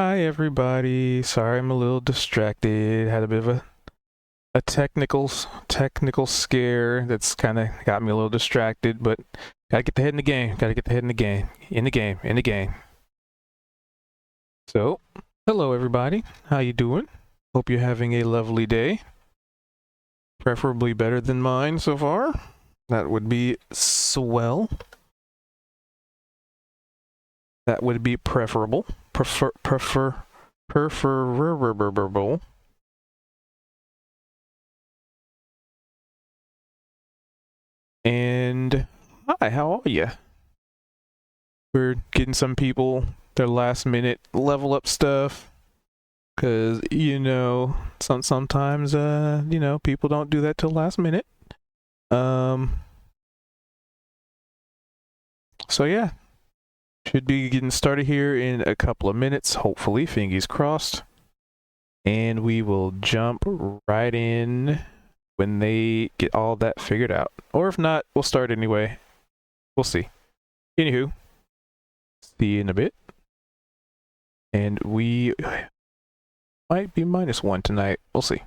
Hi everybody. Sorry I'm a little distracted. Had a bit of a technical scare that's kind of got me a little distracted, but gotta get the head in the game. Gotta get the head in the game. In the game. So, hello everybody. How you doing? Hope you're having a lovely day. Preferably better than mine so far. That would be swell. That would be preferable. Preferable. And hi, how are you? We're getting some people their last minute level up stuff because sometimes people don't do that till last minute. Um, so yeah, should be getting started here in a couple of minutes. Hopefully, fingers crossed, and we will jump right in when they get all that figured out. Or if not, we'll start anyway. We'll see. Anywho, see you in a bit. And we might be -1 tonight. We'll see.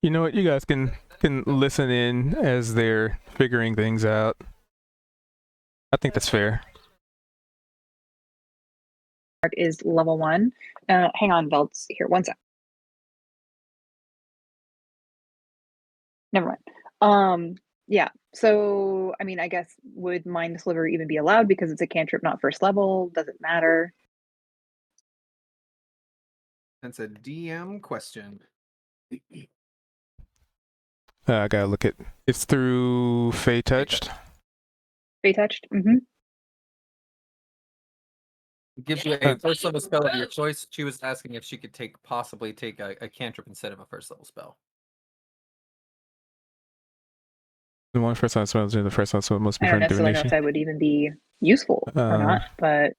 You know what? You guys can listen in as they're figuring things out. I think that's fair. Is level 1. Hang on, Velts. Here, one sec. Never mind. Yeah. So, I mean, I guess would Mind Sliver even be allowed because it's a cantrip, not first level? Does it matter? That's a DM question. I gotta look at. It's through Fey Touched. Fey touched? Mm-hmm. It gives you a first level spell of your choice. She was asking if she could possibly take a cantrip instead of a first level spell. The one first time spells are the first one, so it must be I don't from necessarily know if divination. that would even be useful or not, but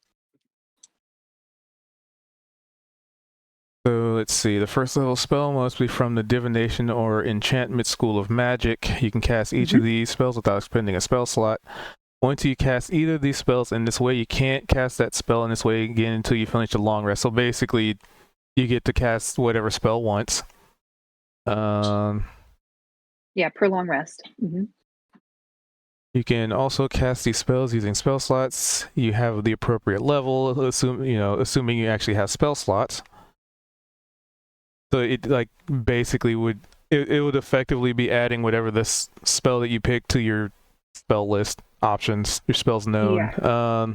So let's see. The first level spell must be from the divination or enchantment school of magic. You can cast each of these spells without expending a spell slot. Once you cast either of these spells in this way, you can't cast that spell in this way again until you finish the long rest. So basically, you get to cast whatever spell once. yeah, per long rest. You can also cast these spells using spell slots. You have the appropriate level, assuming you actually have spell slots. So it basically would effectively be adding whatever this spell that you pick to your spell list options, your spells known. Yeah.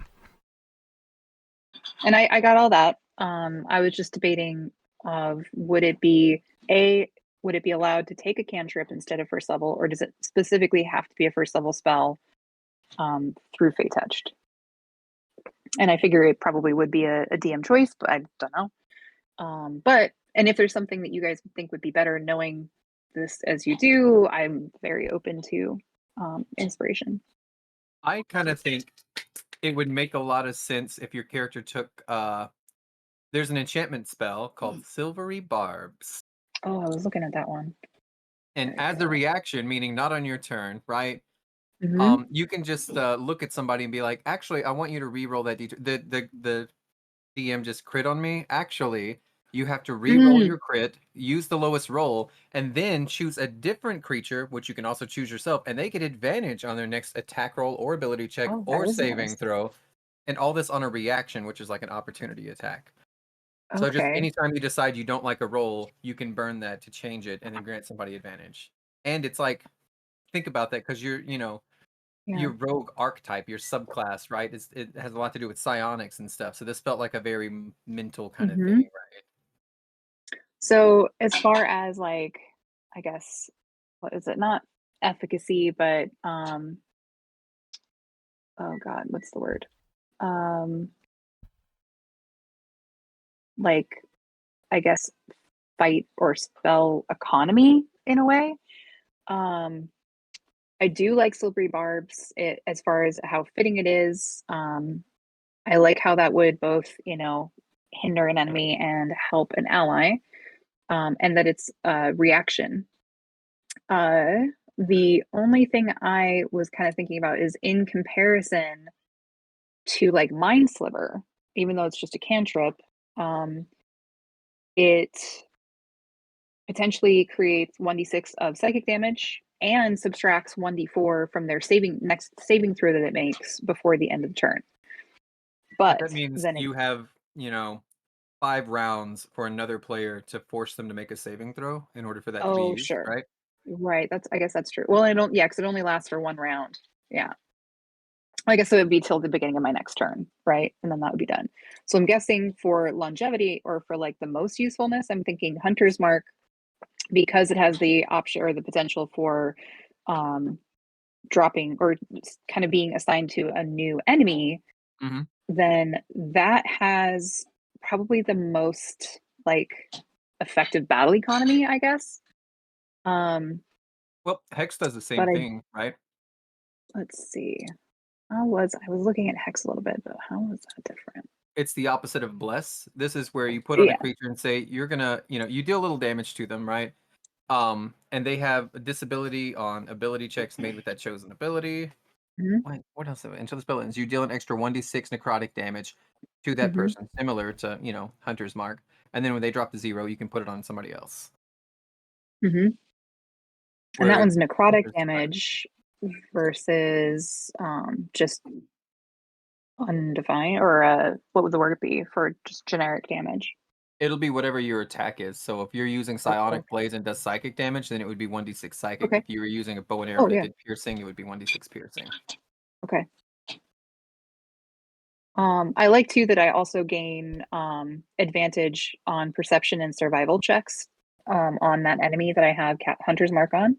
And I got all that. I was just debating of would it be allowed to take a cantrip instead of first level, or does it specifically have to be a first level spell through Fey Touched? And I figure it probably would be a DM choice, but I don't know. And if there's something that you guys think would be better, knowing this as you do, I'm very open to inspiration. I kind of think it would make a lot of sense if your character took there's an enchantment spell called Silvery Barbs. Oh, I was looking at that one. And as a reaction, meaning not on your turn, right? You can just look at somebody and be like, actually, I want you to re-roll that the DM just crit on me. Actually, you have to re-roll your crit, use the lowest roll, and then choose a different creature, which you can also choose yourself, and they get advantage on their next attack roll or ability check or saving throw. And all this on a reaction, which is like an opportunity attack. Okay. So just anytime you decide you don't like a roll, you can burn that to change it and then grant somebody advantage. And it's like, think about that because you're, your rogue archetype, your subclass, right? It has a lot to do with psionics and stuff. So this felt like a very mental kind of thing, right? So as far as like, I guess, what is it? Not efficacy, but oh God, what's the word? Like, I guess, fight or spell economy in a way. I do like Silvery Barbs as far as how fitting it is. I like how that would both, hinder an enemy and help an ally, and that it's a reaction. The only thing I was kind of thinking about is in comparison to like Mind Sliver, even though it's just a cantrip, it potentially creates 1d6 of psychic damage and subtracts 1d4 from their next saving throw that it makes before the end of the turn. But that means then you have, 5 rounds for another player to force them to make a saving throw in order for that to be used, sure. right? Right. I guess that's true. Well, because it only lasts for 1 round. Yeah. I guess it would be till the beginning of my next turn, right? And then that would be done. So I'm guessing for longevity or for like the most usefulness, I'm thinking Hunter's Mark, because it has the option or the potential for dropping or kind of being assigned to a new enemy, then that has probably the most like effective battle economy, I guess. Well, Hex does the same thing, right? Let's see. I was looking at Hex a little bit, but how is that different? It's the opposite of Bless. This is where you put on a creature and say you're gonna, you deal a little damage to them, right? And they have a disability on ability checks made with that chosen ability. What else? Until the spell ends, you deal an extra 1d6 necrotic damage to that person, similar to Hunter's Mark. And then when they drop the 0, you can put it on somebody else. And that where one's necrotic there's- damage versus just undefined, or what would the word be for just generic damage? It'll be whatever your attack is. So if you're using psionic blades and does psychic damage, then it would be 1d6 psychic. Okay. If you were using a bow and arrow Oh, that yeah. did piercing, it would be 1d6 piercing. Okay. I like too that I also gain advantage on perception and survival checks on that enemy that I have Hunter's Mark on.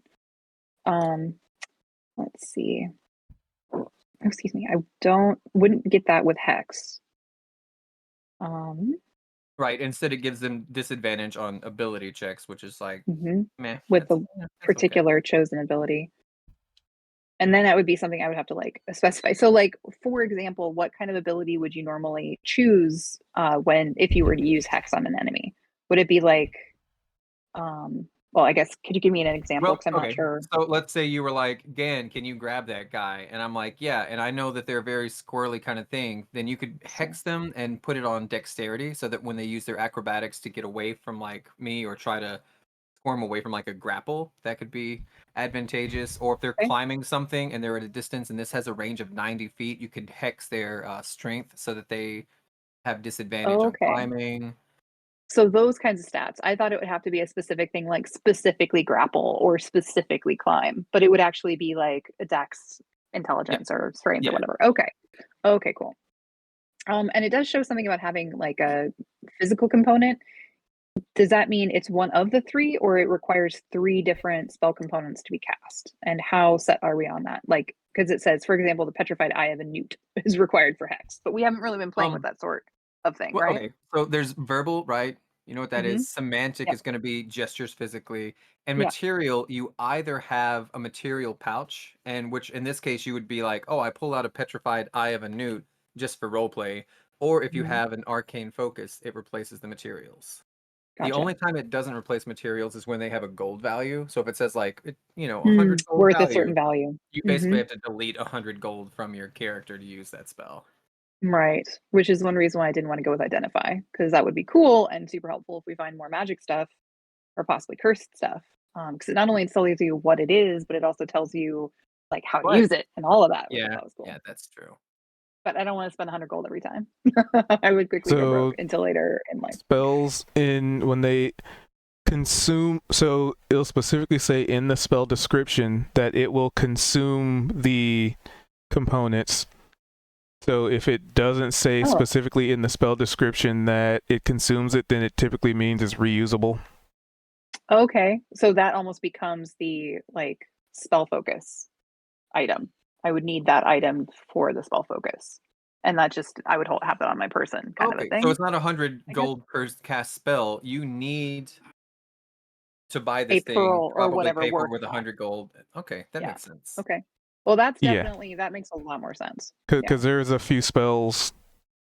Let's see. Excuse me. I wouldn't get that with Hex. Right. Instead, it gives them disadvantage on ability checks, which is like, meh. with the that's particular chosen ability. And then that would be something I would have to like specify. So like, for example, what kind of ability would you normally choose if you were to use Hex on an enemy? Would it be like, well, I guess, could you give me an example? Because I'm not sure. So let's say you were like, Gan, can you grab that guy? And I'm like, yeah. And I know that they're a very squirrely kind of thing. Then you could hex them and put it on dexterity so that when they use their acrobatics to get away from like me or try to squirm away from like a grapple, that could be advantageous. Or if they're climbing something and they're at a distance and this has a range of 90 feet, you could hex their strength so that they have disadvantage on climbing. So those kinds of stats, I thought it would have to be a specific thing, like specifically grapple or specifically climb, but it would actually be like a dex, intelligence, or strength or whatever. Okay, cool. And it does show something about having like a physical component. Does that mean it's one of the three, or it requires 3 different spell components to be cast? And how set are we on that? Like, because it says, for example, the Petrified Eye of a Newt is required for Hex, but we haven't really been playing with that sort of thing, right? Okay, so there's verbal, right? You know what that is? Semantic is going to be gestures physically. And material, you either have a material pouch, and which in this case you would be like, oh, I pull out a Petrified Eye of a Newt just for roleplay. Or if you have an arcane focus, it replaces the materials. The only time it doesn't replace materials is when they have a gold value. So if it says like, 100 gold worth value, a certain value, you basically have to delete 100 gold from your character to use that spell. Right, which is one reason why I didn't want to go with Identify, because that would be cool and super helpful if we find more magic stuff or possibly cursed stuff. Because it not only tells you what it is, but it also tells you like how to use it and all of that. Which I thought was cool. Yeah, that's true. But I don't want to spend 100 gold every time. I would quickly go broke until later in life. Spells when they consume, so it'll specifically say in the spell description that it will consume the components. So if it doesn't say specifically in the spell description that it consumes it, then it typically means it's reusable. Okay, so that almost becomes the like spell focus item. I would need that item for the spell focus, and that just I would have that on my person kind of a thing. So it's not 100 gold per cast spell. You need to buy this thing, pearl probably or whatever pay for worth with 100 gold. Okay, that makes sense. Okay, well that's definitely that makes a lot more sense. Because there's a few spells,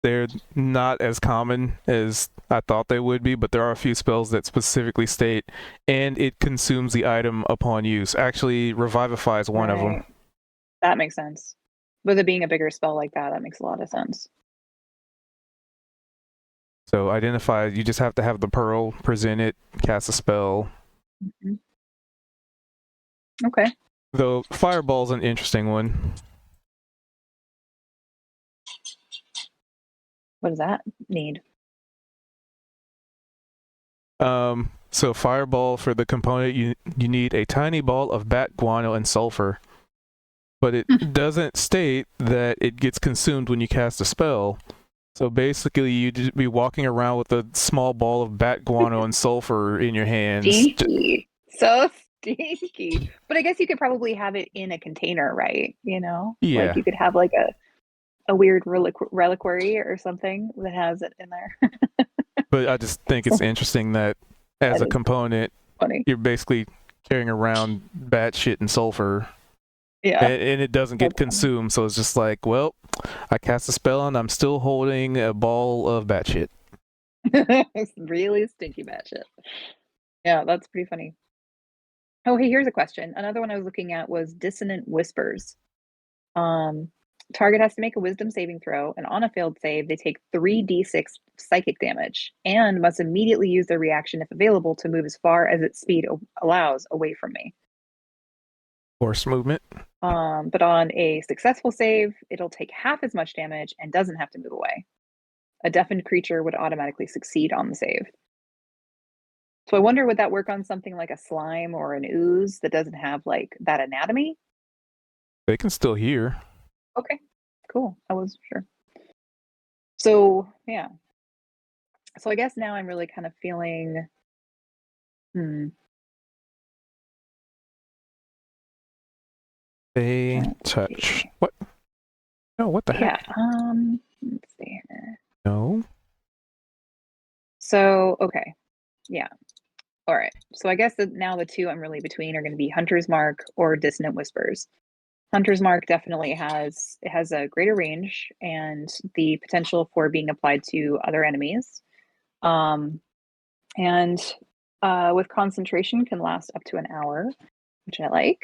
they're not as common as I thought they would be, but there are a few spells that specifically state, and it consumes the item upon use. Actually, Revivify is one of them. That makes sense. With it being a bigger spell like that makes a lot of sense. So Identify, you just have to have the pearl, present it, cast a spell. Okay. Though Fireball's an interesting one. What does that need? So Fireball, for the component, you need a tiny ball of bat guano and sulfur. But it doesn't state that it gets consumed when you cast a spell. So basically, you'd just be walking around with a small ball of bat guano and sulfur in your hands. Stinky. So stinky. But I guess you could probably have it in a container, right? You know? Yeah. Like you could have like a weird reliquary or something that has it in there. But I just think it's interesting that as a component, you're basically carrying around bat shit and sulfur. Yeah. And it doesn't get consumed, so it's just like, well, I cast a spell and I'm still holding a ball of bat shit. It's really stinky bat shit. Yeah, that's pretty funny. Oh, hey, here's a question. Another one I was looking at was Dissonant Whispers. Target has to make a wisdom saving throw, and on a failed save, they take 3d6 psychic damage and must immediately use their reaction if available to move as far as its speed allows away from me. Force movement. But on a successful save, it'll take half as much damage and doesn't have to move away. A deafened creature would automatically succeed on the save. So I wonder, would that work on something like a slime or an ooze that doesn't have like that anatomy? They can still hear. Okay, cool. I wasn't sure. So yeah. So I guess now I'm really kind of feeling, They touch. What? No, what the heck? Yeah. Let's see here. No. So okay, yeah. All right. So I guess that now the two I'm really between are going to be Hunter's Mark or Dissonant Whispers. Hunter's Mark definitely has a greater range and the potential for being applied to other enemies. And with concentration can last up to an hour, which I like.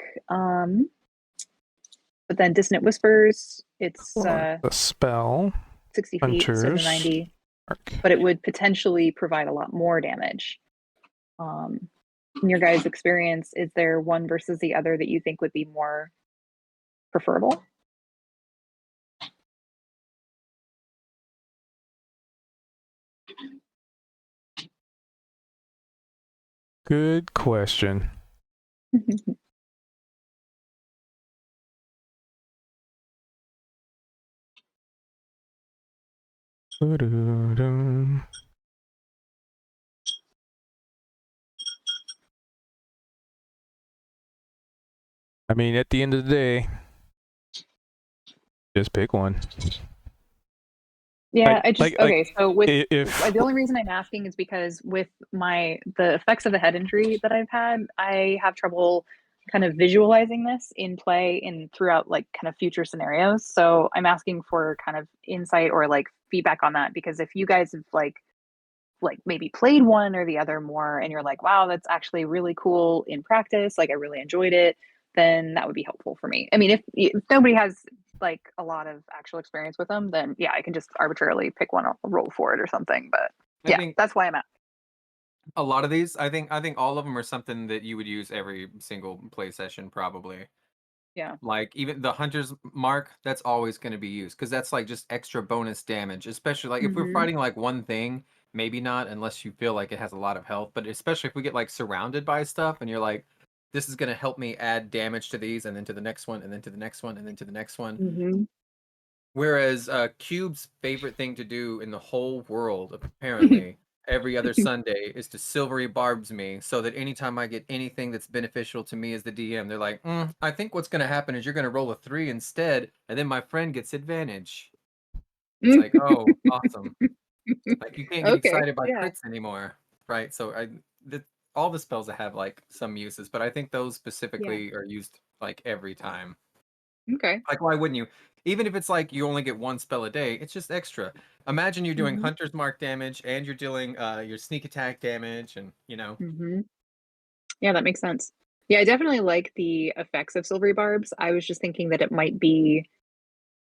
But then Dissonant Whispers, it's The spell. 60 feet instead of Hunter's 90, Mark. but it would potentially provide a lot more damage. In your guys' experience, is there one versus the other that you think would be more preferable? Good question. Ba-da-dum. I mean, at the end of the day, just pick one. Yeah, Like- I just like- okay. So with If the only reason I'm asking is because with the effects of the head injury that I've had, I have trouble kind of visualizing this in play in throughout like kind of future scenarios. So I'm asking for kind of insight or like feedback on that, because if you guys have like maybe played one or the other more and you're like, wow, that's actually really cool in practice, like I really enjoyed it, then that would be helpful for me. I mean, if nobody has like a lot of actual experience with them, then yeah, I can just arbitrarily pick one, I'll roll for it or something. But I yeah, think that's why I'm at. a lot of these, I think all of them are something that you would use every single play session, probably. Yeah. Like even the Hunter's Mark, that's always going to be used because that's like just extra bonus damage. Especially like if we're Mhm. fighting like one thing, maybe not unless you feel like it has a lot of health. But especially if we get like surrounded by stuff and you're like, this is going to help me add damage to these, and then to the next one, and then to the next one, and then to the next one. Mhm. Whereas Cube's favorite thing to do in the whole world, apparently, every other Sunday, is to silvery barbs me so that anytime I get anything that's beneficial to me as the DM, they're like, I think what's going to happen is you're going to roll a 3 instead, and then my friend gets advantage. It's like, oh, awesome. Like, you can't get Okay. excited by Yeah. crits anymore, right? So all the spells that have, like, some uses, but I think those specifically are used, like, every time. Okay. Like, why wouldn't you? Even if it's like you only get one spell a day, it's just extra. Imagine you're doing Mhm. Hunter's Mark damage and you're dealing your sneak attack damage, and Mhm. Yeah, that makes sense. Yeah, I definitely like the effects of silvery barbs. I was just thinking that it might be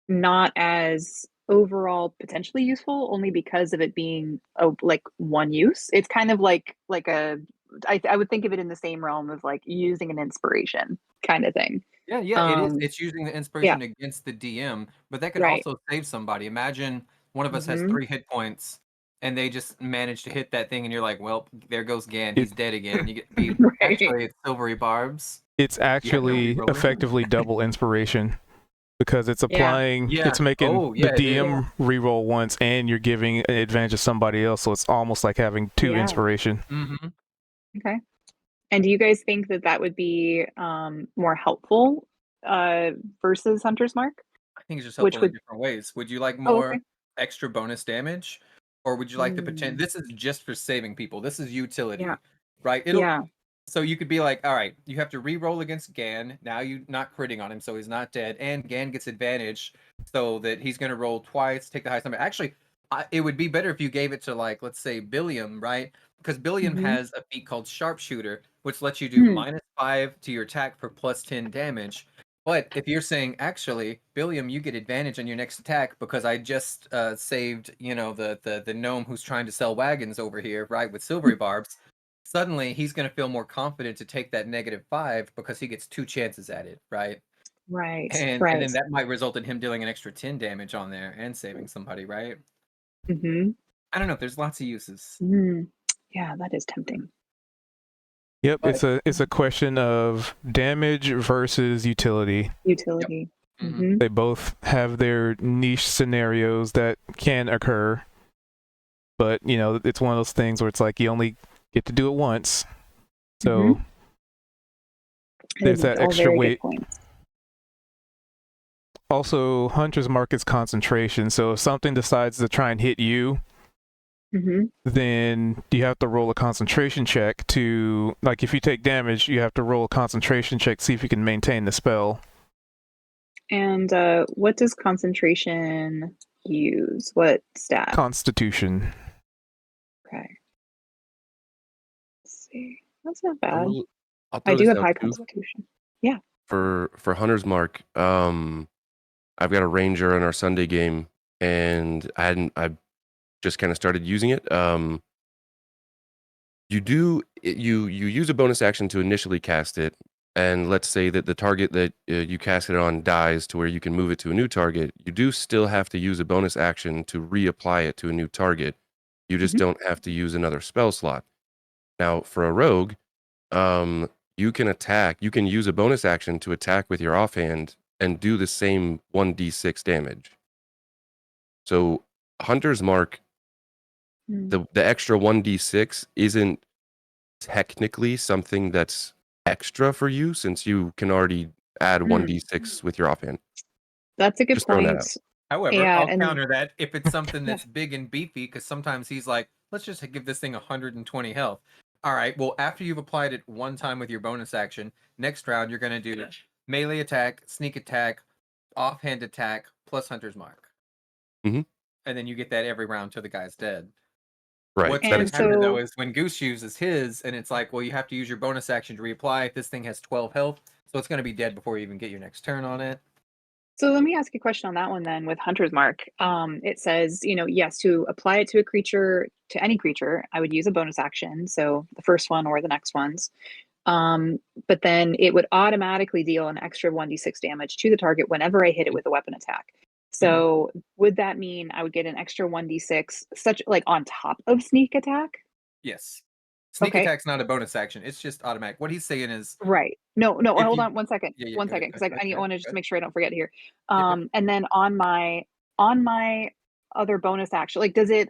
not as overall potentially useful only because of it being like one use. It's kind of like I would think of it in the same realm of like using an inspiration kind of thing. yeah, it is. Um, It's using the yeah, inspiration against the DM, but that could right. also save somebody. Imagine one of us has Hmm. 3 hit points and they just manage to hit that thing, and you're like, well, there goes Gan. It- He's dead again, and you get beat. Right. Actually, it's silvery barbs. it's You have to actually reroll it again. effectively double inspiration because it's Yeah. applying, Yeah. it's making Oh, the yeah, it is. DM reroll once, and you're giving an advantage to somebody else. So it's almost like having 2 Yeah. inspiration. Mm-hmm. Okay. And do you guys think that that would be more helpful versus Hunter's Mark? I think it's just Which helpful in would different ways. Would you like oh, more okay. extra bonus damage, or would you like the potential? Mm, This is just for saving people. This is yeah. utility, right? Yeah. So you could be like, all right, you have to re-roll against Gan. Now you're not critting on him, so he's not dead, and Gan gets advantage, so that he's going to roll twice, take the highest number. Actually, it would be better if you gave it to, like, let's say Billiam, right? Because Billiam Hmm. has a feat called Sharpshooter, which lets you do Hmm. -5 to your attack for +10 damage. But if you're saying, actually, Billiam, you get advantage on your next attack because I just saved, the gnome who's trying to sell wagons over here, right, with silvery barbs. suddenly he's going to feel more confident to take that -5 because he gets 2 chances at it, right? Right. And Right. then that might result in him dealing an extra 10 damage on there and saving somebody, right? Mm-hmm. I don't know. There's lots of uses. Mm. Yeah, that is tempting. Yep, But it's a question of damage versus utility. Utility. Mhm. Mm-hmm. They both have their niche scenarios that can occur, but you know, it's one of those things where it's like you only get to do it once. So there's that All extra very weight. good points. Also, Hunter's Mark is concentration. So if something decides to try and hit you, Mm-hmm. then you have to roll a concentration check to, like, if you take damage, you have to roll a concentration check, see if you can maintain the spell. And what does concentration use? What stat? Constitution. Okay. Let's see. That's not I bad. will, I'll I throw do this have out high too. constitution. For Hunter's Mark, I've got a Ranger in our Sunday game, and I just kind of started using it. You use a bonus action to initially cast it, and let's say that the target that you cast it on dies to where you can move it to a new target. You do still have to use a bonus action to reapply it to a new target. You just Mhm. don't have to use another spell slot. Now, for a rogue, you can attack. You can use a bonus action to attack with your offhand and do the same 1d6 damage. So, Hunter's Mark, Mm. the extra 1d6 isn't technically something that's extra for you, since you can already add Mm. 1d6 with your offhand. That's a good Just throwing that out. point. however, Yeah, I'll and counter that if it's something Yeah. that's big and beefy, because sometimes he's like, let's just give this thing 120 health. All right, well, after you've applied it one time with your bonus action, next round you're going to do melee attack, sneak attack, offhand attack, plus Hunter's Mark. Mhm. And then you get that every round till the guy's dead. Right. What's That going is to true. happen though so is when Goose uses his, and it's like, well, you have to use your bonus action to reapply. This thing has 12 health, so it's going to be dead before you even get your next turn on it. So let me ask you a question on that one then with Hunter's Mark. It says, yes, to apply it to a creature, to any creature, I would use a bonus action. So the first one or the next ones. But then it would automatically deal an extra 1d6 damage to the target whenever I hit it with a weapon attack. So would that mean I would get an extra 1d6 such like on top of sneak attack? Yes. Sneak Okay. attack's not a bonus action. It's just automatic. What he's saying is, Right. No, if hold you, on one second. yeah, One go ahead, second, go because ahead, I go want to ahead, just go make sure I don't forget here. ahead. And then on my other bonus action, like does it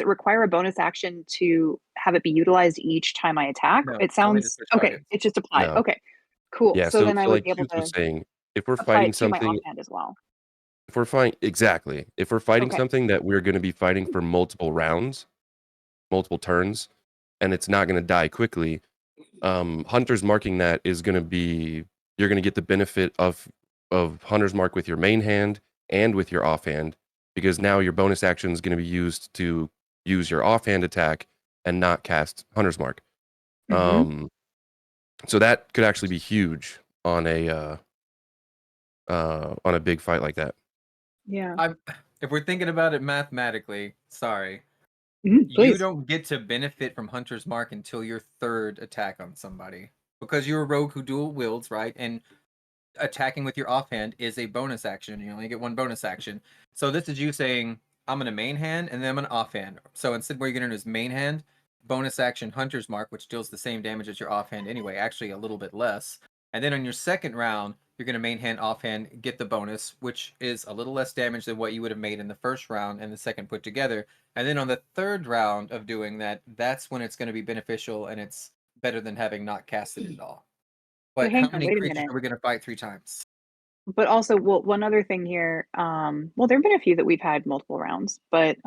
require a bonus action to have it be utilized each time I attack? No, It only to sounds switch okay. targets. It's just applied. No. Okay. Cool. Yeah. So then I would Like be able Hughes was to saying, if we're apply fighting it to my something, offhand as well. if we're fighting Okay. something that we're going to be fighting for multiple rounds, multiple turns, and it's not going to die quickly, Hunter's Marking that is going to be, you're going to get the benefit of Hunter's Mark with your main hand and with your offhand, because now your bonus action is going to be used to use your offhand attack and not cast Hunter's Mark. Mhm. So that could actually be huge on a big fight like that. Yeah. If we're thinking about it mathematically, sorry, Mhm, you please. don't get to benefit from Hunter's Mark until your third attack on somebody, because you're a rogue who dual wields, right? And attacking with your offhand is a bonus action. You only get one bonus action. So this is you saying, I'm going to main hand and then I'm going to offhand. So instead, what you're going to do is main hand, bonus action Hunter's Mark, which deals the same damage as your offhand anyway, actually a little bit less. And then on your second round, you're going to main hand, offhand, get the bonus, which is a little less damage than what you would have made in the first round and the second put together. And then on the third round of doing that, that's when it's going to be beneficial and it's better than having not casted it at all. But But hang how on, many wait a creatures minute. are we going to fight 3 times? But also, well, one other thing here. Well, there have been a few that we've had multiple rounds, but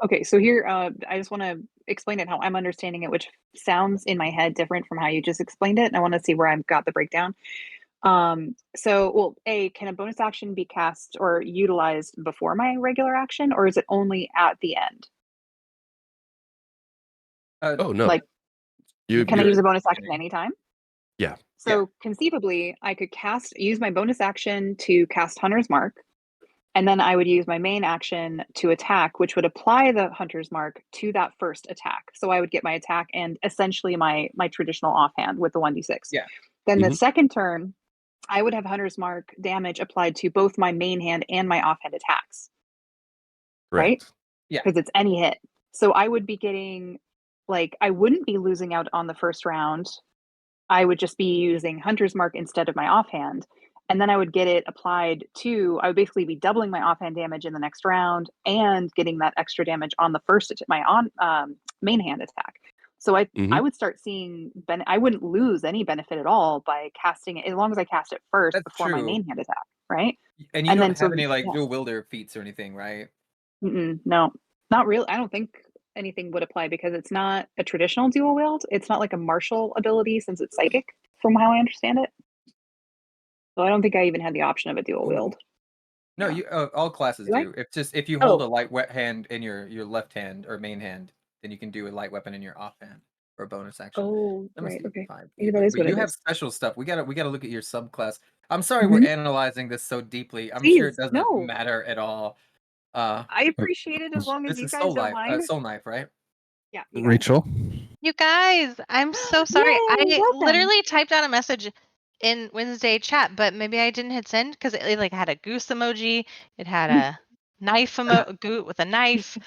okay. So here, I just want to explain it how I'm understanding it, which sounds in my head different from how you just explained it. And I want to see where I've got the breakdown. Well, can a bonus action be cast or utilized before my regular action, or is it only at the end? Oh no, Like, you can I you use a bonus action anytime? yeah. So conceivably, I could use my bonus action to cast Hunter's Mark. And then I would use my main action to attack, which would apply the Hunter's Mark to that first attack. So I would get my attack and essentially my traditional offhand with the 1d6. Yeah. Then the Mhm. second turn, I would have Hunter's Mark damage applied to both my main hand and my offhand attacks. Right? Correct. Because it's any hit. So I would be getting, like, I wouldn't be losing out on the first round. I would just be using Hunter's Mark instead of my offhand. And then I would get it applied to, I would basically be doubling my offhand damage in the next round and getting that extra damage on the first, main hand attack. So I Mhm. would start seeing, I wouldn't lose any benefit at all by casting it, as long as I cast it first That's before my true. main hand attack, right? And you And don't then have any like yeah. dual wielder feats or anything, right? No, not really. I don't think anything would apply because it's not a traditional dual wield. It's not like a martial ability since it's psychic, from how I understand it. So I don't think I even had the option of a dual wield. No, Yeah. you all classes Do I? do. If you hold Oh. a light wet hand in your left hand or main hand, then you can do a light weapon in your offhand or a bonus action. Oh, Let me right. see. Okay. 5 Maybe that is but what you it have is. special stuff. We gotta look at your subclass. I'm sorry Mhm. we're analyzing this so deeply. I'm sure it Please, doesn't no. matter at all. I appreciate it as long as This you is guys don't mind. Soul Knife, right? Yeah, you got it. Rachel. You guys, I'm so sorry. Yay, I welcome. literally typed out a message in Wednesday chat, but maybe I didn't hit send because it like had a goose emoji. It had a knife goot with a knife.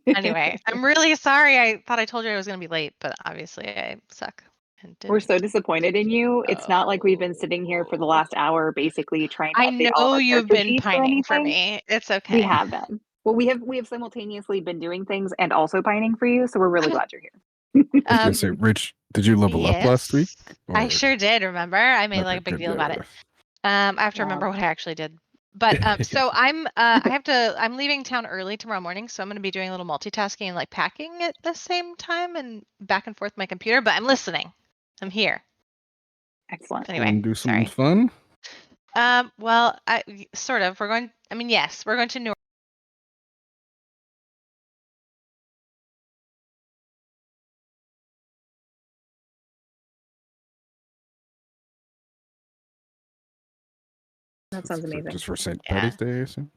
Anyway, I'm really sorry. I thought I told you I was going to be late, but obviously I suck. And We're didn't. so disappointed in you. It's not like we've been sitting here for the last hour basically trying to I update all of know our you've character been sheets or pining for anything. me. It's okay. We have been. Well, we have simultaneously been doing things and also pining for you, so we're really glad you're here. I was gonna say, Rich, did you level up last week? I Or- sure did. Remember, I made like a Okay, big good, deal yeah, about it. yeah. I have to remember what I actually did. But so I'm leaving town early tomorrow morning, so I'm going to be doing a little multitasking and like packing at the same time and back and forth my computer. But I'm listening. I'm here. Excellent. Anyway, Wanna do something sorry. fun? Well, sort of. We're going. I mean, yes, we're going to New. That sounds amazing. Just for St. Yeah. Patty's Day, I assume?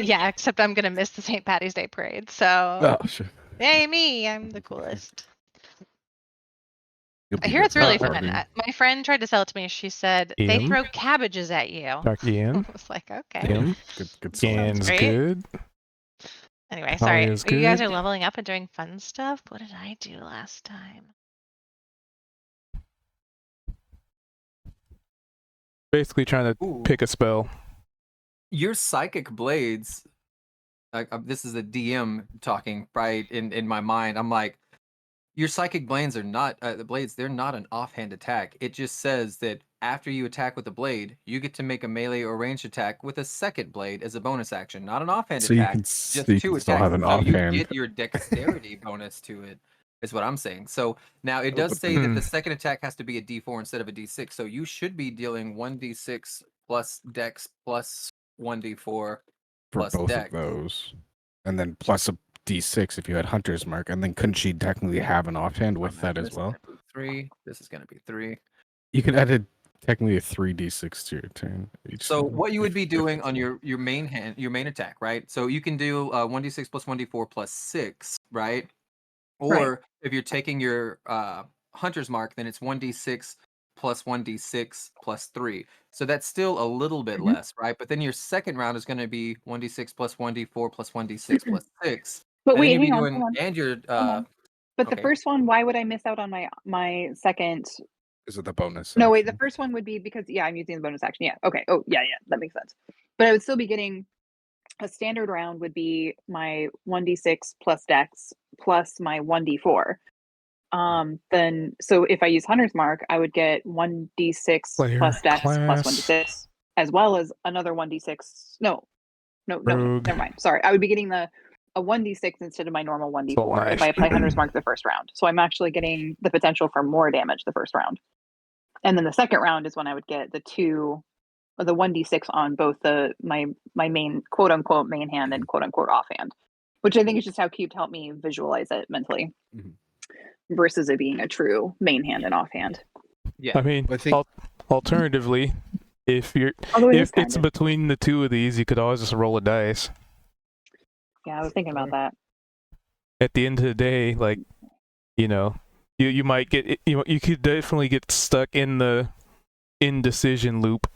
Yeah, except I'm gonna miss the St. Patty's Day parade. So, Oh, shit. yay me! I'm the coolest. You'll I be hear there it's for the really fun. party. My friend tried to sell it to me. She said they Ian? throw cabbages at you. Talk Ian. I was like, okay. Ian. Good stuff. Ian's great. good. Anyway, sorry. Talia's You guys good. are leveling up and doing fun stuff. What did I do last time? Basically trying to Ooh. pick a spell. Your psychic blades, this is a DM talking, right? In my mind, I'm like, your psychic blades are not the blades. They're not an offhand attack. It just says that after you attack with the blade, you get to make a melee or ranged attack with a second blade as a bonus action, not an offhand So you attack. can, Just you two can still attacks. have an So you offhand. get your dexterity bonus to it. Is what I'm saying. So now it Oh, does but say that then- the second attack has to be a D4 instead of a D6. So you should be dealing 1d6 plus dex plus 1d4 for plus both dex. of those. And then plus a d6 if you had Hunter's Mark. And then couldn't she technically have an offhand with that as well? 3. This is going to be 3. You could add technically a 3d6 to your turn. Each So time, what you would be if doing it's- on your main hand, your main attack, right? So you can do 1d6 plus 1d4 plus 6, right? Or if you're taking your Hunter's Mark, then it's 1d6 plus 1d6 plus 3. So that's still a little bit less, right? But then your second round is going to be 1d6 plus 1d4 plus 1d6 plus 6. But And then wait, you'll be hang on, doing, hold on. and your Hold on. But the okay. first one, why would I miss out on my second? Is it the bonus? No, wait, the action? first one would be because I'm using the bonus action. Yeah. Okay. Oh, yeah, that makes sense. But I would still be getting a standard round would be my 1d6 plus dex plus my 1d4. Then so if I use Hunter's Mark, I would get 1d6 Player plus dex plus class. 1d6 as well as another 1d6. No, Rogue. never mind. Sorry, I would be getting a 1d6 instead of my normal 1d4 Soul if Knife. I apply Hunter's Mark the first round. So I'm actually getting the potential for more damage the first round. And then the second round is when I would get the 1d6 on both my main quote unquote main hand and quote unquote offhand, which I think is just how Cubed helped me visualize it mentally, versus it being a true main hand and offhand. Yeah. I mean, I think- alternatively, if you're Although it is if kind it's of. between the two of these, you could always just roll a dice. Yeah, I was thinking about that. At the end of the day, like, you know, you might get you could definitely get stuck in the indecision loop,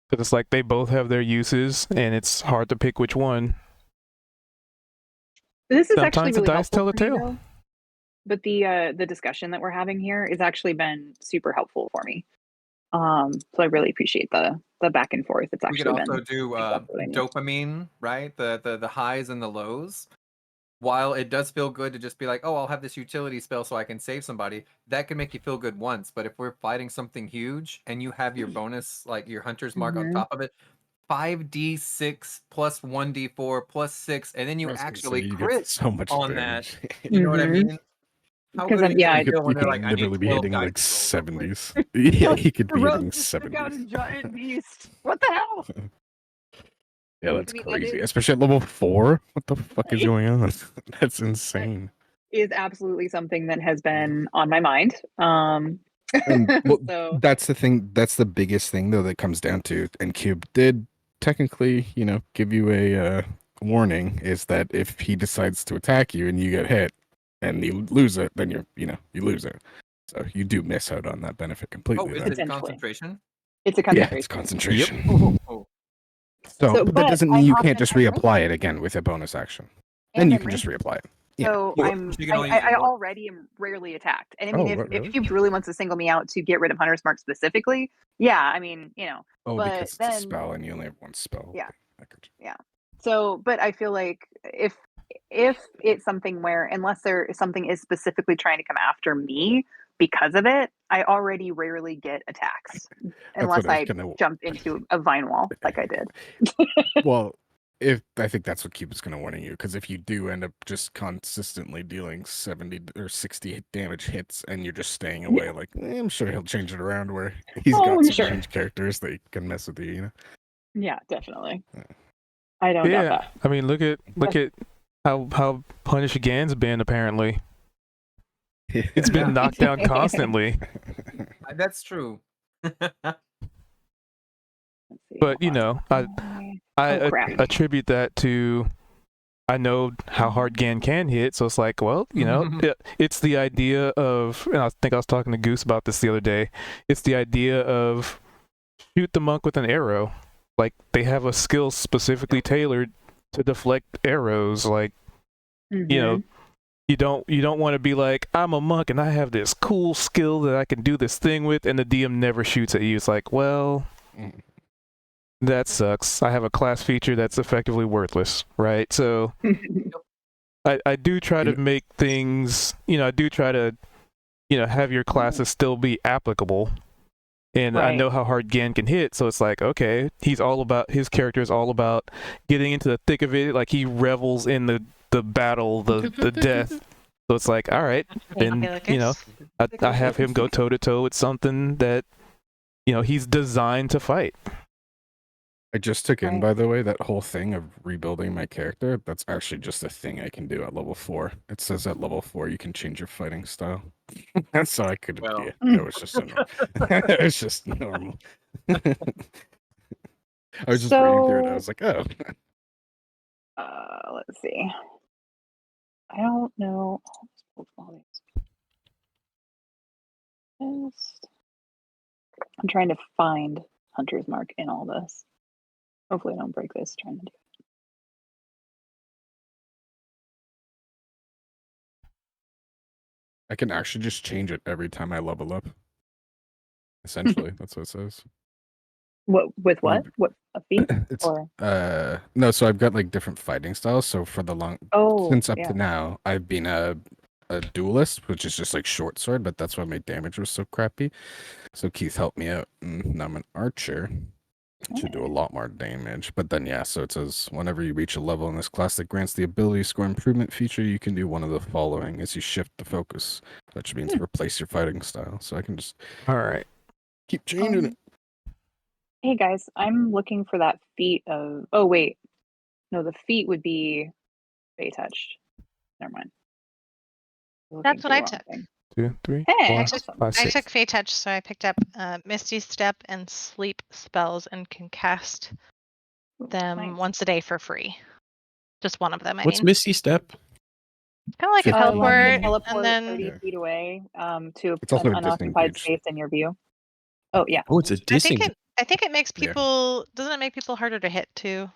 because it's like they both have their uses and it's hard to pick which one. This is actually Sometimes the really dice helpful tell the for me, tale. though. But the discussion that we're having here has actually been super helpful for me. So I really appreciate the back and forth. It's We could actually also been do exactly what I need. dopamine, right? The highs and the lows. While it does feel good to just be like, oh, I'll have this utility spell so I can save somebody, that can make you feel good once. But if we're fighting something huge and you have your bonus, like your hunter's mark on Mhm. top of it, 5d6 plus 1d4 plus 6, and then you I was gonna say, actually you get crit so much on damage. that. You know what I Mhm. mean? How Because good are I'm you yeah, gonna I, feel when You they're could like, I need literally be 12 hitting dice like to roll real quick. 70s. Yeah, he could be Rogue hitting just took out a 70s. giant beast. What the hell? Yeah, that's I mean, crazy. Especially at level 4. What the fuck is going on? That's insane. is absolutely something that has been on my mind. And well, So that's the thing. That's the biggest thing, though, that comes down to. And Cube did technically, give you a warning. Is that if he decides to attack you and you get hit and you lose it, then you lose it. So you do miss out on that benefit completely. Oh, is then. it Potentially. concentration? it's a Yeah, concentration. it's concentration. Oh, So, but that doesn't mean you can't just I'm reapply it again with a bonus action. and Then you I'm can just raging. reapply it. Yeah. So Well, I'm she can only use it I once. already am rarely attacked. And I mean Oh, if really? Cube really wants to single me out to get rid of Hunter's Mark specifically, yeah, I mean, Oh, but because it's then a spell and you only have one spell. Yeah. I got you. yeah. So but I feel like if it's something where unless something is specifically trying to come after me because of it, I already rarely get attacks unless what I was I gonna- jump into a vine wall like I did. Well, I think that's what Cupid's going to warning you, because if you do end up just consistently dealing 70 or 60 damage hits and you're just staying away, like I'm sure he'll change it around where he's Oh, got I'm some sure. range characters that can mess with you. Yeah, definitely. Yeah. I don't doubt Yeah, that. I mean, look at how punished Gan's been. Apparently, it's been Yeah. knocked down constantly. That's true. Let's see, But hold on. I Oh, crap. attribute that to I know how hard Gan can hit, so it's like, well, it's the idea of, and I think I was talking to Goose about this the other day. It's the idea of shoot the monk with an arrow. Like they have a skill specifically tailored to deflect arrows. Like Mhm. you don't want to be like, I'm a monk and I have this cool skill that I can do this thing with, and the DM never shoots at you. It's like, well, that sucks. I have a class feature that's effectively worthless, right? So I do try to make things, I do try to, have your classes still be applicable. And I Right. know how hard Gan can hit, so it's like, okay, his character is all about getting into the thick of it. Like he revels in the battle, the death. So it's like, all right, then, I have him go toe to toe with something that, he's designed to fight. I just took in, Right. by the way, that whole thing of rebuilding my character. That's actually just a thing I can do at level 4. It says at level 4 you can change your fighting style. So I could, Well. yeah, it was just it was just normal. I was just reading through it. I was like, oh. Let's see. I don't know. I'm trying to find Hunter's Mark in all this. Hopefully, I don't break this trying to do it. I can actually just change it every time I level up. Essentially, that's what it says. What with what? What a feat? It's Or no, so I've got like different fighting styles. So for the since up to now, I've been a duelist, which is just like short sword, but that's why my damage was so crappy. So Keith helped me out, and now I'm an archer. Should do a lot more damage. But then so it says whenever you reach a level in this class that grants the ability score improvement feature, you can do one of the following as you shift the focus, which means replace your fighting style. So I can just All right. keep changing it. Hey guys, I'm looking for that feat of. Oh wait, no, the feat would be Fey touched. Never mind. That's what I took. 2, 3, Hey, 4, awesome. 5, I 6. took Fey Touch, so I picked up Misty Step and Sleep spells and can cast them Nice. once a day for free. Just one of them, I What's mean. Misty Step? Kind of like a Fifteen. Allows you to teleport, teleport and then 30 Yeah. feet away to It's also an a unoccupied disengage. space in your view. Oh yeah. Oh, it's a I think disengage. it makes Yeah. people. Doesn't it make people harder to hit too?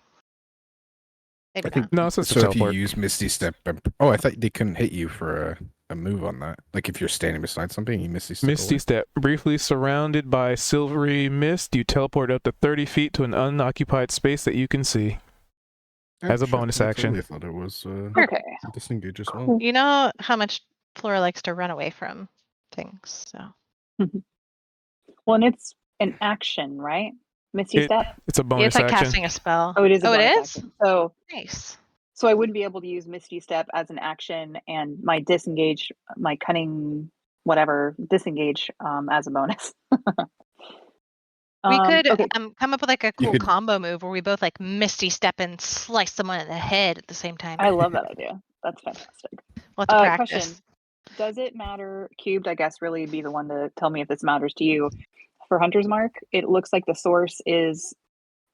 Maybe I think not. No, it's just a so. If you teleport. use Misty Step, oh, I thought they couldn't hit you for a move on that. Like if you're standing beside something, you Misty Step. Misty away. Step. Briefly surrounded by silvery mist, you teleport up to 30 feet to an unoccupied space that you can see. as a Shit, bonus I action. totally thought it was Okay. disengage as well. Cool. You know how much Flora likes to run away from things, so. Well, and it's an action, right? Misty Step. It's a Yeah, bonus it's like action. casting a spell. Oh, it is. A Oh, it bonus is? action. So Nice. I wouldn't be able to use Misty Step as an action and my disengage, my cunning, whatever, disengage as a bonus. We could okay. come up with like a You cool could- combo move where we both like Misty Step and slice someone in the head at the same time. I love that idea. That's fantastic. We'll have to practice. Question. Does it matter? Cubed, I guess, really be the one to tell me if this matters to you. For Hunter's Mark, it looks like the source is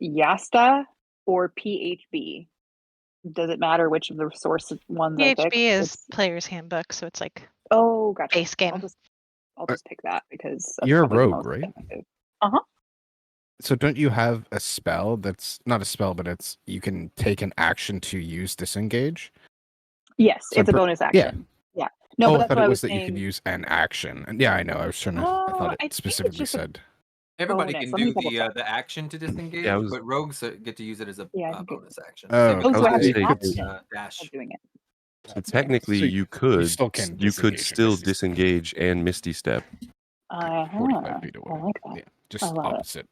Yasta or PHB. Does it matter which of the source ones I pick? PHB is It's- player's handbook, so it's like Oh, gotcha. base game. I'll just pick that because that's You're a probably the rogue, most right? effective. So don't you have a spell that's not a spell, but it's you can take an action to use disengage? Yes, So it's a bonus action. Yeah. No, Oh, but I that's thought what it I was was that saying. you could use an action. And yeah, I know. I was trying to. I I thought think it it's specifically just a- said. Everybody bonus. can Let me do double check. the action to disengage, Yeah, I was- but rogues get to use it as a Yeah, I think it- bonus action. Oh, Same okay. with Oh, so I have Rogue the say- option dash. of doing it. So technically, So you could still can you could disengage and still Misty Step. disengage and Misty Step. 45 feet I away. like that. Yeah, just I love it. opposite.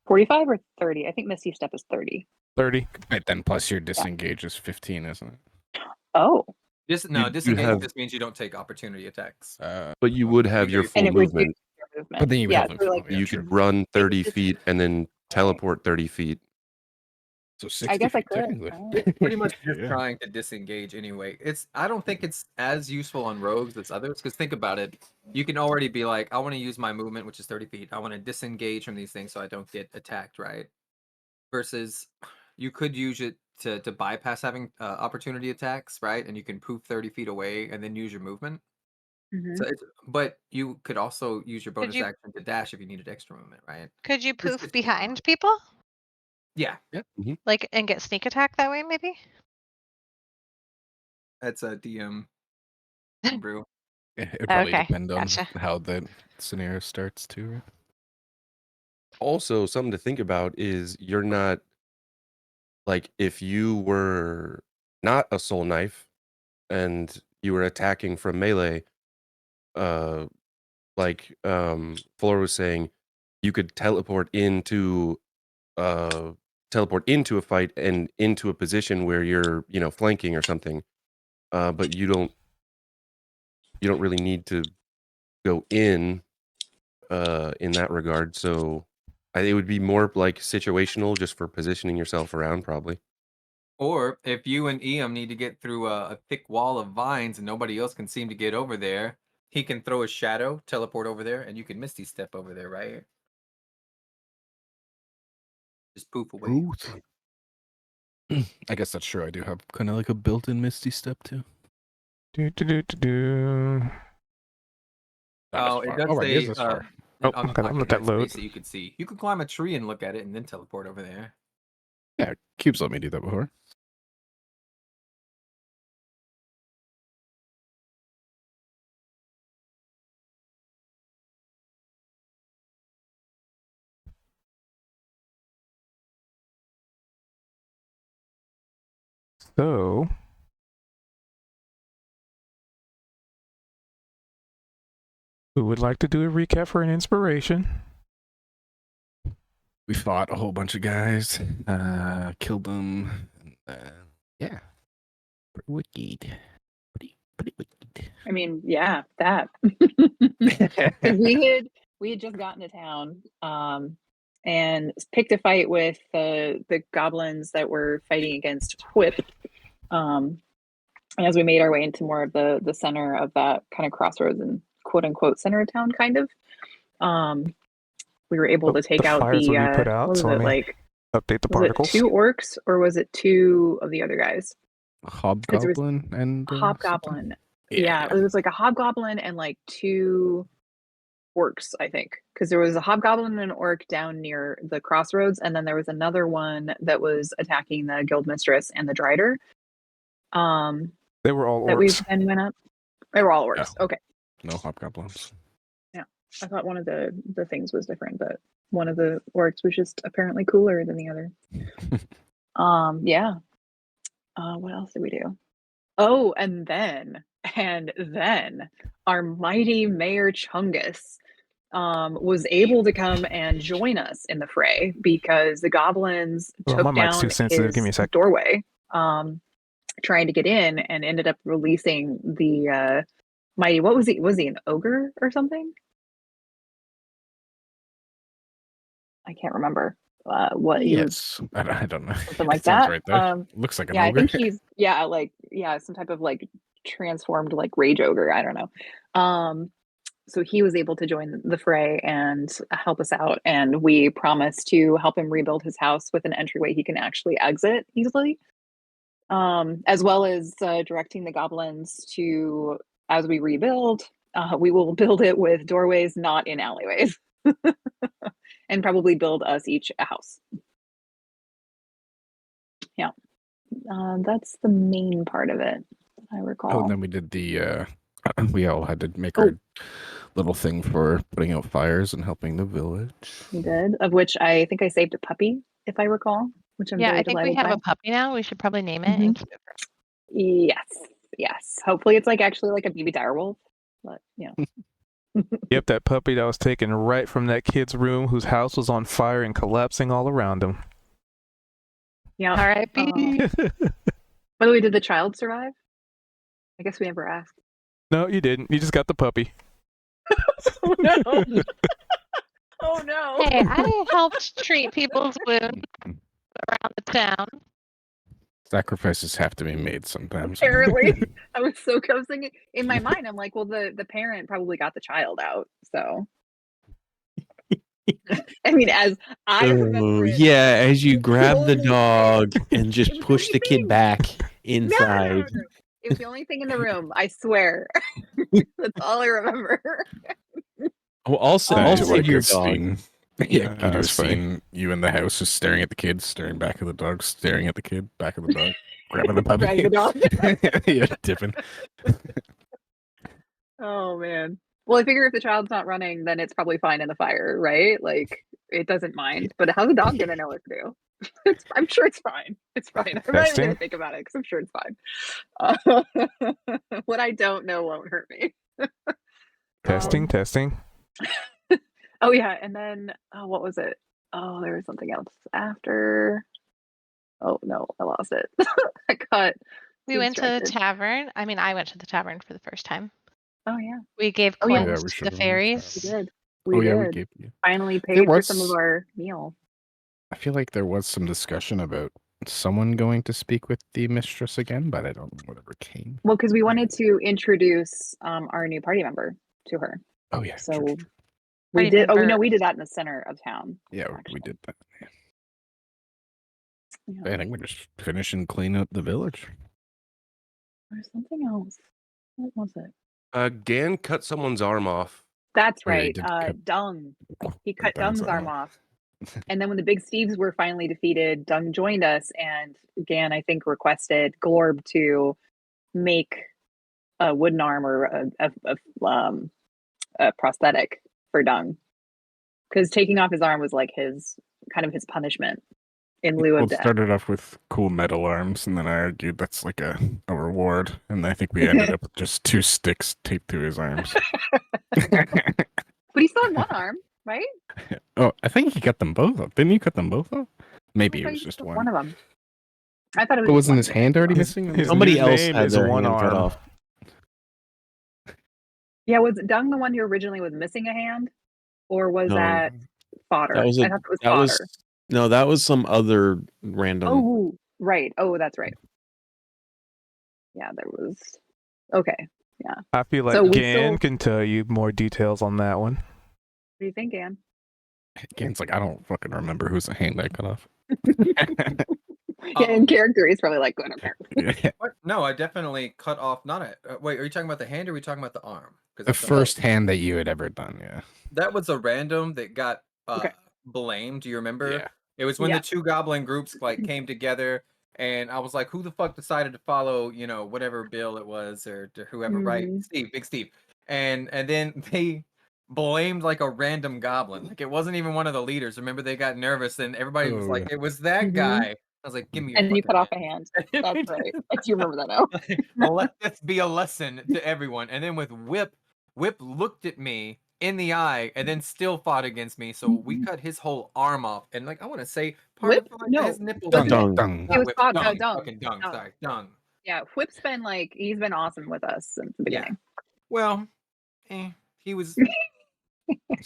45 or 30? I think Misty Step is 30. 30. Right, then plus your disengage is 15, isn't it? Oh, You Disengage have- just means you don't take opportunity attacks. But you would have your And full and it reduces movement. your movement. But then you yeah, have so like, yeah, You true. could run 30 just- feet and then teleport 30 feet. So 60 I guess I feet, could. technically. Alright. Pretty much just Yeah. trying to disengage anyway. I don't think it's as useful on rogues as others, because think about it. You can already be like, I want to use my movement, which is 30 feet. I want to disengage from these things so I don't get attacked, right? Versus you could use it to bypass having opportunity attacks, right? And you can poof 30 feet away and then use your movement. Mhm. So but you could also use your bonus you- action to dash if you needed extra movement, right? Could you It's poof just- behind people? Yeah, Like and get sneak attack that way, maybe? that's a DM brew. Yeah, it probably Okay, depend on gotcha. how the scenario starts too, right? Also, something to think about is you're not like if you were not a soul knife and you were attacking from melee, like Flora was saying, you could teleport into a fight and into a position where you're, flanking or something. But you don't really need to go in that regard. So it would be more like situational just for positioning yourself around, probably. Or if you and Eam need to get through a thick wall of vines and nobody else can seem to get over there, he can throw his shadow, teleport over there, and you can Misty Step over there, right? Just poof away. I guess that's true. I do have kind of like a built-in Misty Step too. Do, do, do, do, do. Not as Oh, it far. does Oh, it say is as far. Oh, on the okay, I'm pocket let that red load. space that you could see. You could climb a tree and look at it and then teleport over there. Yeah, Cube's let me do that before. So, who would like to do a recap for an inspiration? We fought a whole bunch of guys, killed them. And, yeah, pretty wicked. Pretty wicked. I mean, yeah, that. 'Cause we had just gotten to town and picked a fight with the goblins that were fighting against Whip. And as we made our way into more of the center of that kind of crossroads and quote unquote center of town, kind of, we were able to take out fires the will be put out. what was So it, let me like update the was it particles. 2 orcs or was it 2 of the other guys? Hobgoblin and Hobgoblin. something? Yeah, it was like a hobgoblin and like 2 orcs, I think, because there was a hobgoblin and an orc down near the crossroads, and then there was another one that was attacking the guild mistress and the drider. They were all That we orcs. then went up. They were all orcs. No. Okay, No hobgoblins. I thought one of the things was different, but one of the orcs was just apparently cooler than the other. Yeah. What else did we do? Oh, and then our mighty Mayor Chungus was able to come and join us in the fray because the goblins Oh, took my mic's down too sensitive. his Give me a sec. doorway, trying to get in, and ended up releasing the mighty. What was he? Was he an ogre or something? I can't remember. What he was. Yes, I don't know. Something like It sounds that. right there. Looks like an Yeah, I ogre. think he's some type of like transformed like rage ogre. I don't know. So he was able to join the fray and help us out, and we promised to help him rebuild his house with an entryway he can actually exit easily, as well as directing the goblins to, as we rebuild, we will build it with doorways not in alleyways. And probably build us each a house. Yeah. That's the main part of it, I recall. Oh, and then we did the we all had to make our little thing for putting out fires and helping the village. We did, of which I think I saved a puppy, if I recall, which I'm Yeah, very I think we delighted have by. a puppy now. We should probably name it and keep it. Yes. Hopefully it's like actually like a baby direwolf, but yeah. Yep, that puppy that was taken right from that kid's room whose house was on fire and collapsing all around him. Yeah. R.I.P. By the way, did the child survive? I guess we never asked. No, you didn't. You just got the puppy. Oh no. Oh no. Hey, I helped treat people's wounds around the town. Sacrifices have to be made sometimes. Apparently. I was thinking in my mind, I'm like, well, the parent probably got the child out, so I mean, as I remember it, yeah, as you grab the only dog thing. and It just was the push only the kid thing. back No. inside. It was the only thing in the room, I swear. That's all I remember. Oh, also, Oh. also like your a dog. scene. Yeah, You do a a scene. scene. You in the house, just staring at the kid, staring back at the dog, staring at the kid, back at the dog, grabbing the puppy. Dragging the dog. Yeah, dipping. Oh man. Well, I figure if the child's not running, then it's probably fine in the fire, right? Like it doesn't mind. But how's a dog gonna know what to do? I'm sure it's fine. It's fine. I'm not even Testing. gonna think about it because I'm sure it's fine. What I don't know won't hurt me. Testing. Oh yeah, and then what was it? Oh, there was something else after. Oh no, I lost it. I got. We went to the distracted. tavern. I mean, I went to the tavern for the first time. Oh yeah, We gave Oh, yeah. coins Yeah, we to the should've went to fairies. we did. We Yeah, we did. gave you. Finally paid for some was- of our meal. I feel like there was some discussion about someone going to speak with the mistress again, but I don't know whatever came. Well, because we wanted to introduce our new party member to her. Oh yeah, So true. we Party did. Oh no, member. we did that in the center of town. Yeah, we actually. did that. Yeah. Yeah. I think we're just finishing cleaning up the village. There's something else. What was it? Gan cut someone's arm off. That's Oh, yeah, he right. did cut- Dung. He cut Dung's Dung's arm arm off. And then when the big Steves were finally defeated, Dung joined us, and Gan, I think, requested Glorb to make a wooden arm or a prosthetic for Dung, because taking off his arm was like his punishment in lieu Well, of it death. started off with cool metal arms, and then I argued that's like a reward, and I think we ended up with just 2 sticks taped to his arms. But he still had one arm, right? Oh, I think he cut them both off. Didn't you cut them both off? Maybe I it thought was he just took one. one of them. I thought it was. But just wasn't one his of hand already His- missing? his Somebody new else name had is their one hand cut arm. off. them. Yeah, was Dung the one who originally was missing a hand, or was No, that fodder? that was I thought it was that fodder. was no, that was some other random. Oh, right. Oh, that's right. yeah, there was. Okay, yeah. I feel like So we Gan still- can tell you more details on that one. What do you think, Anne? Game's like, I don't fucking remember whose hand I cut off. Yeah, in character, he's probably like going over. Yeah. What? No, I definitely cut off. Not a. Wait, are you talking about the hand or are we talking about the arm? The Because first hand that you had ever done, yeah. that was a random that got Okay. blamed. Do you remember? Yeah. It was when Yeah. the two goblin groups like came together, and I was like, "Who the fuck decided to follow? You know, whatever Bill it was or to whoever, right? Mhm. Steve, Big Steve." And then they blamed like a random goblin. Like it wasn't even one of the leaders. Remember, they got nervous, and everybody was Oh, like, yeah. "It was that Mhm. guy." I was like, "Give me your." And you cut fucking off a hand. That's right. I do remember that now. Let this be a lesson to everyone. And then with Whip looked at me in the eye and then still fought against me. So we cut his whole arm off. And like I want to say part Whip? of like, No. his nipple. Dung. Dung. Dung. Not It was Whip, called dung, dung. fucking dung. Dung. Sorry, dung. Yeah, Whip's been like he's been awesome with us since the Yeah. beginning. Well, he was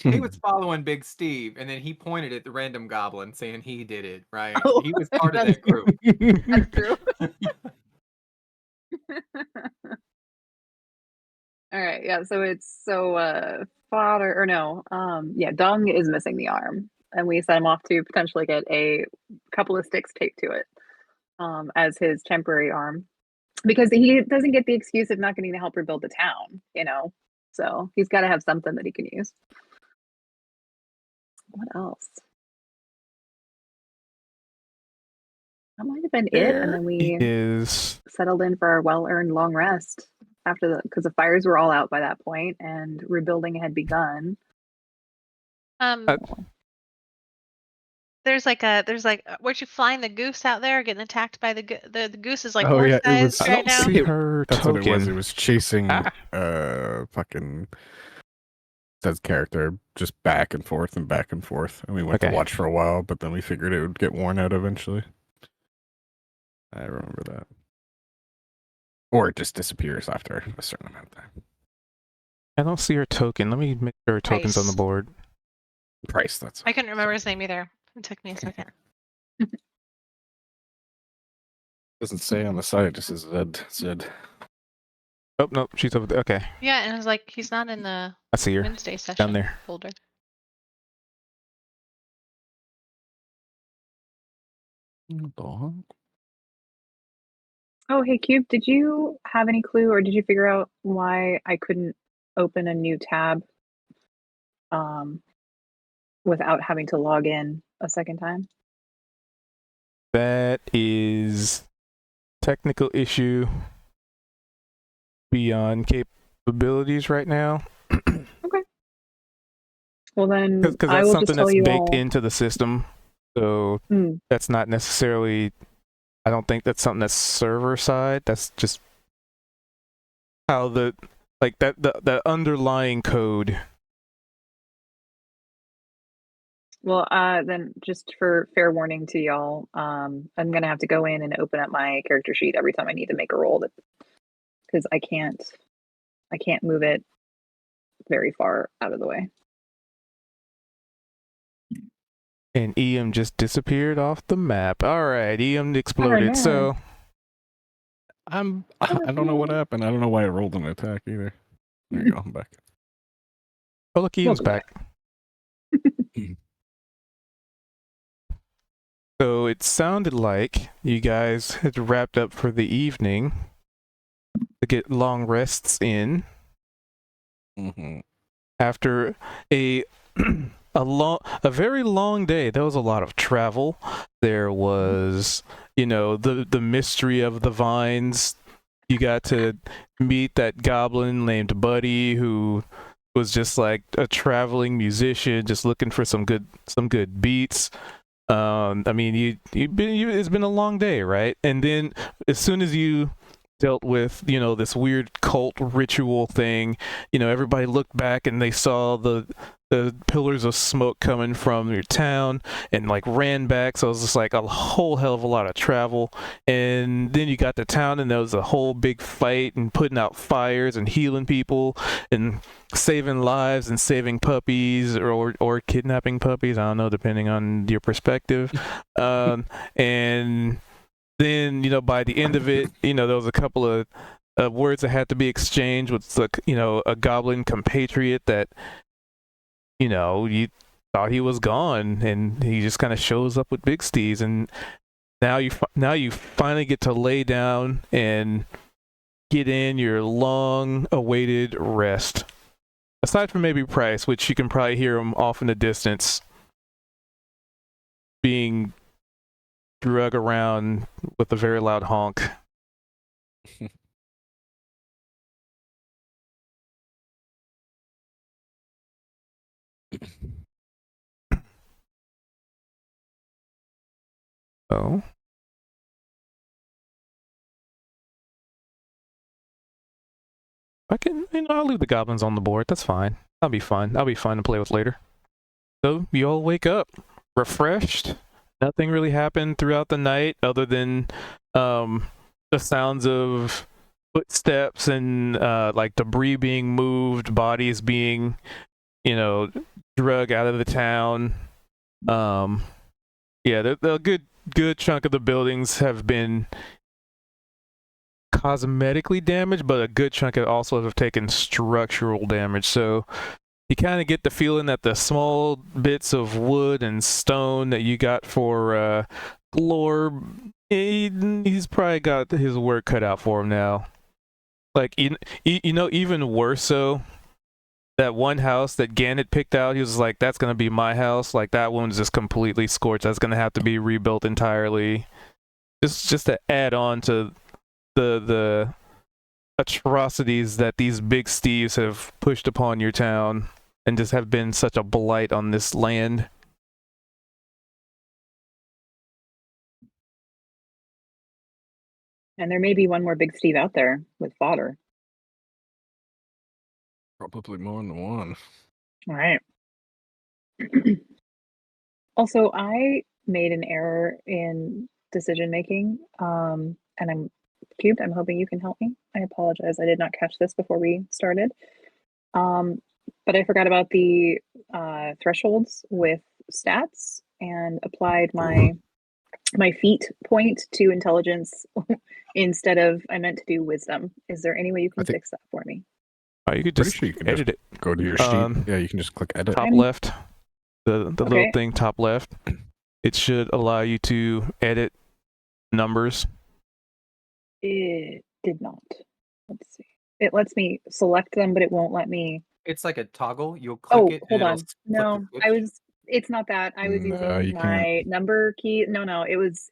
he was following Big Steve, and then he pointed at the random goblin saying he did it. Right? Oh, He was part of that's that group. That's true. All right, yeah. So fodder or no, yeah, Dung is missing the arm, and we sent him off to potentially get a couple of sticks taped to it, as his temporary arm, because he doesn't get the excuse of not getting to help rebuild the town, you know. So he's got to have something that he can use. What else? That might have been it, and then we Is settled in for our well-earned long rest after because the fires were all out by that point and rebuilding had begun. There's like weren't you flying the goose out there, getting attacked by the goose is like Oh, yeah, it horse-sized was- I right don't now. see her That's what it was. It token. was chasing Ah. fucking says character just back and forth, and we went Okay. to watch for a while, but then we figured it would get worn out eventually. I remember that. Or it just disappears after a certain amount of time. I don't see her token. Let me make sure her token's on the Price. board. Price, that's I couldn't remember his name either. It took me a second. doesn't say on the side, it just says Zed. Oh no, she's over there. Okay, Yeah, and it was like he's not in the I see her Wednesday session down there. folder. Oh, hey Cube, did you have any clue or did you figure out why I couldn't open a new tab without having to log in a second time? That is technical issue beyond capabilities right now. Well then, Because I that's will just something tell that's you baked all. into the system. So that's not necessarily, I don't think that's something that's server side. That's just how the underlying code. Well, then just for fair warning to y'all, I'm gonna have to go in and open up my character sheet every time I need to make a roll, because I can't move it very far out of the way. And EM just disappeared off the map. All right, EM exploded. no. So I don't know what happened. I don't know why I rolled an attack either. There you go, I'm back. oh look, EM's Welcome back. So it sounded like you guys had wrapped up for the evening to get long rests in Mm-hmm. after a very long day. There was a lot of travel. There was, the mystery of the vines. You got to meet that goblin named Buddy, who was just like a traveling musician, just looking for some good beats. I mean, it's been a long day, right? And then as soon as you dealt with, this weird cult ritual thing, everybody looked back and they saw the pillars of smoke coming from your town and like ran back. So it was just like a whole hell of a lot of travel. And then you got to town and there was a whole big fight and putting out fires and healing people and saving lives and saving puppies or kidnapping puppies. I don't know, depending on your perspective. And then by the end of it, there was a couple of words that had to be exchanged with a goblin compatriot that you thought he was gone, and he just kind of shows up with big steeds, and now you finally get to lay down and get in your long awaited rest. Aside from maybe Price, which you can probably hear him off in the distance being drug around with a very loud honk. Oh. I can, I'll leave the goblins on the board. That's fine. That'll be fun. That'll be fun to play with later. So you all wake up refreshed. Nothing really happened throughout the night other than the sounds of footsteps and like debris being moved, bodies being, drug out of the town. Yeah, the good chunk of the buildings have been cosmetically damaged, but a good chunk of also have taken structural damage. So you kind of get the feeling that the small bits of wood and stone that you got for Glorb, he's probably got his work cut out for him now. Like, even worse so, that one house that Gannett picked out, he was like, that's going to be my house. Like, that one's just completely scorched. That's going to have to be rebuilt entirely. Just to add on to the atrocities that these big Steves have pushed upon your town and just have been such a blight on this land. And there may be one more big Steve out there with fodder. Probably more than one. All right. Also, I made an error in decision making, and I'm Cubed. I'm hoping you can help me. I apologize. I did not catch this before we started. But I forgot about the thresholds with stats and applied my feat point to intelligence instead of, I meant to do wisdom. Is there any way you can fix that for me? You could just edit it. Go to your sheet. Yeah, you can just click edit. Top left. The little thing top left. It should allow you to edit numbers. It did not. Let's see. It lets me select them, but it won't let me. It's like a toggle. You'll click it. Hold on. No, it's not that. I was using my number key. No, I was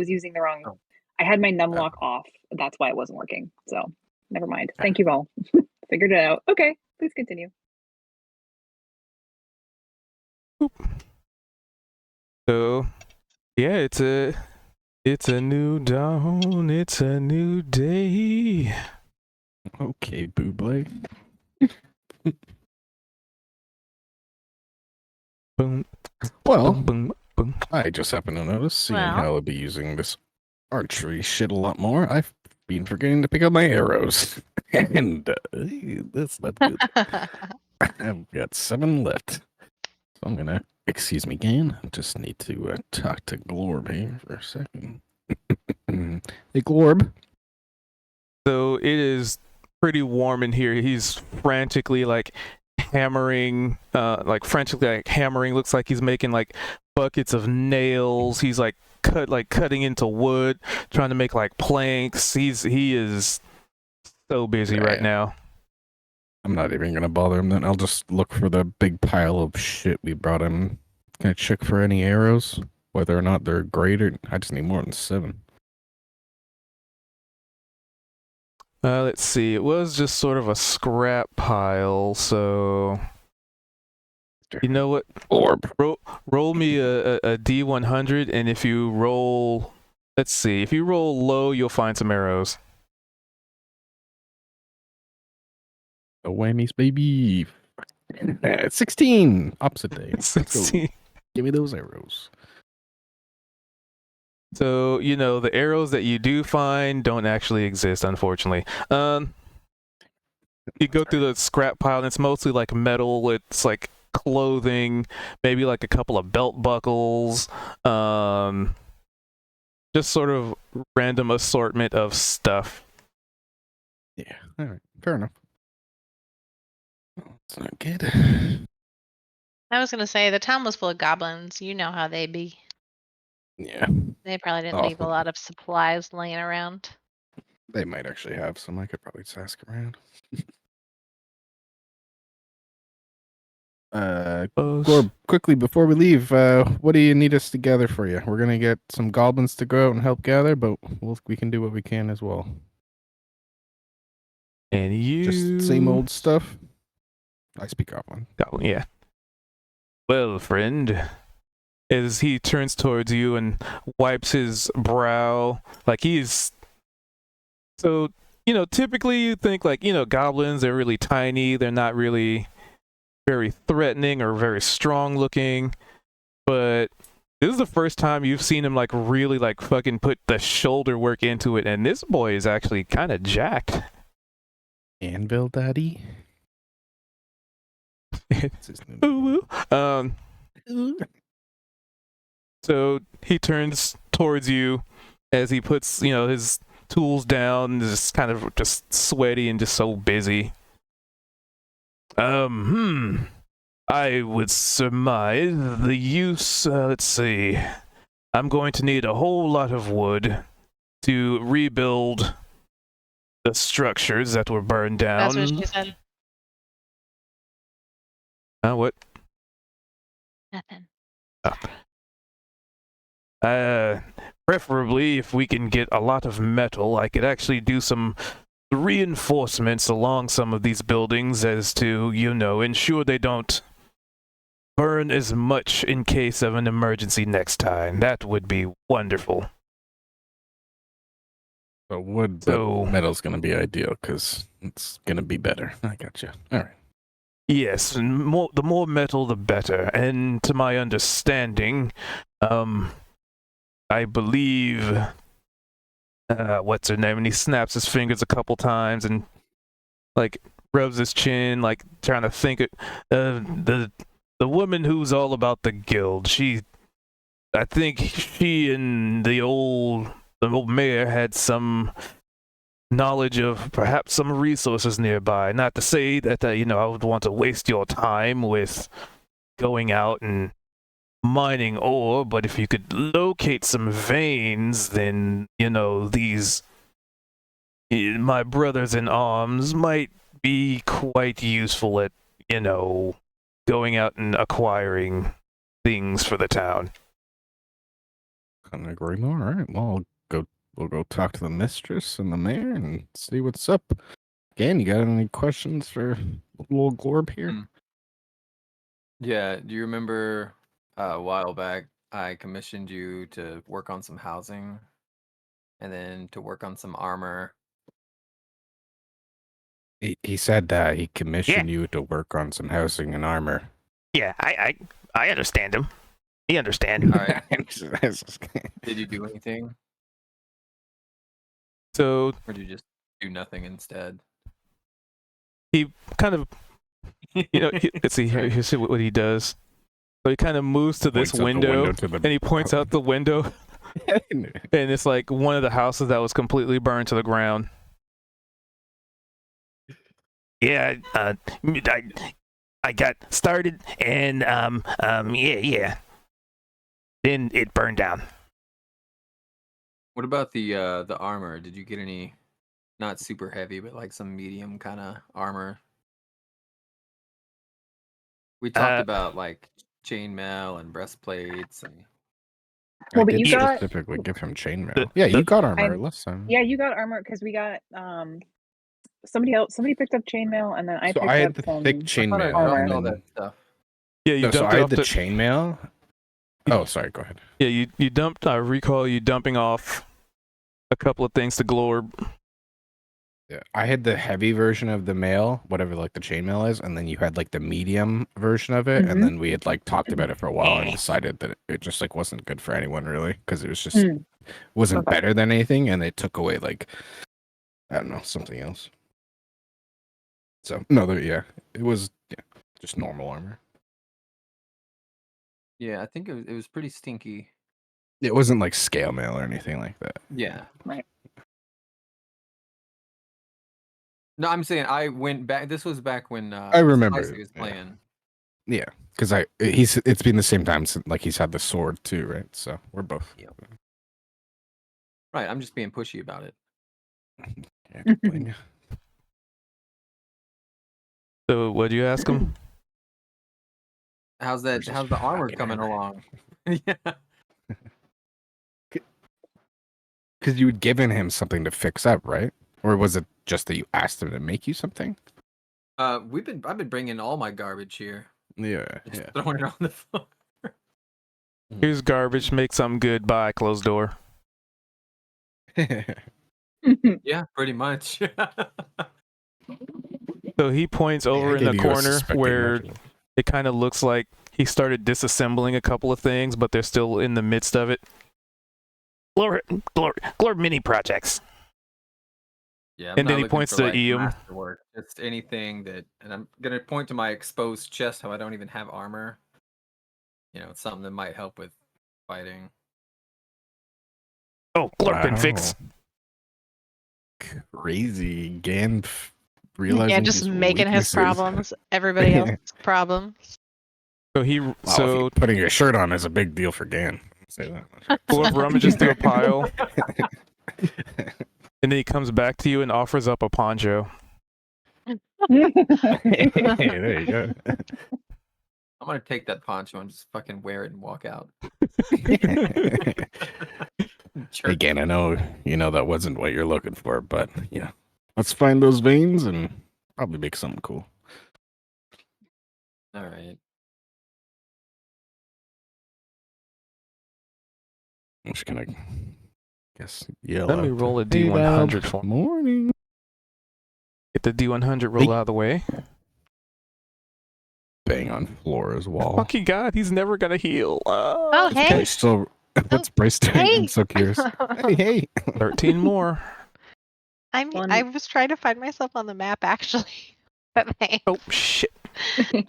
using the wrong. I had my numlock off. That's why it wasn't working. So never mind. Thank you all. Figured it out. Okay, please continue. So, yeah, it's a new dawn. It's a new day. Okay, Buble. Boom. Well, boom, boom. I just happen to notice, seeing how I'll be using this archery shit a lot more, I've been forgetting to pick up my arrows. And that's not good. I've got 7 left. So I'm gonna, excuse me again, I just need to talk to Glorb here for a second. Hey, Glorb. So it is pretty warm in here. He's frantically hammering, looks like he's making buckets of nails. He's cutting into wood, trying to make planks. He is so busy right now. I'm not even gonna bother him then. I'll just look for the big pile of shit we brought him. Can I check for any arrows? Whether or not they're greater? I just need more than 7. Let's see. It was just sort of a scrap pile, so you know what? Orb. Roll me a D100, and if you roll, let's see. If you roll low, you'll find some arrows. The whammies, baby. 16. Opposite day. 16. Give me those arrows. So, the arrows that you do find don't actually exist, unfortunately. You go through the scrap pile, and it's mostly metal. It's clothing, maybe a couple of belt buckles, just sort of random assortment of stuff. Yeah. All right. Fair enough. It's not good. I was gonna say the town was full of goblins. You know how they be. Yeah. They probably didn't Oh, leave a lot of supplies laying around. They might actually have some. I could probably just ask around. Gorb, quickly before we leave, what do you need us to gather for you? We're gonna get some goblins to go out and help gather, but we can do what we can as well. And you Just same old stuff. I speak goblin. Goblin, yeah. Well, friend, as he turns towards you and wipes his brow, like he's so, typically you think like, goblins, they're really tiny, they're not really very threatening or very strong looking, but this is the first time you've seen him like really like fucking put the shoulder work into it, and this boy is actually kind of jacked. Anvil Daddy. Ooh, so he turns towards you as he puts, his tools down, just kind of just sweaty and just so busy. I would surmise the use, let's see. I'm going to need a whole lot of wood to rebuild the structures that were burned down. That's what she said. What? Nothing. Preferably, if we can get a lot of metal, I could actually do some reinforcements along some of these buildings as to, ensure they don't burn as much in case of an emergency next time. That would be wonderful. So wood, but metal's going to be ideal because it's going to be better. I got you. All right. Yes, and the more metal, the better. And to my understanding, I believe, what's her name? And he snaps his fingers a couple times and, like, rubs his chin, like, trying to think. The woman who's all about the guild, I think she and the old mayor had some knowledge of perhaps some resources nearby. Not to say that, I would want to waste your time with going out and mining ore, but if you could locate some veins, then, these, my brothers in arms might be quite useful at, going out and acquiring things for the town. Couldn't agree more. All right. Well, we'll go talk to the mistress and the mayor and see what's up. Again, you got any questions for little Glorb here? Yeah. Do you remember a while back I commissioned you to work on some housing and then to work on some armor? He said that he commissioned you to work on some housing and armor. Yeah, I understand him. He understands. All right. Did you do anything? So, or did you just do nothing instead? He kind of, let's see, here's what he does. So he kind of moves to this window, and he points out the window, and it's like one of the houses that was completely burned to the ground. Yeah, I got started, and yeah. Then it burned down. What about the armor? Did you get any, not super heavy, but like some medium kind of armor? We talked about like chainmail and breastplates. And... Well, I but did you got specifically give him chainmail. Yeah, you got armor. Listen. Yeah, you got armor because we got somebody picked up chainmail, and then I picked I had up the some thick chainmail. armor. all that stuff. Yeah, you no, dumped so I had off the chainmail. Oh, sorry. Go ahead. Yeah, you dumped. I recall you dumping off a couple of things to Glorb. Yeah, I had the heavy version of the mail, whatever like the chainmail is, and then you had like the medium version of it, and then we had like talked about it for a while and decided that it just like wasn't good for anyone really because it was just wasn't better than anything, and they took away like I don't know something else. So no, it was just normal armor. Yeah, I think it was pretty stinky. It wasn't like scale mail or anything like that. Yeah. Right. No, I'm saying I went back. This was back when I remember, Spicy was yeah. playing. Yeah, because it's been the same time since like he's had the sword too, right? So we're both. Right. I'm just being pushy about it. Yeah, can't blame you. So what'd you ask him? How's Versus the armor fucking coming armor. along? Yeah. Because you had given him something to fix up, right? Or was it just that you asked him to make you something? I've been bringing all my garbage here. Yeah, Just throwing it on the floor. Here's garbage. Make something good. Bye. Close door. yeah. Yeah, pretty much. So he points over in the corner where Merchant. it kind of looks like he started disassembling a couple of things, but they're still in the midst of it. Glor mini projects. Yeah, And not then he looking points for, to like, Eam. masterwork. Just anything that, and I'm gonna point to my exposed chest. How I don't even have armor. You know, it's something that might help with fighting. Oh, Glorpin fix. Crazy Gan realizing Yeah, just his making his weaknesses. problems everybody else's problems. So he Wow, putting your shirt on is a big deal for Gan. I'll say that. Glorp rummages through a pile, and then he comes back to you and offers up a poncho. Hey, there you go. I'm gonna take that poncho and just fucking wear it and walk out. Hey, Gan, I know you know that wasn't what you're looking for, but yeah, let's find those veins and probably make something cool. All right. I'm just gonna yell. Let me out, roll a "Hey, D100 Dad, for him. morning." Get the D100 roll out of the way. Bang on Flora's wall. Fucking God, he's never gonna heal. Oh, Is hey. Bryce still, what's Bryce doing? Hey. I'm so curious. Hey. 13 more. I was trying to find myself on the map actually. But hey. Oh shit.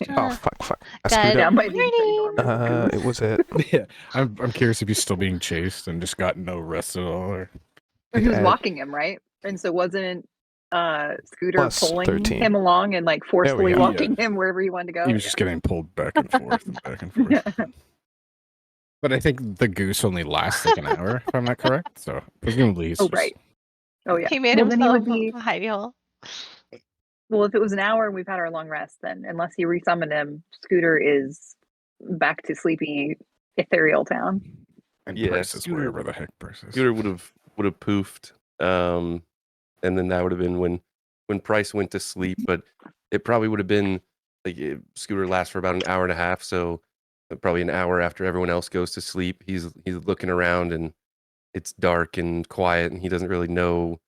Oh fuck. I Good screwed up. That might be pretty morning. normal. It was it. Yeah, I'm curious if he's still being chased and just got no rest at all. Or... Or he was Yeah. walking him, right? And so wasn't Scooter Plus pulling 13. him along and like forcefully go. walking him wherever he wanted to go? He was just getting pulled back and forth and back and forth. But I think the goose only lasts like an hour, if I'm not correct. So presumably he's Oh, just... right. Oh yeah. He made Well, then he himself would be. a hidey hole. Well, if it was an hour and we've had our long rest, then unless he resummoned him, Scooter is back to sleepy ethereal town. And Yeah, Bryce is Scooter- wherever the heck Bryce is. Scooter would have poofed, and then that would have been when Price went to sleep. But it probably would have been like Scooter lasts for about an hour and a half, so probably an hour after everyone else goes to sleep. He's looking around and it's dark and quiet, and he doesn't really know.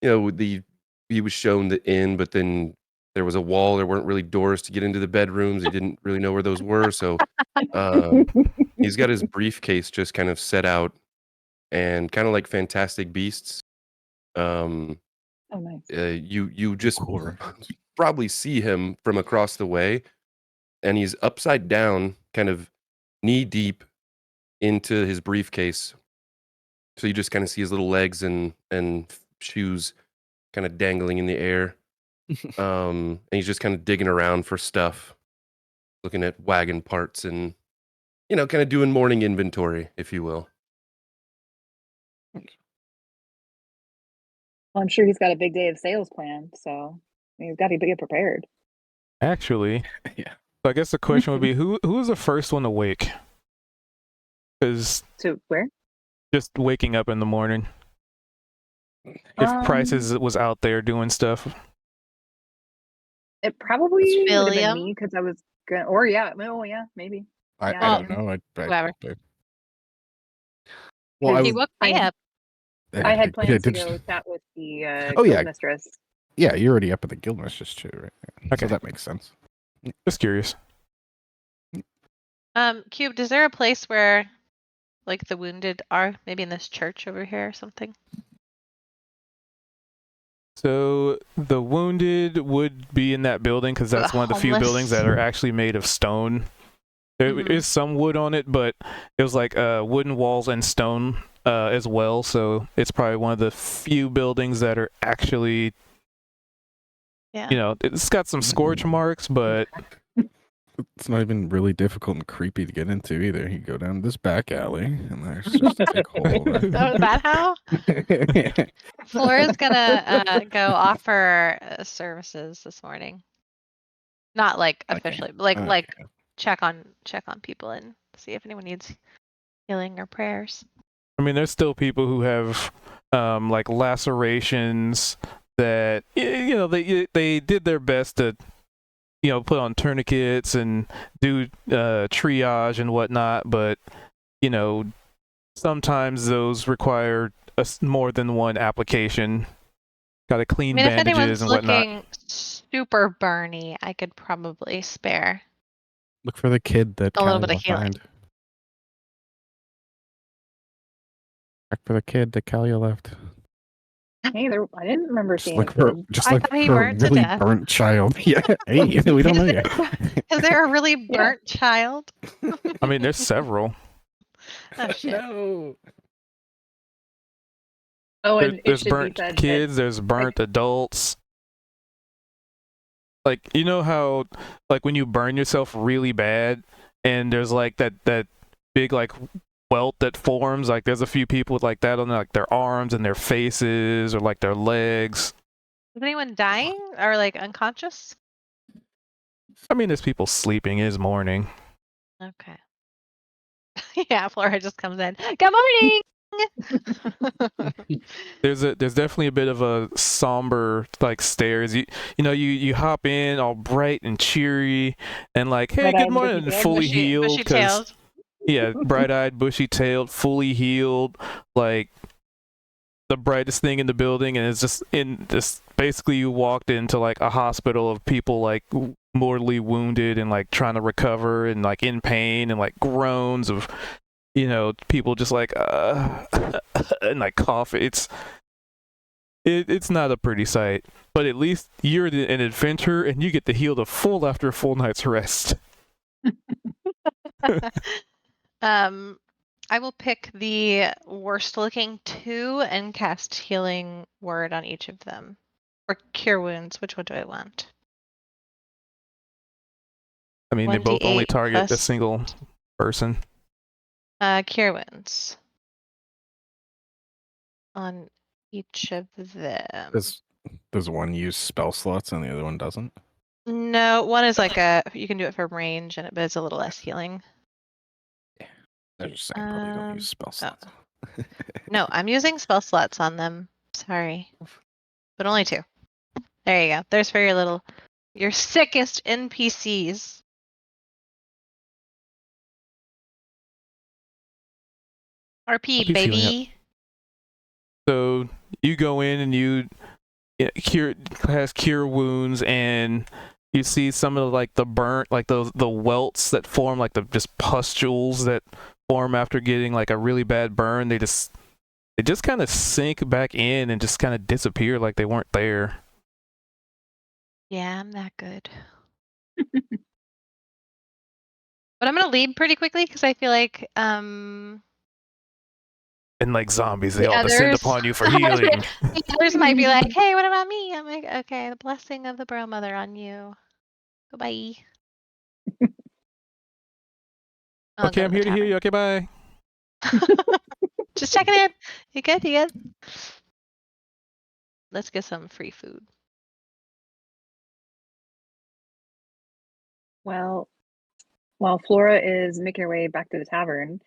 You know, he was shown the inn, but then there was a wall. There weren't really doors to get into the bedrooms. He didn't really know where those were, so he's got his briefcase just kind of set out, and kind of like Fantastic Beasts. Oh, nice. You just Cool reference. probably see him from across the way, and he's upside down, kind of knee deep into his briefcase. So you just kind of see his little legs and shoes kind of dangling in the air. And he's just kind of digging around for stuff, looking at wagon parts and, kind of doing morning inventory, if you will. Well, I'm sure he's got a big day of sales planned, so he's got to get prepared. Actually, Yeah. So I guess the question would be who was the first one to wake? Because So where? just waking up in the morning. If Prices was out there doing stuff. It probably would have been William? me because I was gonna. Or yeah, oh yeah, maybe. I Yeah, don't know. whoever. Well, He woke me up. I had plans to did go chat with the Oh, yeah. guild mistress. Yeah, you're already up at the guild mistress too, right? Okay. So that makes sense. Just curious. Cubed, is there a place where like the wounded are? Maybe in this church over here or something? So the wounded would be in that building because that's The one of the few homeless. buildings that are actually made of stone. There Mhm. is some wood on it, but it was like wooden walls and stone as well. So it's probably one of the few buildings that are actually, Yeah. it's got some scorch marks, but It's not even really difficult and creepy to get into either. You go down this back alley, and there's just a big hole. Oh, is that how? Flora's gonna go offer services this morning. Not like Okay. officially, but like Okay. check on people and see if anyone needs healing or prayers. I mean, there's still people who have like lacerations that they did their best to put on tourniquets and do triage and whatnot, but sometimes those require more than one application. Got to clean I mean, if bandages anyone's and whatnot. looking super burny, I could probably spare Look for the kid that a little Callie bit of left healing. behind. Check for the kid that Callie left. Hey, I didn't remember Just seeing look for, kids. just I look thought he for a burnt to really death. burnt child. Yeah. Hey, we don't know yet. Is there a really Yeah. burnt child? I mean, there's several. Oh shit. No. Oh, and it There's should burnt be said kids, there's burnt adults. Like, you know how, like, when you burn yourself really bad and there's like that big like welt that forms, like there's a few people with like that on like their arms and their faces or like their legs. Is anyone dying or like unconscious? I mean, there's people sleeping. It is morning. Okay. Yeah, Flora just comes in. Good morning. There's definitely a bit of a somber like stares. You hop in all bright and cheery and like, hey, Bright-eyed, good morning, bushy-tailed. fully healed. bushy 'cause- tailed. Yeah, bright-eyed, bushy-tailed, fully healed, like the brightest thing in the building, and it's just basically you walked into like a hospital of people like mortally wounded and like trying to recover and like in pain and like groans of people just like and like cough. It's not a pretty sight, but at least you're an adventurer and you get to heal the full after a full night's rest. I will pick the worst looking 2 and cast healing word on each of them. Or cure wounds. Which one do I want? I mean, they both only 1d8 target a plus- single person. Cure wounds. On each of them. Does one use spell slots and the other one doesn't? No, one is like you can do it from range, but it's a little less healing. I was just saying, probably don't use spell slots. No, I'm using spell slots on them. Sorry. But only 2. There you go. There's for your sickest NPCs. RP, keep healing baby. So you go in and you cure wounds, and you see some of like the burnt, like the welts that form, like the just pustules that form after getting like a really bad burn. They just kind of sink back in and just kind of disappear like they weren't there. Yeah, I'm that good. But I'm gonna leave pretty quickly because I feel like And like zombies, they The all descend others- upon you for healing. the others might be like, hey, what about me? I'm like, okay, the blessing of the Braille Mother on you. Goodbye. I'll Okay, go I'm to here the to heal you. Okay, bye. tavern. Just checking in. You good? You good? Let's get some free food. Well, while Flora is making her way back to the tavern,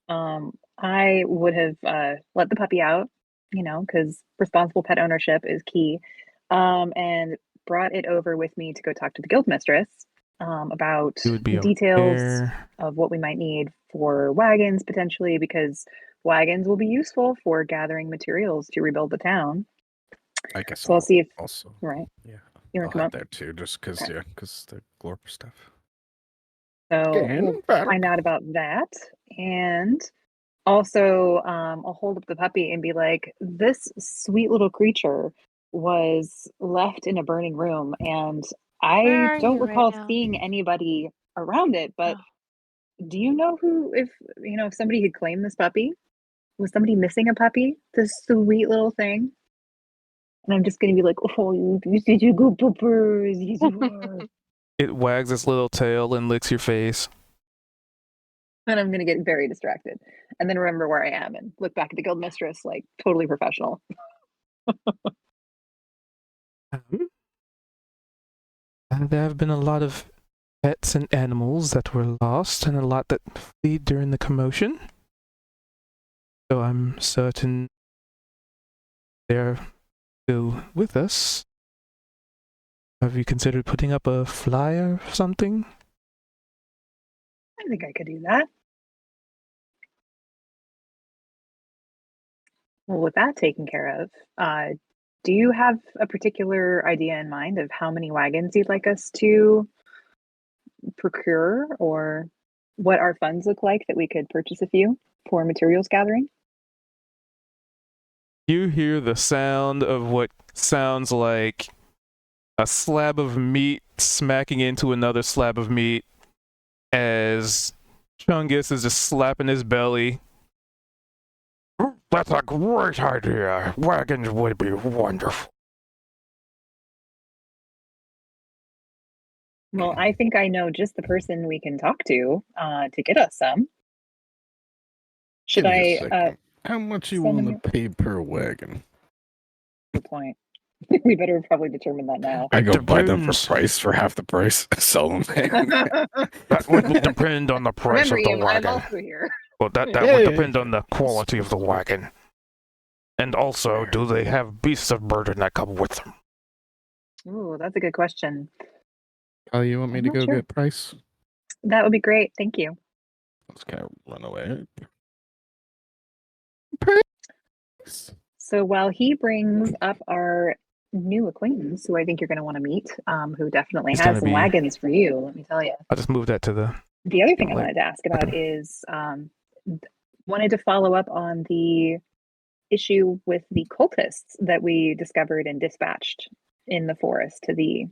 I would have let the puppy out, because responsible pet ownership is key, and brought it over with me to go talk to the guild mistress about You would be over details there. of what we might need for wagons potentially, because wagons will be useful for gathering materials to rebuild the town. I guess So I'll see if also. right. Yeah. You I'll want to come head up? there too, just because Okay. because the Glorp stuff. So we'll find out about that. And also, I'll hold up the puppy and be like, this sweet little creature was left in a burning room, and Where I are don't you right recall now? seeing anybody around it, but Oh. Do you know if somebody had claimed this puppy? Was somebody missing a puppy? This sweet little thing. And I'm just gonna be like, oh, you said you good puppers. Yes, you are. It wags its little tail and licks your face. And I'm gonna get very distracted, and then remember where I am and look back at the guild mistress like totally professional. There have been a lot of pets and animals that were lost, and a lot that fled during the commotion. So I'm certain they're still with us. Have you considered putting up a flyer or something? I think I could do that. Well, with that taken care of, do you have a particular idea in mind of how many wagons you'd like us to procure, or what our funds look like that we could purchase a few for materials gathering? You hear the sound of what sounds like a slab of meat smacking into another slab of meat as Chungus is just slapping his belly. That's a great idea. Wagons would be wonderful. Well, I think I know just the person we can talk to get us some. Should Give me a I? second. How much you send want them- to pay per wagon? Good point. We better probably determine that now. I go buy them for Depends. price for half the price. Sell them. That would depend on the price Remember, of the Ian, I'm wagon. also here. Well, that Yeah, would yeah, depend on the quality of the wagon. And also, do they have beasts of burden that come with them? Ooh, that's a good question. Oh, you want me I'm to not go sure. get price? That would be great. Thank you. Let's kind of run away. So while he brings up our new acquaintance, who I think you're going to want to meet, who definitely He's has gonna some be- wagons for you, let me tell you. I'll just move that to the... The other thing I Like- wanted to ask about is wanted to follow up on the issue with the cultists that we discovered and dispatched in the forest to the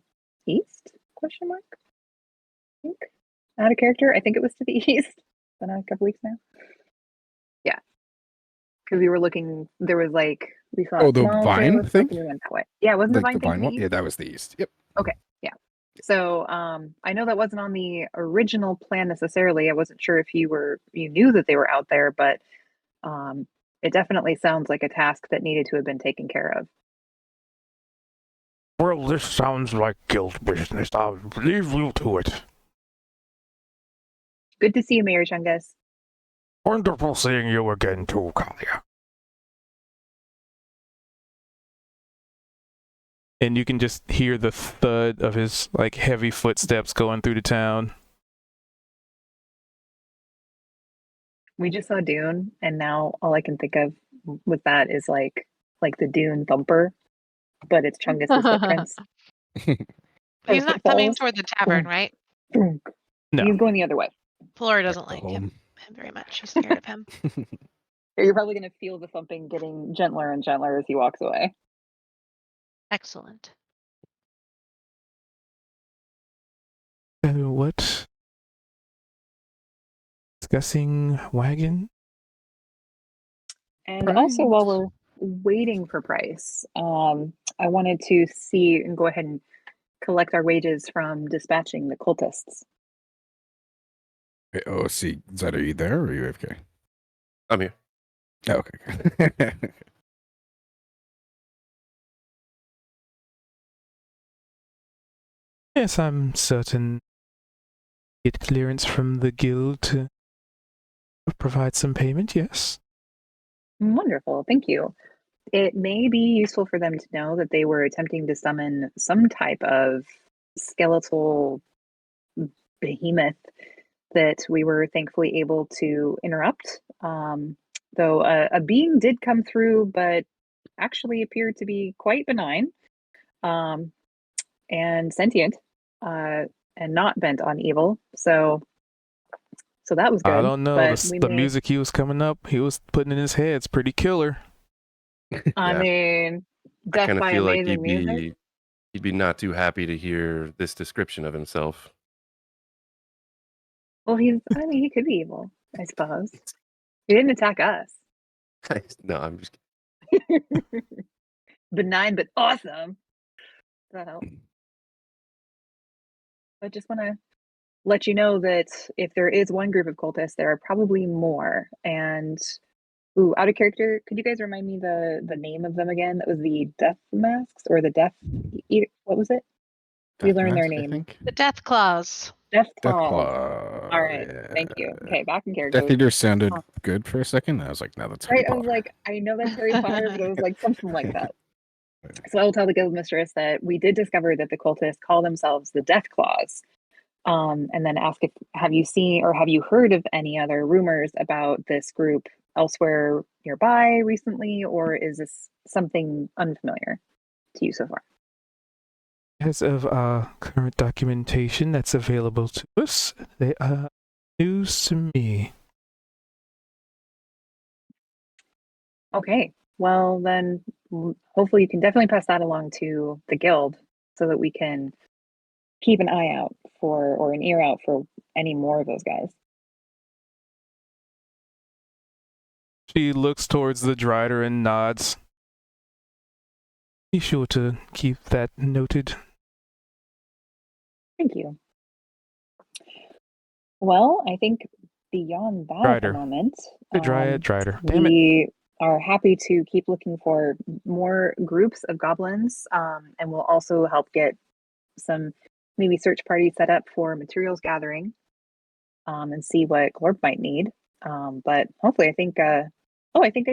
east? Question mark? I think. Out of character. I think it was to the east. Been a couple weeks now. Yeah. Because we were looking, there was like, we saw Oh, a the small vine trail of stuff thing? and we went that way. Yeah, wasn't the Like vine the thing vine to the one? Yeah, east? that was the east. Yep. So I know that wasn't on the original plan necessarily. I wasn't sure if you knew that they were out there, but it definitely sounds like a task that needed to have been taken care of. Well, this sounds like guild business. I'll leave you to it. Good to see you, Mayor Chungus. Wonderful seeing you again too, Kalia. And you can just hear the thud of his like heavy footsteps going through the town. We just saw Dune, and now all I can think of with that is like the Dune thumper, but it's Chungus's footprints. He's not coming Falls. toward the tavern, right? No. He's going the other way. Flora doesn't Back to like him home. very much. She's scared of him. You're probably going to feel the thumping getting gentler and gentler as he walks away. Excellent. What? Discussing wagon? And also, while we're waiting for price, I wanted to see and go ahead and collect our wages from dispatching the cultists. Wait, oh, see, Zed, are you there or are you AFK? I'm here. Oh, okay. Yes, I'm certain. Get clearance from the guild to provide some payment, yes. Wonderful, thank you. It may be useful for them to know that they were attempting to summon some type of skeletal behemoth that we were thankfully able to interrupt. Though a being did come through, but actually appeared to be quite benign and sentient and not bent on evil. So that was good. I don't know. But The music he was coming up, he was putting in his head's pretty killer. I Yeah. mean, I death kind of by feel like amazing music. he'd be not too happy to hear this description of himself. Well, I mean, he could be evil, I suppose. He didn't attack us. No, I'm just Benign, but awesome. That helps. I just want to let you know that if there is one group of cultists, there are probably more. And ooh, out of character, could you guys remind me the name of them again? That was the Death Masks or the Death. What was it? We learned their Mask, I name. think. The Death Claws. Death Death Claws. Claw. All right, thank you. Okay, back in character. Death Eater sounded good for a second. I was like, no, that's Harry Right, I was Potter. like, I know that's Harry Potter, but it was like something like that. So I will tell the guild mistress that we did discover that the cultists call themselves the Death Claws. And then ask if have you seen or have you heard of any other rumors about this group elsewhere nearby recently, or is this something unfamiliar to you so far? As of current documentation that's available to us, they are news to me. Okay, well then hopefully you can definitely pass that along to the guild so that we can keep an eye out for or an ear out for any more of those guys. She looks towards the Drider and nods. Be sure to keep that noted. Thank you. Well, I think beyond that at the Drider. moment, The Dryad Drider. Damn it. we are happy to keep looking for more groups of goblins, and we'll also help get some maybe search parties set up for materials gathering, and see what Glorb might need. But hopefully, I think I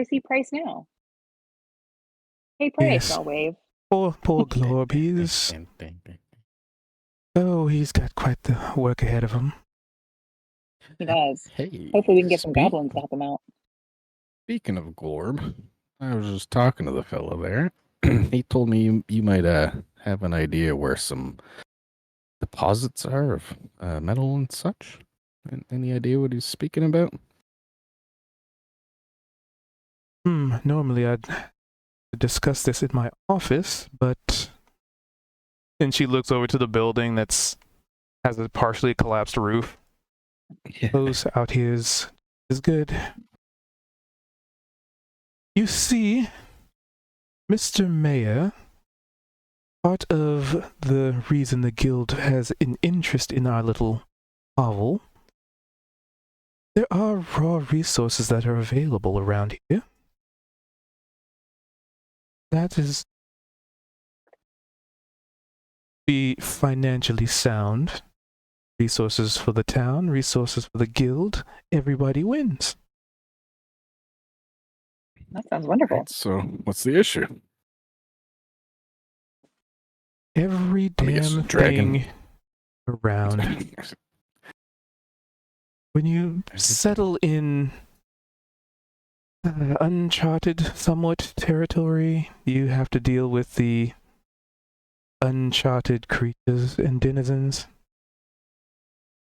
see Price now. Hey, Price, Yes. I'll wave. Poor Glorb. He's got quite the work ahead of him. He does. Hey. Hopefully, we can get some goblins to help him out. Speaking of Glorb, I was just talking to the fellow there. He told me you might have an idea where some deposits are of metal and such. Any idea what he's speaking about? Normally I'd discuss this in my office, but... And she looks over to the building has a partially collapsed roof. Those out here is good. You see, Mr. Mayor, part of the reason the guild has an interest in our little hovel, there are raw resources that are available around here. That is be financially sound. Resources for the town, resources for the guild. Everybody wins. That sounds wonderful. Right, so, what's the issue? Every damn thing around. When you settle in uncharted somewhat territory, you have to deal with the uncharted creatures and denizens.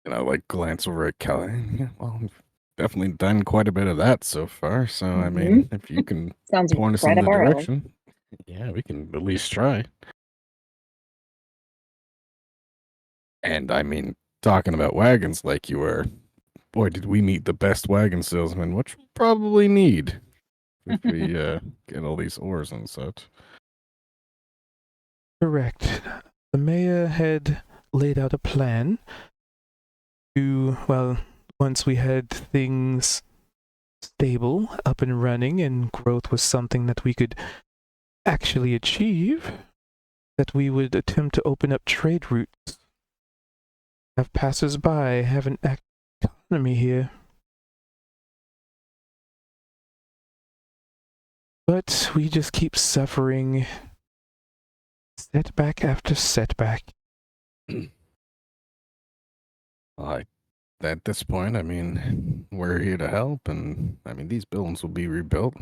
And I glance over at Kelly. Yeah, well, we've definitely done quite a bit of that so far. So, I mean, if you can Sounds point us right in the up our alley. direction, yeah, we can at least try. And I mean, talking about wagons like you were, boy, did we meet the best wagon salesman, which we probably need if we get all these ores and such. Correct. The mayor had laid out a plan to, well, once we had things stable, up and running, and growth was something that we could actually achieve, that we would attempt to open up trade routes, have passers-by, have an active economy here. But we just keep suffering setback after setback. At this point, I mean, we're here to help, and I mean, these buildings will be rebuilt.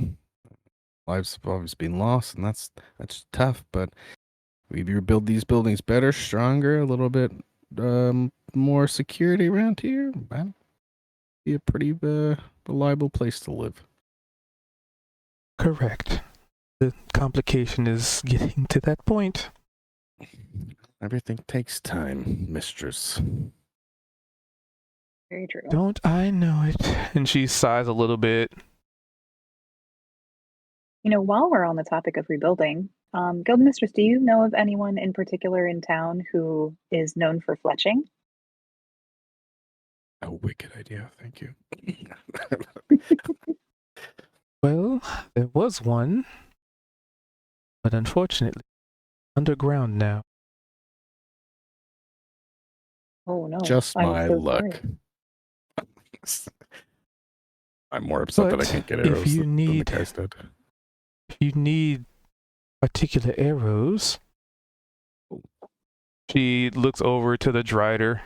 Lives have always been lost, and that's tough. But we rebuild these buildings better, stronger, a little bit more security around here. That'd be a pretty reliable place to live. Correct. The complication is getting to that point. Everything takes time, mistress. Very true. Don't I know it? And she sighs a little bit. You know, while we're on the topic of rebuilding, Guildmistress, do you know of anyone in particular in town who is known for fletching? A wicked idea, thank you. Well, there was one, but unfortunately, underground now. Oh no. Just I'm my so luck. sorry. I'm more upset that I But can't get if arrows you than the need- guy's dead. If you need particular arrows, she looks over to the Drider.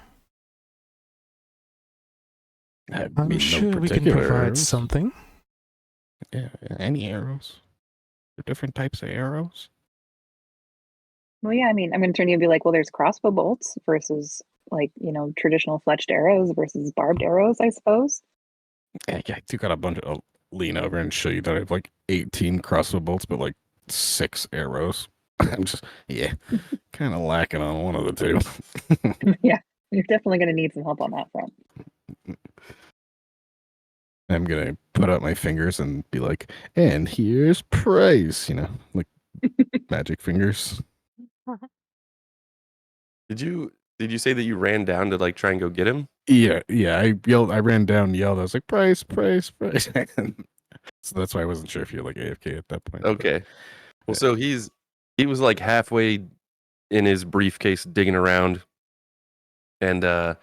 I I'm mean, no sure we can particular provide arrows. something. Yeah, any arrows. The different types of arrows. Well, yeah, I mean, I'm going to turn to you and be like, well, there's crossbow bolts versus, like, you know, traditional fletched arrows versus barbed arrows, I suppose. Yeah, I do got a bunch of. I'll lean over and show you that I have like 18 crossbow bolts, but like 6 arrows. I'm just, kind of lacking on one of the two. Yeah, you're definitely going to need some help on that front. I'm gonna put out my fingers and be like, and here's praise, like magic fingers. Did you say that you ran down to like try and go get him? Yeah. I ran down, yelled. I was like, praise. So that's why I wasn't sure if you're like AFK at that point. Okay. Well, so he was like halfway in his briefcase digging around, and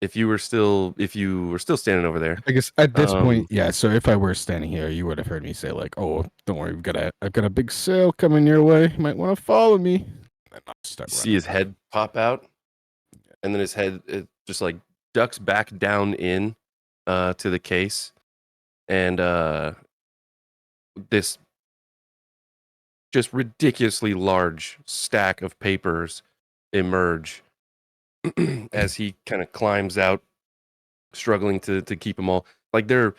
if you were still standing over there, I guess at this point, yeah. So if I were standing here, you would have heard me say like, "Oh, don't worry, I've got a big sale coming your way. You might want to follow me." And I'll start see his head pop out, and then his head it just like ducks back down in to the case, and this just ridiculously large stack of papers emerge as he kind of climbs out, struggling to keep them all. Like they're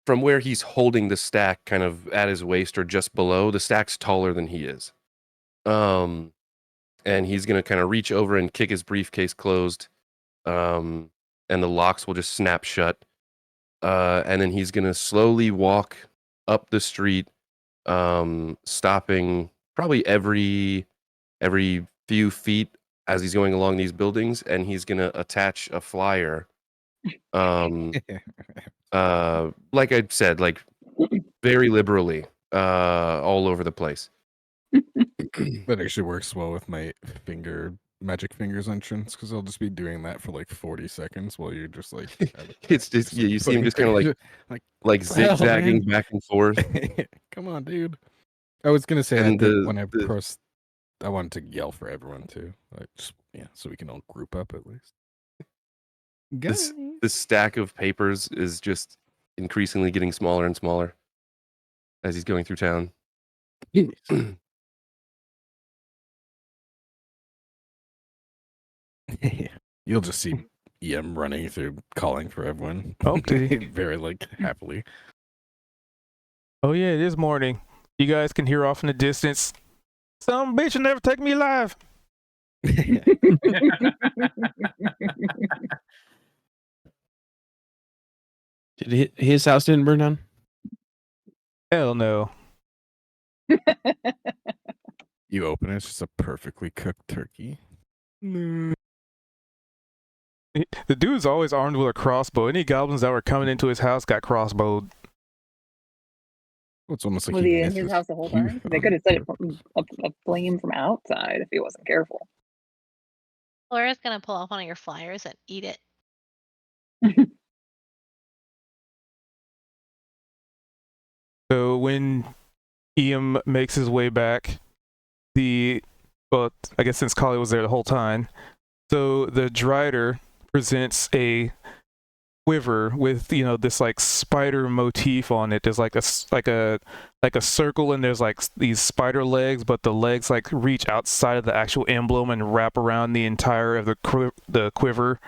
from where he's holding the stack kind of at his waist or just below, the stack's taller than he is. And he's going to kind of reach over and kick his briefcase closed. And the locks will just snap shut. And then he's going to slowly walk up the street, stopping probably every few feet as he's going along these buildings, and he's going to attach a flyer. Like I said, like very liberally, all over the place. That actually works well with my magic fingers entrance, because I'll just be doing that for like 40 seconds while you're just like it's just you see him just kind of like zigzagging back and forth. Come on, dude. I was gonna say And when I pressed, I wanted to yell for everyone too, like so we can all group up at least. This stack of papers is just increasingly getting smaller and smaller as he's going through town. You'll just see EM running through, calling for everyone. Oh, did he? Very happily. Oh yeah, it is morning. You guys can hear off in the distance. Some bitch will never take me alive. Did his house didn't burn down? Hell no. You open it, it's just a perfectly cooked turkey. The dude's always armed with a crossbow. Any goblins that were coming into his house got crossbowed. Well, it's almost like Was he in his house the whole time? They could have set it from a flame from outside if he wasn't careful. Laura's gonna pull off one of your flyers and eat it. So when Ian makes his way back, I guess since Kali was there the whole time, so the Drider presents a quiver with this like spider motif on it. There's like a circle, and there's like these spider legs, but the legs like reach outside of the actual emblem and wrap around the entire of the quiver.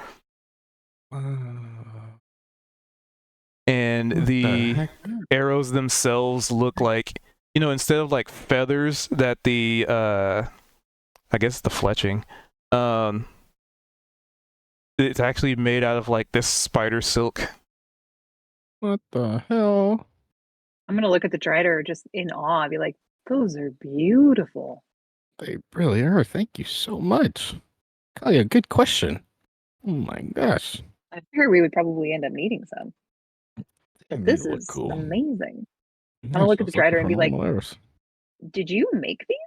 And the arrows themselves look like, instead of like feathers that the, I guess the fletching, it's actually made out of like this spider silk. What the hell? I'm gonna look at the Drider just in awe. Be like, those are beautiful. They really are. Thank you so much. Kalia, good question. Oh my gosh. I figure we would probably end up needing some. Damn, This they look is cool. amazing. Yeah, I'll look so at the I was looking Drider for and be like, normal arrows. did you make these?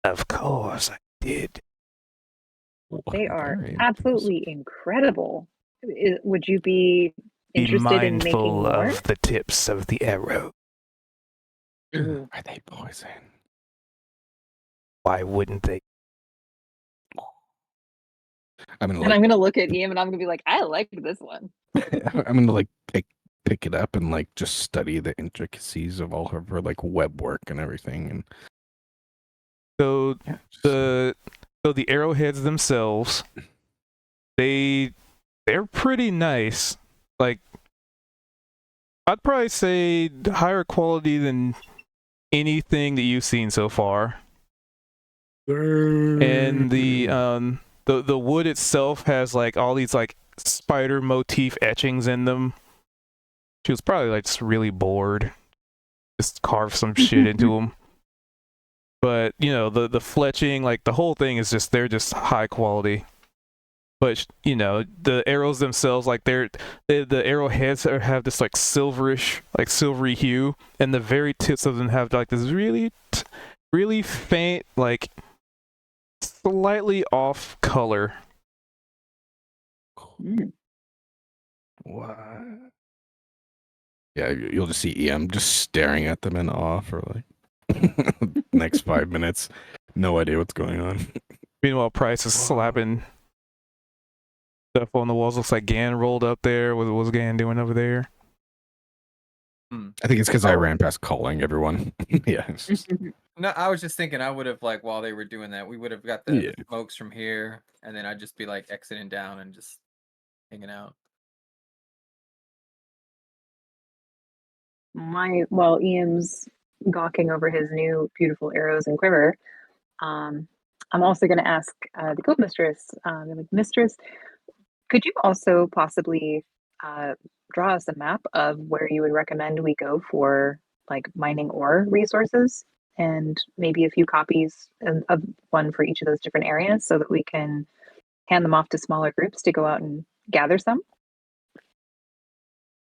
Of course I did. They are Very absolutely incredible. Would you be Be interested in making mindful more? of the tips of the arrow. impressive. Are they poison? Why wouldn't they? I'm gonna And I'm gonna look at Ian and I'm gonna be like, I like this one. I'm gonna like pick it up and like just study the intricacies of all of her like web work and everything. And So yeah, the arrowheads themselves, they're pretty nice. Like, I'd probably say higher quality than anything that you've seen so far. And the wood itself has like all these like spider motif etchings in them. She was probably like just really bored, just carve some shit into them. But you know, the fletching, like the whole thing is just, they're just high quality. But you know, the arrows themselves, like the arrowheads have this like silverish, like silvery hue, and the very tips of them have like this really faint, like slightly off color. Mm. What? Yeah, you'll just see EM just staring at them in awe for like next 5 minutes. No idea what's going on. Meanwhile, Price is slapping stuff on the walls. Looks like Gan rolled up there. What's Gan doing over there? I think it's because I ran past calling everyone. Yeah. it's just- No, I was just thinking I would have like while they were doing that, we would have got the smokes from here, and then I'd just be like exiting down and just hanging out. While Ian's gawking over his new beautiful arrows and quiver, I'm also going to ask the guild mistress, like, Mistress, could you also possibly draw us a map of where you would recommend we go for like mining ore resources, and maybe a few copies of one for each of those different areas, so that we can hand them off to smaller groups to go out and gather some?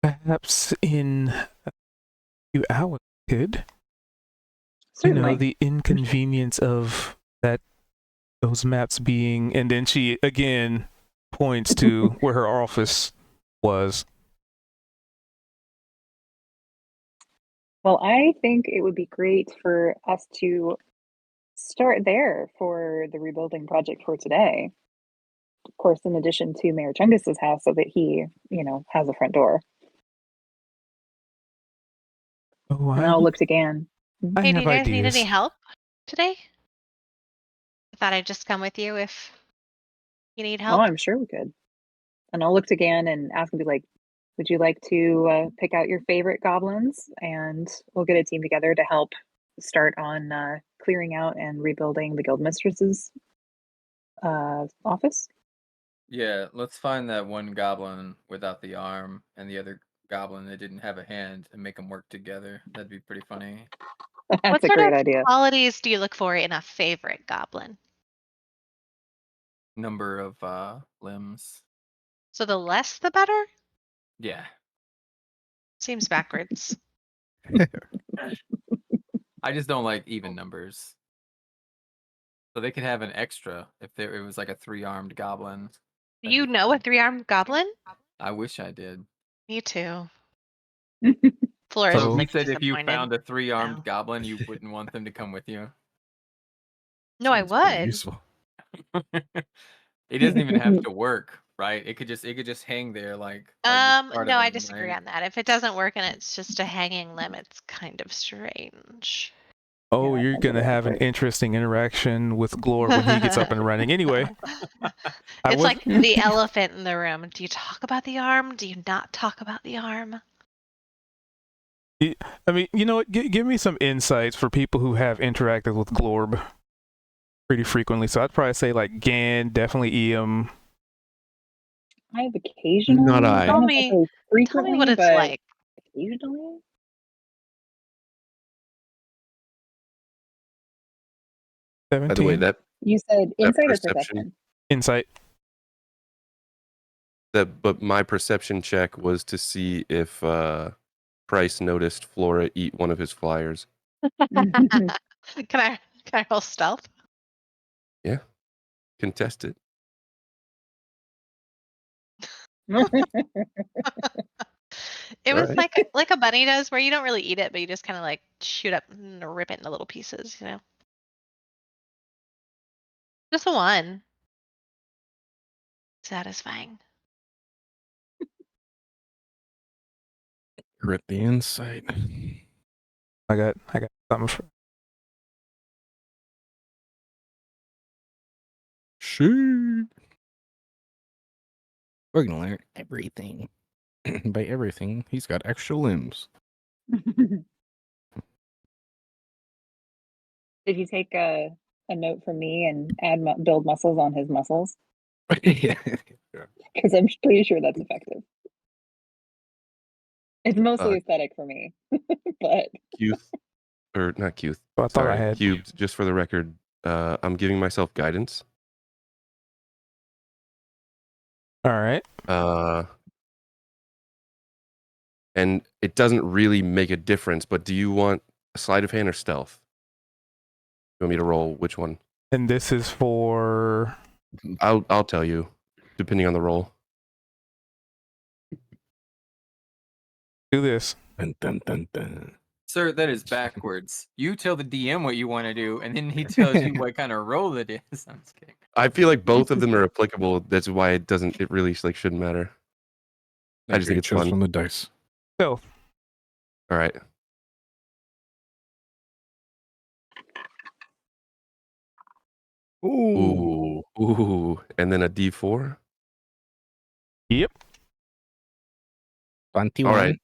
Perhaps in a few hours, could. Certainly. You know, the inconvenience of those maps being, and then she again points to where her office was. Well, I think it would be great for us to start there for the rebuilding project for today. Of course, in addition to Mayor Chungus's house, so that he, has a front door. Oh, And I'll look to Gan. I Hey, do have you guys need ideas. any help today? I thought I'd just come with you if you need Oh, help. I'm sure we could. And I'll look to Gan and ask him, be like, would you like to pick out your favorite goblins? And we'll get a team together to help start on clearing out and rebuilding the guild mistress's office. Yeah, let's find that one goblin without the arm and the other goblin that didn't have a hand and make them work together. That'd be pretty funny. That's What a sort great of idea. qualities do you look for in a favorite goblin? Number of limbs. So the less the better? Yeah. Seems backwards. I just don't like even numbers. So they could have an extra if it was like a 3-armed goblin. Do you know a 3-armed goblin? I wish I did. Me too. Flourish So is you like said if you disappointed. found a 3-armed No. goblin, you wouldn't want them to come with you. No, I Sounds pretty would. useful. It doesn't even have to work, right? It could just hang there like just part of No, I them, disagree right? on that. If it doesn't work and it's just a hanging limb, it's kind of strange. Oh, Yeah, you're sounds a gonna little have an awkward. interesting interaction with Glor when he gets up and running. Anyway, It's like the elephant in the room. Do you talk about the arm? Do you not talk about the arm? I mean, you know what? Give me some insights for people who have interacted with Glorb pretty frequently. So I'd probably say like Gan, definitely Eam, I have occasionally. Not I. Tell me what it's like. Occasionally. By the way, 17. that You said insight or perception- perception? Insight. but my perception check was to see if Price noticed Flora eat one of his flyers. Can I roll stealth? Contest it. It was Alright. like a bunny does, where you don't really eat it, but you just kind of like shoot up and rip it into little pieces, you know. Just a one. Satisfying. Crit the insight. I got something for Shoot. We're gonna learn everything. By everything, he's got extra limbs. Did you take a note from me and build muscles on his muscles? Yeah. Because I'm pretty sure that's effective. It's mostly aesthetic for me, but Cuth, or not Cuth. Oh, I thought I Sorry, had. Cubed. Just for the record, I'm giving myself guidance. All right. And it doesn't really make a difference. But do you want a sleight of hand or stealth? You want me to roll which one? And this is for I'll tell you, depending on the roll. do this. Dun, dun, dun, dun. Sir, that is backwards. You tell the DM what you want to do, and then he tells you what kind of roll it is. I'm just kidding. I feel like both of them are applicable. That's why it doesn't. It really like shouldn't matter. I just think it's chose fun. from the dice. So All right. Ooh. Ooh, and then a D4. yep. 21. All right.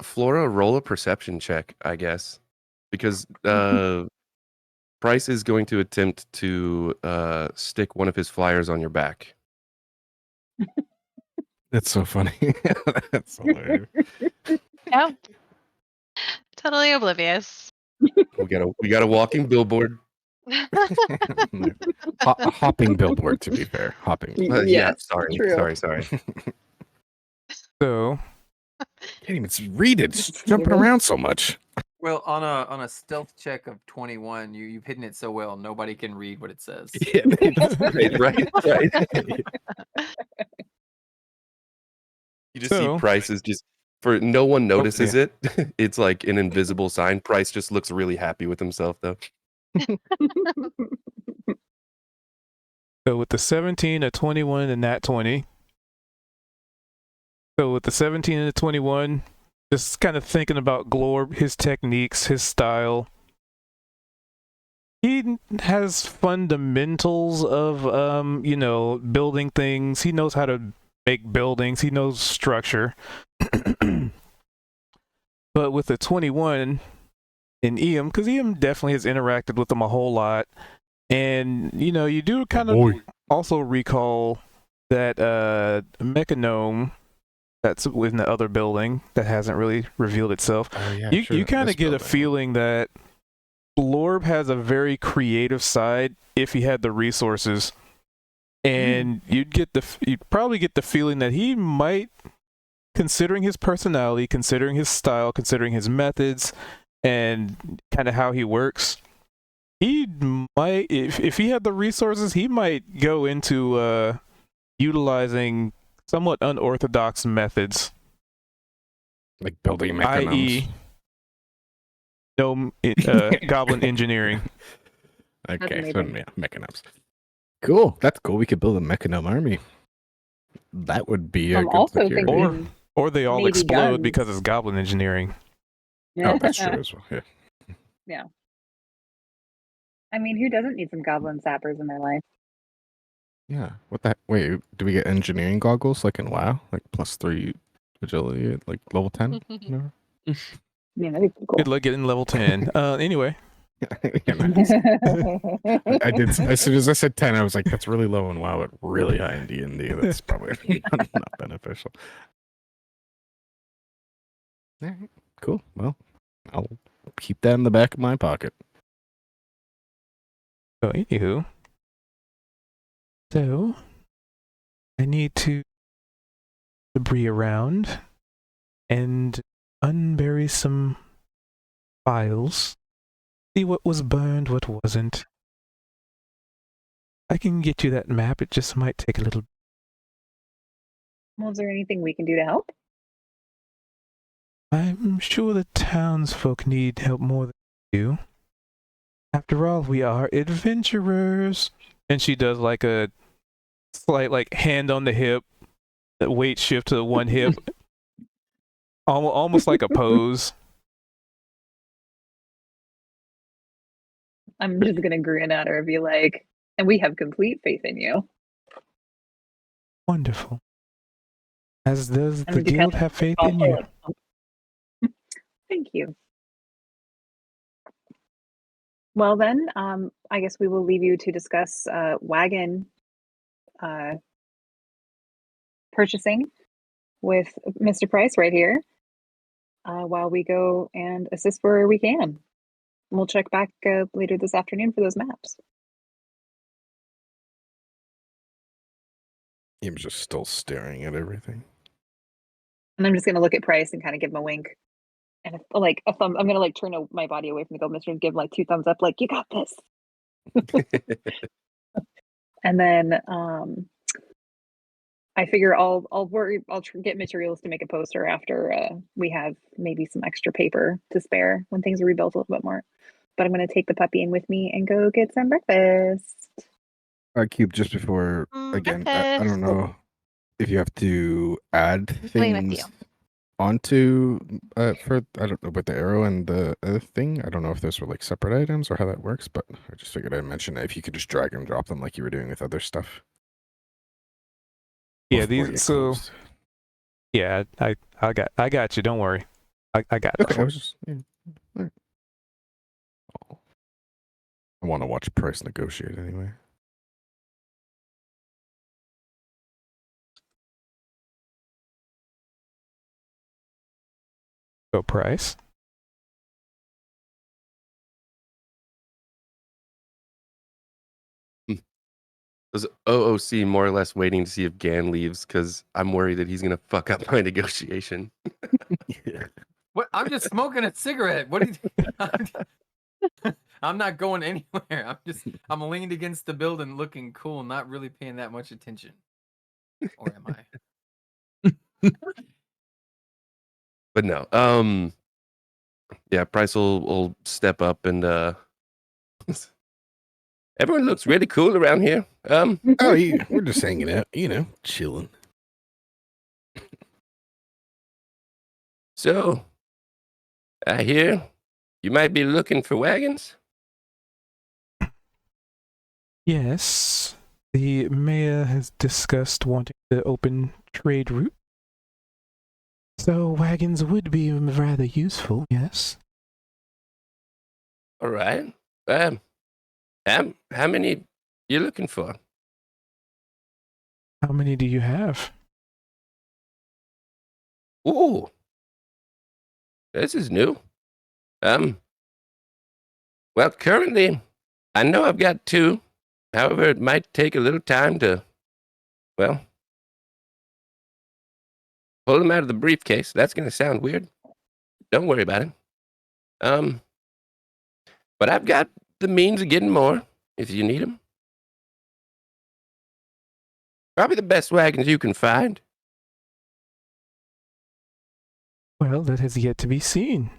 Flora, roll a perception check, I guess, because Price is going to attempt to stick one of his flyers on your back. That's so funny. That's hilarious. Yeah. Totally oblivious. We got a walking billboard. A hopping billboard, to be fair. Hopping. Yeah, Yes, sorry, true. sorry. So Can't even read it. It's jumping around so much. Well, on a stealth check of 21, you've hidden it so well nobody can read what it says. Yeah, right. You just So- see Price is just for no one notices it. It's like an invisible sign. Price just looks really happy with himself though. So with the 17, a 21, and that 20. So with the 17 and the 21, just kind of thinking about Glorb, his techniques, his style. He has fundamentals of, building things. He knows how to make buildings. He knows structure. But with the 21 in EM, because EM definitely has interacted with them a whole lot. And, you do kind of also recall that Mechanome that's in the other building that hasn't really revealed itself. Oh, yeah, You kind of get a feeling that Glorb has a very creative side if he had the resources. And you'd probably get the feeling that he might, considering his personality, considering his style, considering his methods, and kind of how he works, he might, if he had the resources, he might go into utilizing somewhat unorthodox methods, like building i.e., goblin engineering. Okay, so yeah, mechanomes. Cool, that's cool. We could build a mechanome army. That would be a I'm good also security. thinking Or they all maybe explode guns. because it's goblin engineering. Oh, that's true as well. Yeah. I mean, who doesn't need some goblin sappers in their life? Yeah. What the wait, do we get engineering goggles like in WoW? Like +3 agility at like level 10? No? I mean, that'd be cool. Good luck getting level 10. Anyway, I did. As soon as I said 10, I was like, "That's really low in WoW, but really high in D&D. That's probably not beneficial." All right, cool. Well, I'll keep that in the back of my pocket. So, anywho, I need to debris around and unbury some files. See what was burned, what wasn't. I can get you that map. It just might take a little. Well, is there anything we can do to help? I'm sure the townsfolk need help more than you. After all, we are adventurers. And she does like a slight like hand on the hip, weight shift to one hip, almost like a pose. I'm just gonna grin at her and be like, and we have complete faith in you. Wonderful. As does the guild have faith in you. Thank you. Well then, I guess we will leave you to discuss wagon purchasing with Mr. Price right here, while we go and assist where we can. We'll check back later this afternoon for those maps. I'm just still staring at everything. And I'm just gonna look at Price and kind of give him a wink. And a thumb, I'm gonna like turn my body away from the gold mister and give like 2 thumbs up, like, you got this. And then I figure I'll get materials to make a poster after we have maybe some extra paper to spare when things are rebuilt a little bit more. But I'm gonna take the puppy in with me and go get some breakfast. Cube, just before again, I don't know if you have to add things onto for I don't know with the arrow and the other thing. I don't know if those were like separate items or how that works, but I just figured I'd mention if you could just drag and drop them like you were doing with other stuff. Yeah, these so closed. Yeah, I got you. Don't worry. I got okay, I was just right. I want to watch Price negotiate anyway. Go Price. Was OOC more or less waiting to see if Gan leaves because I'm worried that he's gonna fuck up my negotiation. Yeah. What? I'm just smoking a cigarette. What do you? I'm not going anywhere. I'm leaned against the building, looking cool, not really paying that much attention. Or am I? But no. Yeah, Price will step up and everyone looks really cool around here. We're just hanging out, chilling. So, I hear you might be looking for wagons? Yes. The mayor has discussed wanting to open trade route. So wagons would be rather useful, yes. All right. How many you looking for? How many do you have? Ooh. This is new. Well, currently, I know I've got 2. However, it might take a little time to, well, pull them out of the briefcase. That's going to sound weird. Don't worry about it. But I've got the means of getting more if you need them. Probably the best wagons you can find. Well, that has yet to be seen.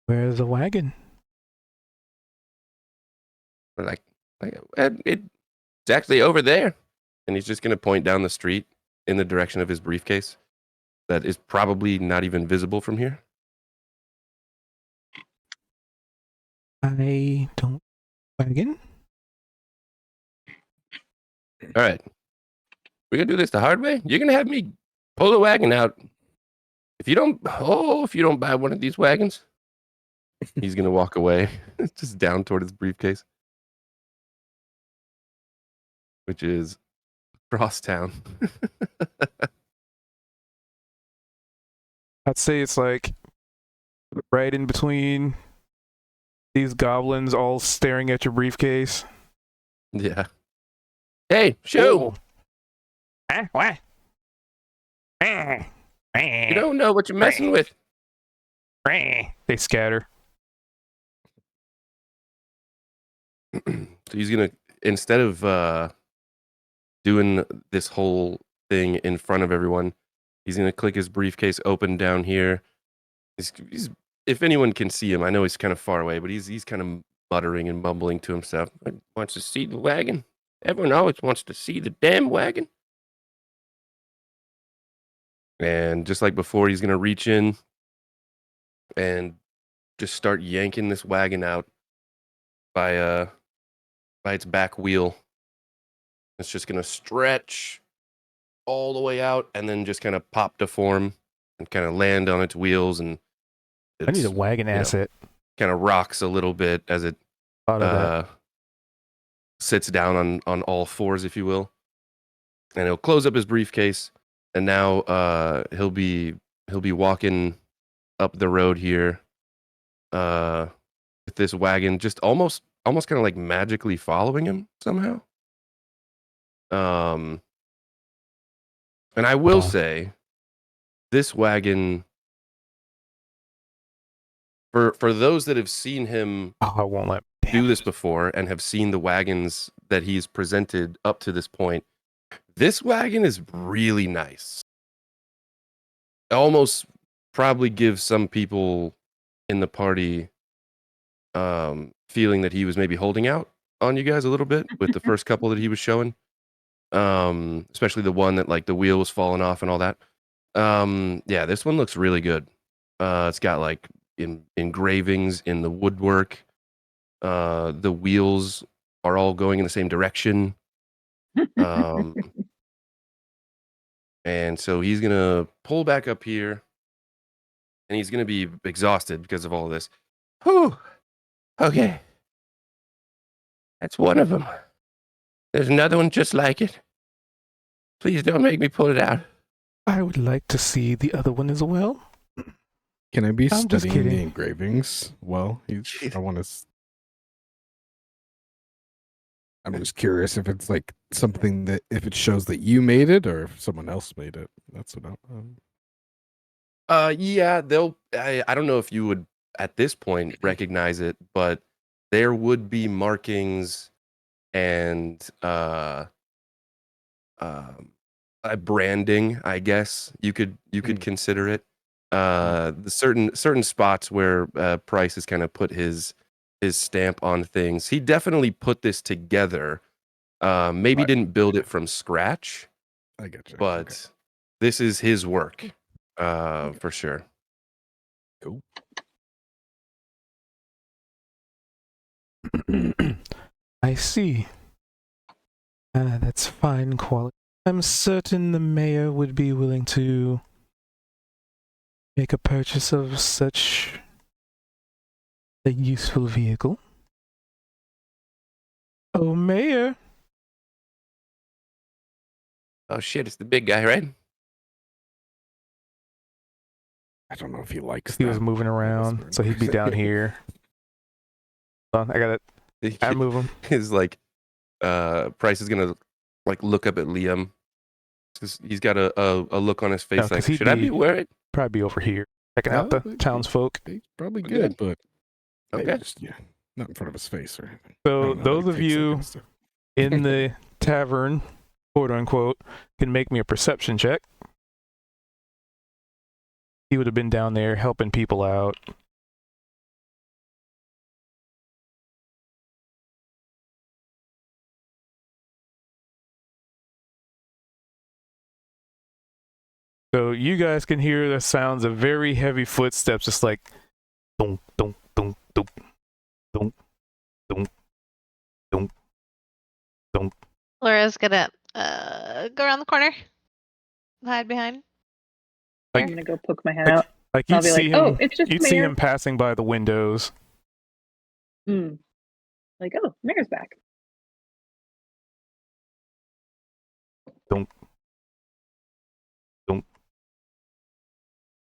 Where's the wagon? It's actually over there. And he's just going to point down the street in the direction of his briefcase that is probably not even visible from here. I don't wagon. All right. We're going to do this the hard way. You're going to have me pull the wagon out. If you don't buy one of these wagons, He's gonna walk away, just down toward his briefcase, which is across town. I'd say it's like right in between these goblins all staring at your briefcase. Yeah. Hey, shoe! What? You don't know what you're messing with. They scatter. So he's gonna, instead of doing this whole thing in front of everyone, he's gonna click his briefcase open down here. He's if anyone can see him, I know he's kind of far away, but he's kind of muttering and mumbling to himself. Wants to see the wagon. Everyone always wants to see the damn wagon. And just like before, he's gonna reach in and just start yanking this wagon out by its back wheel. It's just gonna stretch all the way out and then just kind of pop to form and kind of land on its wheels, and I need a wagon asset. Kind of rocks a little bit as it sits down on all fours, if you will. And he'll close up his briefcase, and now he'll be walking up the road here with this wagon just almost kind of like magically following him somehow. And I will say, this wagon, for those that have seen him I won't let do this before and have seen the wagons that he's presented up to this point, this wagon is really nice. It almost probably gives some people in the party feeling that he was maybe holding out on you guys a little bit with the first couple that he was showing. Especially the one that like the wheel was falling off and all that. Yeah, this one looks really good. It's got like engravings in the woodwork. The wheels are all going in the same direction. And so he's gonna pull back up here, and he's gonna be exhausted because of all of this. Whew. Okay. That's one of them. There's another one just like it. Please don't make me pull it out. I would like to see the other one as well. Can I be I'm just studying the kidding. engravings? Well, I want to. I'm just curious if it's like something that if it shows that you made it or if someone else made it. That's what I'm. Yeah, I don't know if you would at this point recognize it, but there would be markings and branding, I guess you could consider it. The certain spots where Price has kind of put his stamp on things. He definitely put this together. Maybe didn't build it from scratch. I get you. But okay. This is his work, for sure. Cool. I see. That's fine quality. I'm certain the mayor would be willing to make a purchase of such a useful vehicle. Oh, Mayor. Oh shit, it's the big guy, right? I don't know if he likes He that. was moving around, so he'd be down here. I got it. I move him. His like Price is gonna like look up at Liam. He's got a look on his face like, should I be worried? Probably be over here checking out the townsfolk. He's probably good, but okay, just, yeah, not in front of his face or anything. So those of you in the tavern, quote unquote, can make me a perception check. He would have been down there helping people out. So you guys can hear the sounds of very heavy footsteps, just like dunk, dunk, dunk, dunk, dunk, dunk, dunk, dunk. Laura's gonna go around the corner, hide behind. I'm gonna go poke my head out. Like I'll you'd be see like, him, oh, it's just you'd see Mayor. him passing by the windows. Like, oh, Mayor's back. Don't.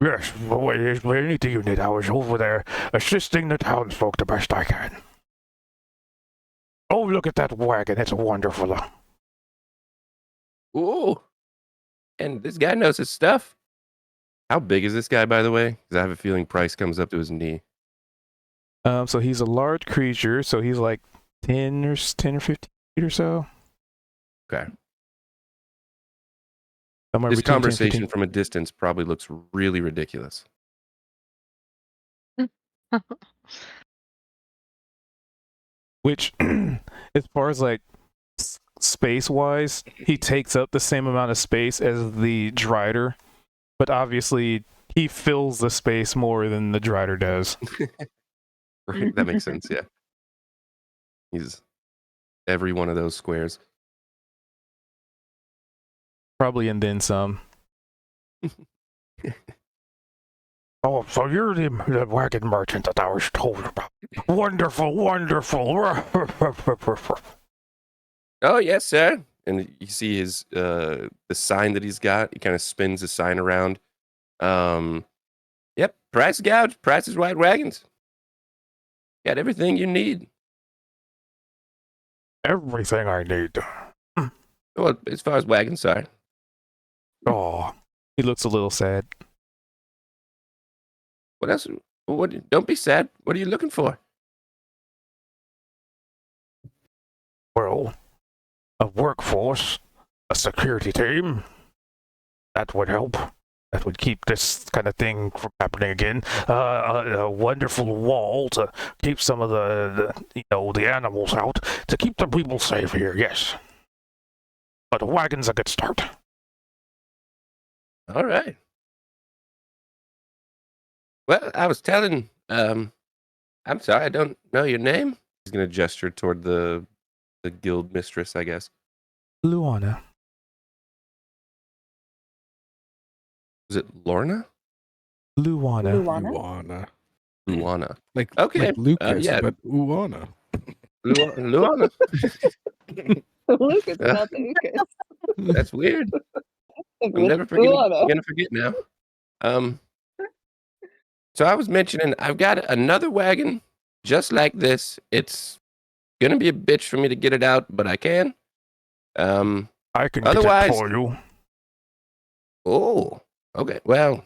Yes, there's the unit. I was over there assisting the townsfolk the best I can. Oh, look at that wagon. It's wonderful. Ooh. And this guy knows his stuff. How big is this guy, by the way? Because I have a feeling Price comes up to his knee. So he's a large creature, so he's like 10 or 15 feet or so. Okay. Somewhere This between 10 and conversation 15. from a distance probably looks really ridiculous. Which, as far as like space-wise, he takes up the same amount of space as the Drider, but obviously he fills the space more than the Drider does. Right? That makes sense, yeah. He's every one of those squares. Probably and then some. Oh, so you're the wagon merchant that I was told about. Wonderful, wonderful. Oh, yes, sir. And you see his the sign that he's got. He kind of spins the sign around. Yep, price gouge, Price's White Wagons. Got everything you need. Everything I need. Well, as far as wagons are. Oh, he looks a little sad. What else? What? Don't be sad. What are you looking for? Well, a workforce, a security team, that would help. That would keep this kind of thing from happening again. A wonderful wall to keep some of the animals out, to keep the people safe here, yes. But a wagon's a good start. All right. Well, I was telling, I'm sorry, I don't know your name. He's going to gesture toward the guild mistress, I guess. Luana. Was it Lorna? Luana. Luana. Like, Okay, like Lucas, yeah. but Uana. Luana? Lucas, not the Lucas. That's weird. I'm never gonna forget now. So I was mentioning I've got another wagon just like this. It's gonna be a bitch for me to get it out, but I can. I can Otherwise- get it for you. Oh, okay. Well,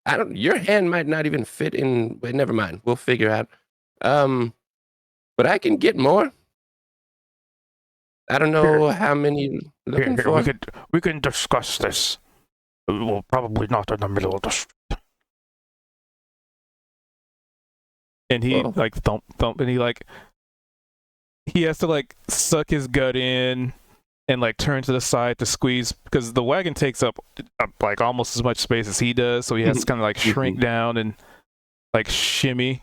I don't. Your hand might not even fit in. Wait, never mind. We'll figure out. But I can get more. I don't know how many you're looking Here, for. we can discuss this. Well, probably not in the middle of the street. And he Oh. like thump, and he has to like suck his gut in and like turn to the side to squeeze because the wagon takes up like almost as much space as he does, so he has to kind of like shrink down and like shimmy.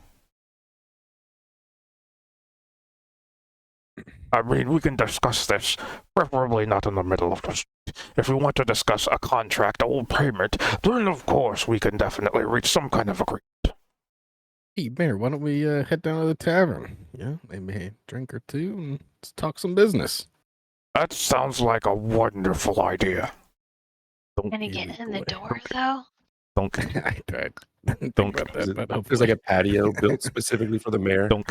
I mean, we can discuss this, preferably not in the middle of the street. If we want to discuss a contract or payment, then of course we can definitely reach some kind of agreement. Hey, Mayor, why don't we head down to the tavern? Yeah, maybe a drink or two and let's talk some business. That sounds like a wonderful idea. Can he get in the door though? Don't, I tried. Don't- about that, but There's like a patio built specifically for the mayor. don't,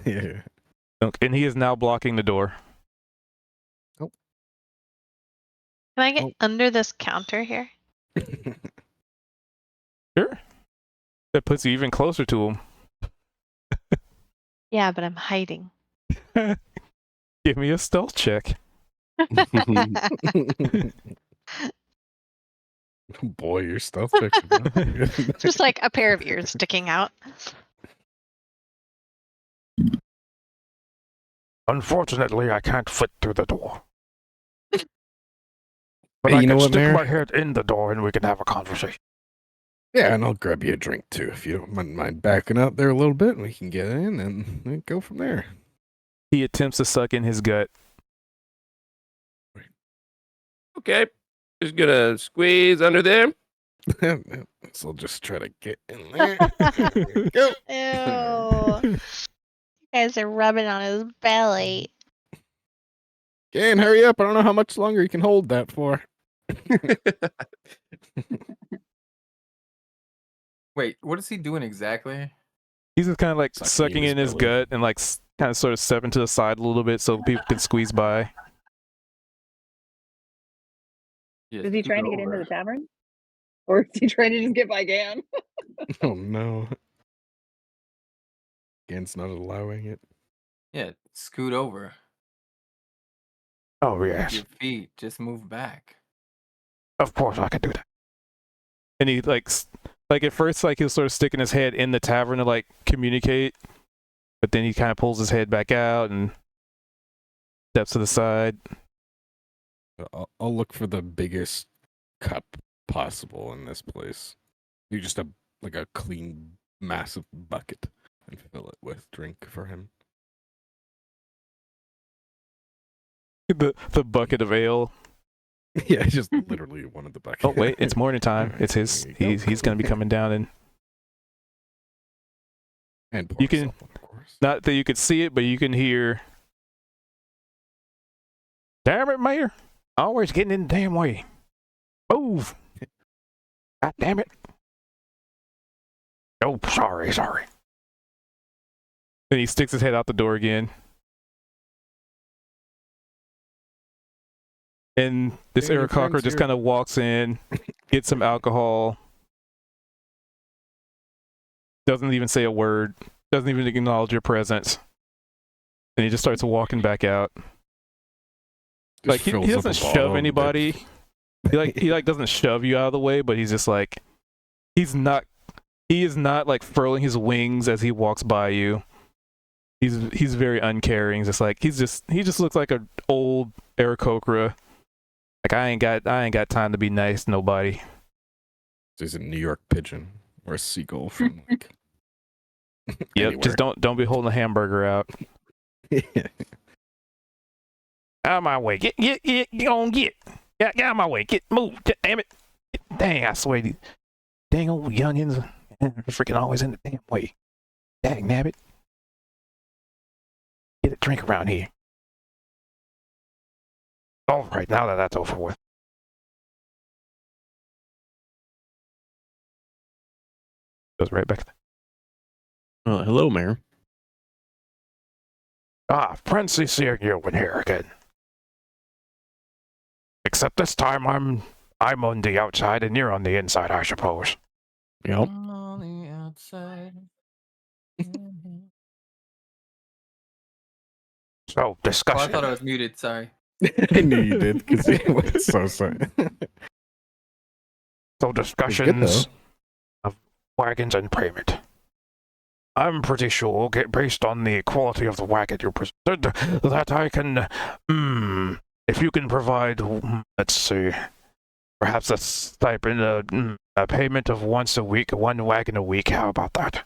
yeah. don't. And he is now blocking the door. Can I get Oh. under this counter here? Sure. That puts you even closer to him. Yeah, but I'm hiding. Give me a stealth check. Boy, your stealth checks are not good. Just like a pair of ears sticking out. Unfortunately, I can't fit through the door. But Hey, I you know can what, stick Mayor? my head in the door and we can have a conversation. Yeah, and I'll grab you a drink too if you don't mind backing up there a little bit. We can get in and then go from there. He attempts to suck in his gut. Okay, just gonna squeeze under there. So I'll just try to get in there. Go. Ew. You guys are rubbing on his belly. Can hurry up. I don't know how much longer you can hold that for. Wait, what is he doing exactly? He's just kind of like Sucking sucking in in his his belly. gut and like kind of sort of stepping to the side a little bit so people can squeeze by. Yeah, Is he scoot trying to get into over. the tavern? Or is he trying to just get by Gan? Oh no. Gan's not allowing it. Yeah, scoot over. Oh With yes, your feet, just move back. of course I can do that. And he like at first like he was sort of sticking his head in the tavern to like communicate, but then he kind of pulls his head back out and steps to the side. I'll look for the biggest cup possible in this place. You just a clean, massive bucket and fill it with drink for him. The bucket of ale. Yeah, just literally one of the buckets. Oh wait, it's morning time. Alright, It's his. there you go. He's gonna be coming down and And pour You can- yourself one, of course. not that you could see it, but you can hear. Damn it, Mayor! Always getting in the damn way. Move! God damn it! Oh, sorry. Then he sticks his head out the door again. And this Hey, your Aarakocra friend's just here. kind of walks in, gets some alcohol, doesn't even say a word, doesn't even acknowledge your presence. And he just starts walking back out. Just Like he fills up doesn't a bottle shove and anybody. dips. He doesn't shove you out of the way, but he's just like he is not like furling his wings as he walks by you. He's very uncaring. Just like he just looks like an old Aarakocra. Like I ain't got time to be nice to nobody. There's a New York pigeon or a seagull from like. Yep, just don't be holding a hamburger out. Out of my way. Get on get. Get out of my way. Move. Damn it. Dang, I swear these dang old youngins are freaking always in the damn way. Dang nabbit. Get a drink around here. All right, now that that's over with. Goes right back. Hello, Mayor. Fancy seeing you in here again. Except this time I'm on the outside and you're on the inside, I suppose. Yep. On the outside. So Oh, I discussion. thought I was muted. Sorry. I knew you did because he went so sorry. So discussions of wagons and payment. I'm pretty sure, based on the quality of the wagon you presented, that I can, if you can provide, let's see, perhaps a stipend, a payment of once a week, one wagon a week. How about that?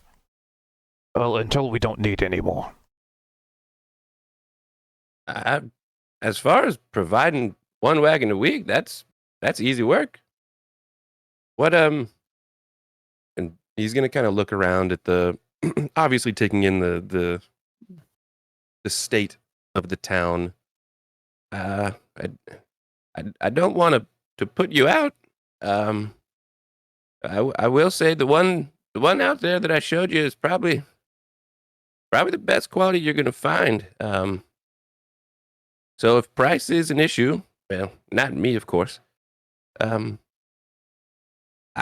Well, until we don't need any more. As far as providing one wagon a week, that's easy work. What and he's gonna kind of look around at the, obviously taking in the state of the town. I don't want to put you out. I will say the one out there that I showed you is probably the best quality you're gonna find. So if price is an issue, well, not me, of course. I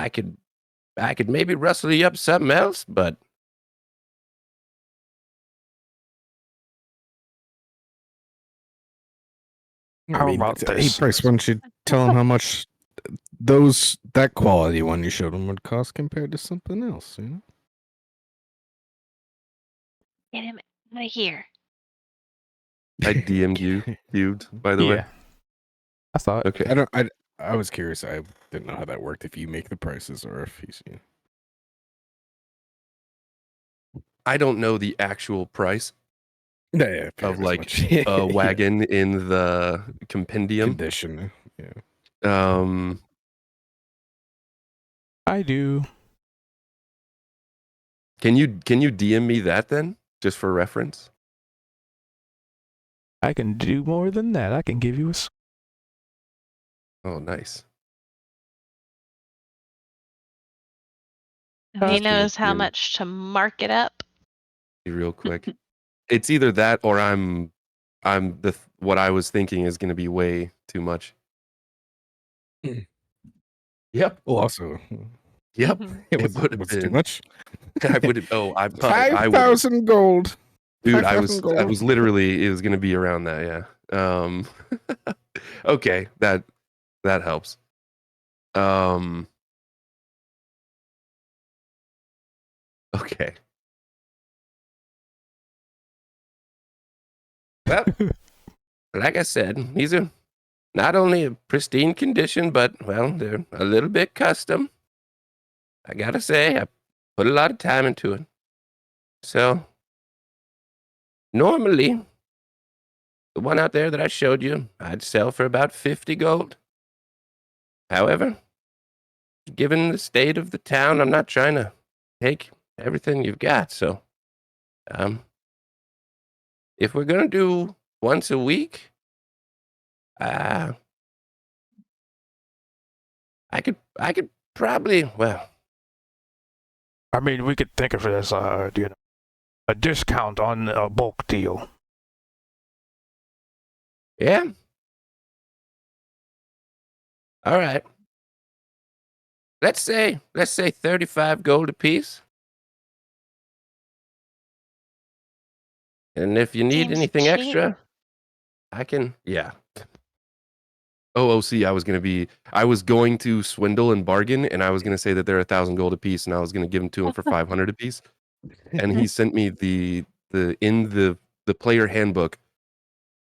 could maybe rustle you up something else, but How about Hey, this? Bryce, why don't you tell him how much that quality one you showed him would cost compared to something else, you know? Get him out of here. I DM'd you, cubed, by the way. Yeah. I saw it. Okay. I was curious. I didn't know how that worked. If you make the prices or if he's. You know. I don't know the actual price Yeah, of like a a wagon in the compendium. condition. Yeah. I do. Can you DM me that then, just for reference? I can do more than that. I can give you a. Oh, nice. He Gotcha. knows how Yeah. much to mark it up. Real quick. It's either that or I'm what I was thinking is going to be way too much. Yep. Well, also, Yep. it was would've too been. much. I would. Oh, I would. 5,000 gold. Dude, 5,000 I gold. was literally. It was going to be around that. Yeah. Okay. That helps. Okay. Well, like I said, these are not only a pristine condition, but, well, they're a little bit custom. I gotta say, I put a lot of time into it. So, normally, the one out there that I showed you, I'd sell for about 50 gold. However, given the state of the town, I'm not trying to take everything you've got. So, if we're gonna do once a week, I could probably, well, I mean, we could think of it as a discount on a bulk deal. yeah. All right. Let's say 35 gold apiece. And if you need Seems anything cheap. extra, I can, yeah. OOC, I was going to swindle and bargain, and I was going to say that they're 1,000 gold apiece, and I was going to give them to him for 500 apiece. And he sent me the player handbook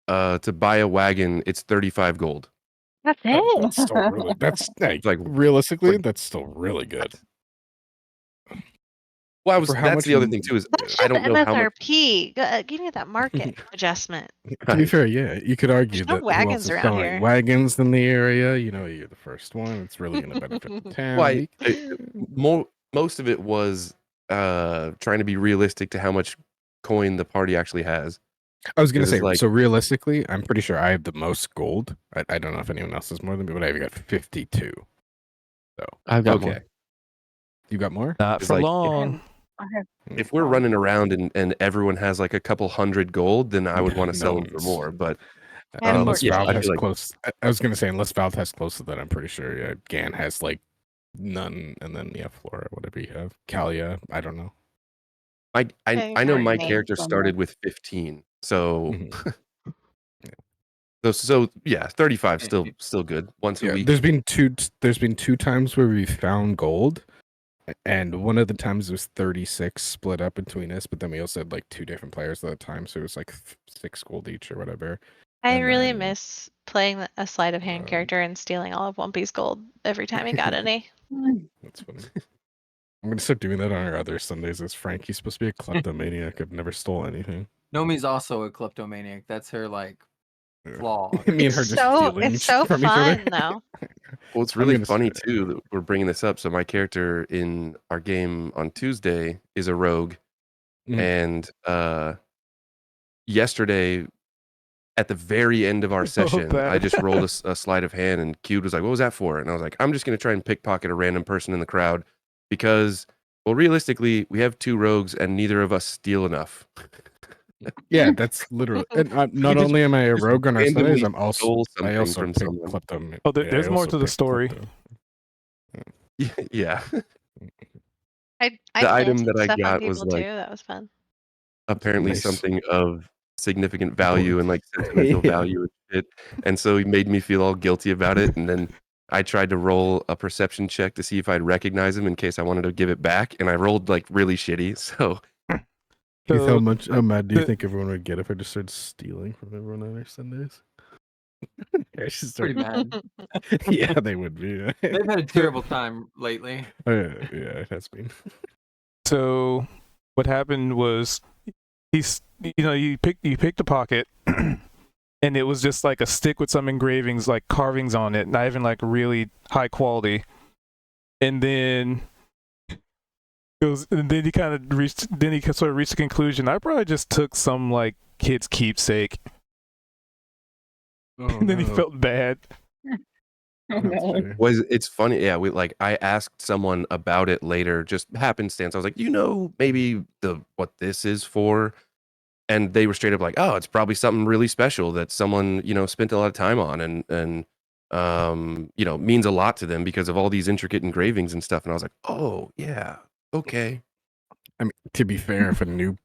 to buy a wagon. It's 35 gold. That's it. That's still really. That's Like, realistically, like- that's still really good. Well, For how that's much the other you- thing too is That's I just don't know how much. MSRP. Give me that market adjustment. To be fair, yeah, you could argue There's no that who else wagons is around selling here. wagons in the area. You know, you're the first one. It's really going to benefit the town. Why? Most of it was trying to be realistic to how much coin the party actually has. I was going to This is say, like- so realistically, I'm pretty sure I have the most gold. I don't know if anyone else has more than me, but I've got 52. So I've got Okay. more. you got more? Not It's for like- long. If we're running around and everyone has like a couple hundred gold, then I would want to No sell them for one's- more. But Yeah, Unless yeah, Valve I has feel like- close. I was going to say, unless Valve has close to that, I'm pretty sure. Yeah, Gan has like none, and then Flora, whatever you have. Kalia, I don't know. I know my Name character somewhere. started with 15, so Mhm. so yeah, 35 still good once a Yeah, week. there's been two times where we found gold, and one of the times was 36 split up between us, but then we also had like two different players at the time, so it was like 6 gold each or whatever. I And really then, miss playing a sleight of hand character and stealing all of Wumpy's gold every time he got any. That's funny. I'm gonna start doing that on our other Sundays as Frank. He's supposed to be a kleptomaniac. I've never stole anything. Nomi's also a kleptomaniac. That's her like flaw. Me and her just stealing It's so from each other. fun though. Well, it's I'm really gonna funny say- too that we're bringing this up. So my character in our game on Tuesday is a rogue, Mhm. and yesterday at the very end of our session, that. I just rolled a sleight of hand, and Cube was like, "What was that for?" And I was like, "I'm just gonna try and pickpocket a random person in the crowd because, well, realistically, we have 2 rogues and neither of us steal enough." Yeah, that's literally. And not just- only am I a just rogue on our randomly Sundays, I'm also stole I something also from pick someone. kleptom. Oh, there's I more also to the pick story. klepto. Yeah. I The item planted that I stuff on got was, people like- too. That was fun. Apparently Nice. something of significant value and like sentimental Yeah. value and shit. And so he made me feel all guilty about it. And then I tried to roll a perception check to see if I'd recognize him in case I wanted to give it back. And I rolled like really shitty. So Keith, So, how mad do you the- think everyone would get if I just started stealing from everyone on our Sundays? I should start- Pretty bad. yeah, they would be. Yeah, They've had a terrible time lately. yeah, it has been. So what happened was you picked a pocket and it was just like a stick with some engravings, like carvings on it, not even like really high quality. And then and then he kind of reached the conclusion, I probably just took some like kid's keepsake. Oh, And then he felt bad. Oh no. It's funny, yeah. I asked someone about it later, just happenstance. I was like, maybe what this is for, and they were straight up like, oh, it's probably something really special that someone spent a lot of time on, and means a lot to them because of all these intricate engravings and stuff. And I was like, oh yeah, okay. I mean, to be fair, if a new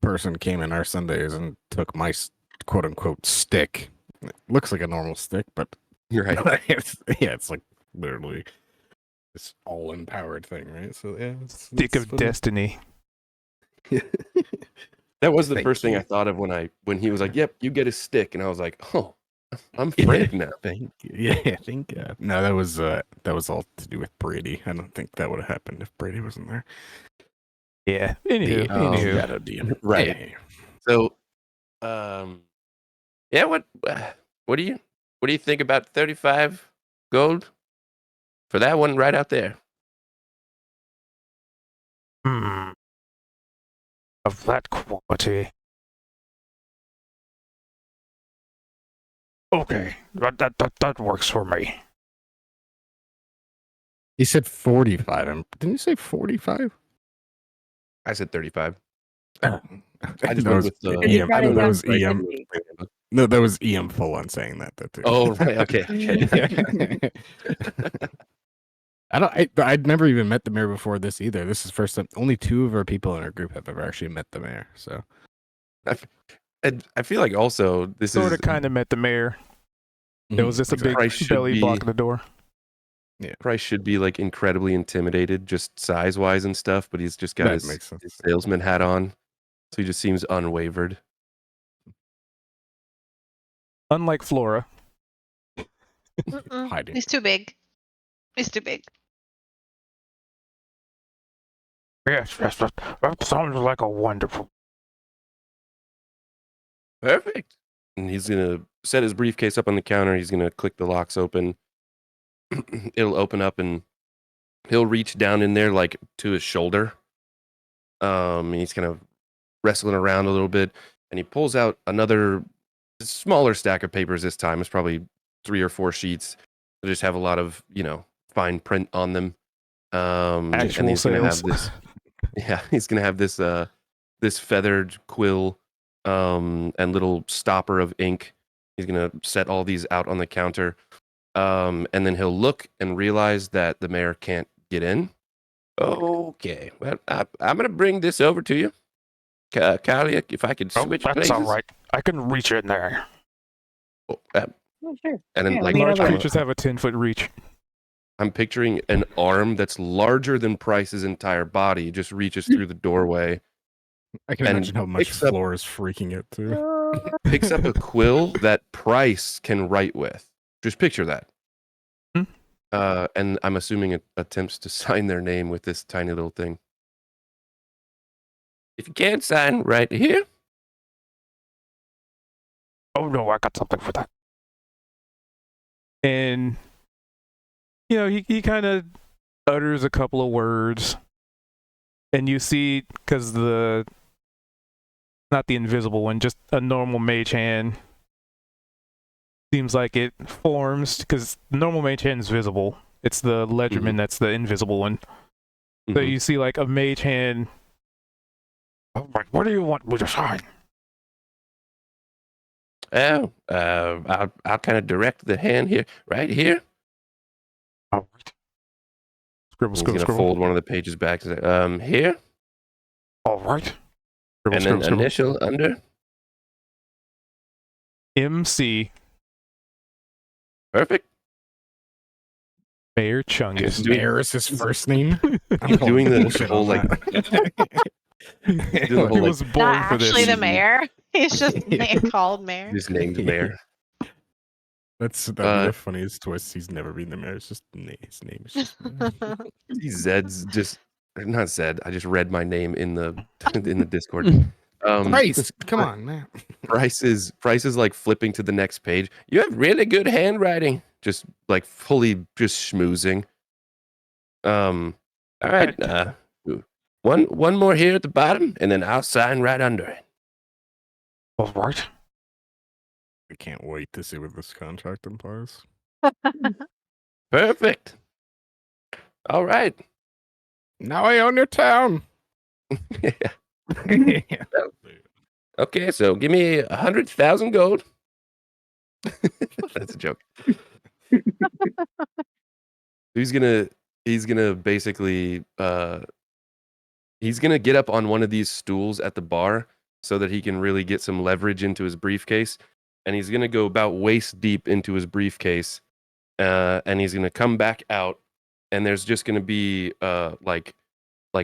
person came in our Sundays and took my quote unquote stick, it looks like a normal stick, but You're right. it's like literally this all empowered thing, right? So yeah, Stick of destiny. That was the Thank first thing you. I thought of when he was like, "Yep, you get a stick," and I was like, "Oh, I'm frantic now." Thank you. Yeah, I think no, that was all to do with Brady. I don't think that would have happened if Brady wasn't there. Yeah. Anywho. Shadow DM. Right. Hey. So, yeah. What do you think about 35 gold for that one right out there? Of that quality. Okay, that works for me. He said 45. Didn't you say 45? I said 35. I just that went was with the EM. brought No, it that down was to EM. 50. No, that was EM full on saying that though too. Oh, right. Okay. I'd never even met the mayor before this either. This is first time. Only 2 of our people in our group have ever actually met the mayor. So I feel like also this Sort is of kind of met the mayor. There was just a big Price should belly be- blocking the door. Price should be like incredibly intimidated, just size wise and stuff. But he's just got That his makes sense. salesman hat on, so he just seems unwavered. Unlike Flora. Hiding. He's too big. He's too big. Yes, that sounds like a wonderful. Perfect. And he's gonna set his briefcase up on the counter. He's gonna click the locks open. It'll open up, and he'll reach down in there like to his shoulder. And he's kind of wrestling around a little bit, and he pulls out another smaller stack of papers. This time it's probably 3 or 4 sheets. They just have a lot of fine print on them. And Actual he's gonna sales. have this. Yeah, he's gonna have this this feathered quill and little stopper of ink. He's gonna set all these out on the counter, and then he'll look and realize that the mayor can't get in. Okay, well, I'm gonna bring this over to you, Kylie. If I could switch places. all right. I can reach in there. Oh, Oh, sure. and then Yeah, like let me Large know. creatures have a 10-foot reach. I'm picturing an arm that's larger than Price's entire body, just reaches through the doorway, I can and imagine how much picks up- Floor is freaking out too. picks up a quill that Price can write with. Just picture that. Hmm. And I'm assuming it attempts to sign their name with this tiny little thing. If you can't sign right here, Oh no, I got something for that. And he kind of utters a couple of words, and you see, because not the invisible one, just a normal mage hand, seems like it forms, because the normal mage hand is visible. It's the Ledgerman that's the invisible one. So Mhm. you see like a mage hand. Oh, what do you want me to sign? I'll kind of direct the hand here, right here. All right. Scribble, He's scribble, gonna scribble. fold one of the pages back. And say, here, All right. Scribble, and then scribble, scribble. initial under. MC Perfect. Mayor Chungus. Mayor is his first name. He's doing the bullshit whole on like. that. Doing the He whole, was like, born Not for actually this. the mayor. He's just called mayor. his name's Mayor. That'd be the funniest twist. He's never been the mayor. It's just his name is just. See, Zed's just not Zed. I just read my name in the Discord. Price, come on, man. Price is like flipping to the next page. You have really good handwriting. Just like fully just schmoozing. All right. One more here at the bottom, and then I'll sign right under it. All right. I can't wait to see what this contract implies. Perfect. All right. Now I own your town. Okay, so give me 100,000 gold. That's a joke. He's gonna basically he's gonna get up on one of these stools at the bar so that he can really get some leverage into his briefcase, and he's gonna go about waist deep into his briefcase, and he's gonna come back out, and there's just gonna be like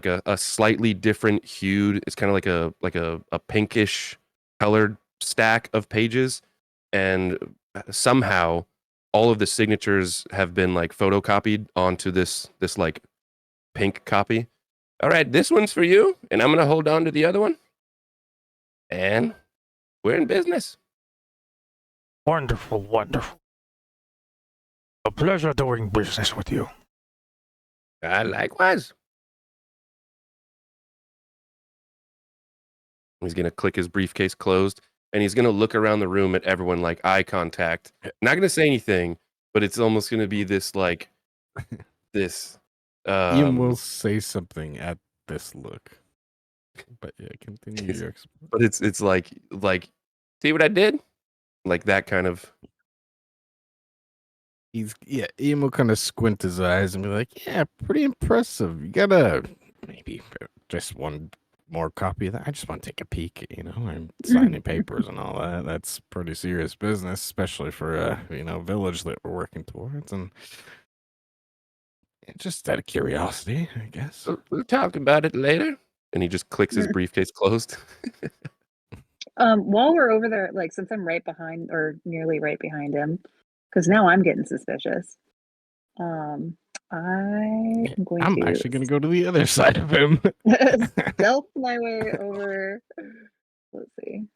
a slightly different hued. It's kind of like a pinkish colored stack of pages, and somehow all of the signatures have been like photocopied onto this like pink copy. All right, this one's for you, and I'm gonna hold on to the other one, and we're in business. Wonderful, wonderful. A pleasure doing business with you. Likewise. He's gonna click his briefcase closed, and he's gonna look around the room at everyone like eye contact. Not gonna say anything, but it's almost gonna be this like this. Ian will say something at this look, but yeah, continue your explanation. But it's like see what I did, like that kind of. Ian will kind of squint his eyes and be like, "Yeah, pretty impressive. You gotta maybe just one more copy of that. I just want to take a peek. I'm signing papers and all that. That's pretty serious business, especially for a village that we're working towards. And just out of curiosity, I guess. We'll talk about it later." And he just clicks his briefcase closed. While we're over there, like since I'm right behind or nearly right behind him, because now I'm getting suspicious. I'm actually going to go to the other side of him. Stealth my way over. Let's see.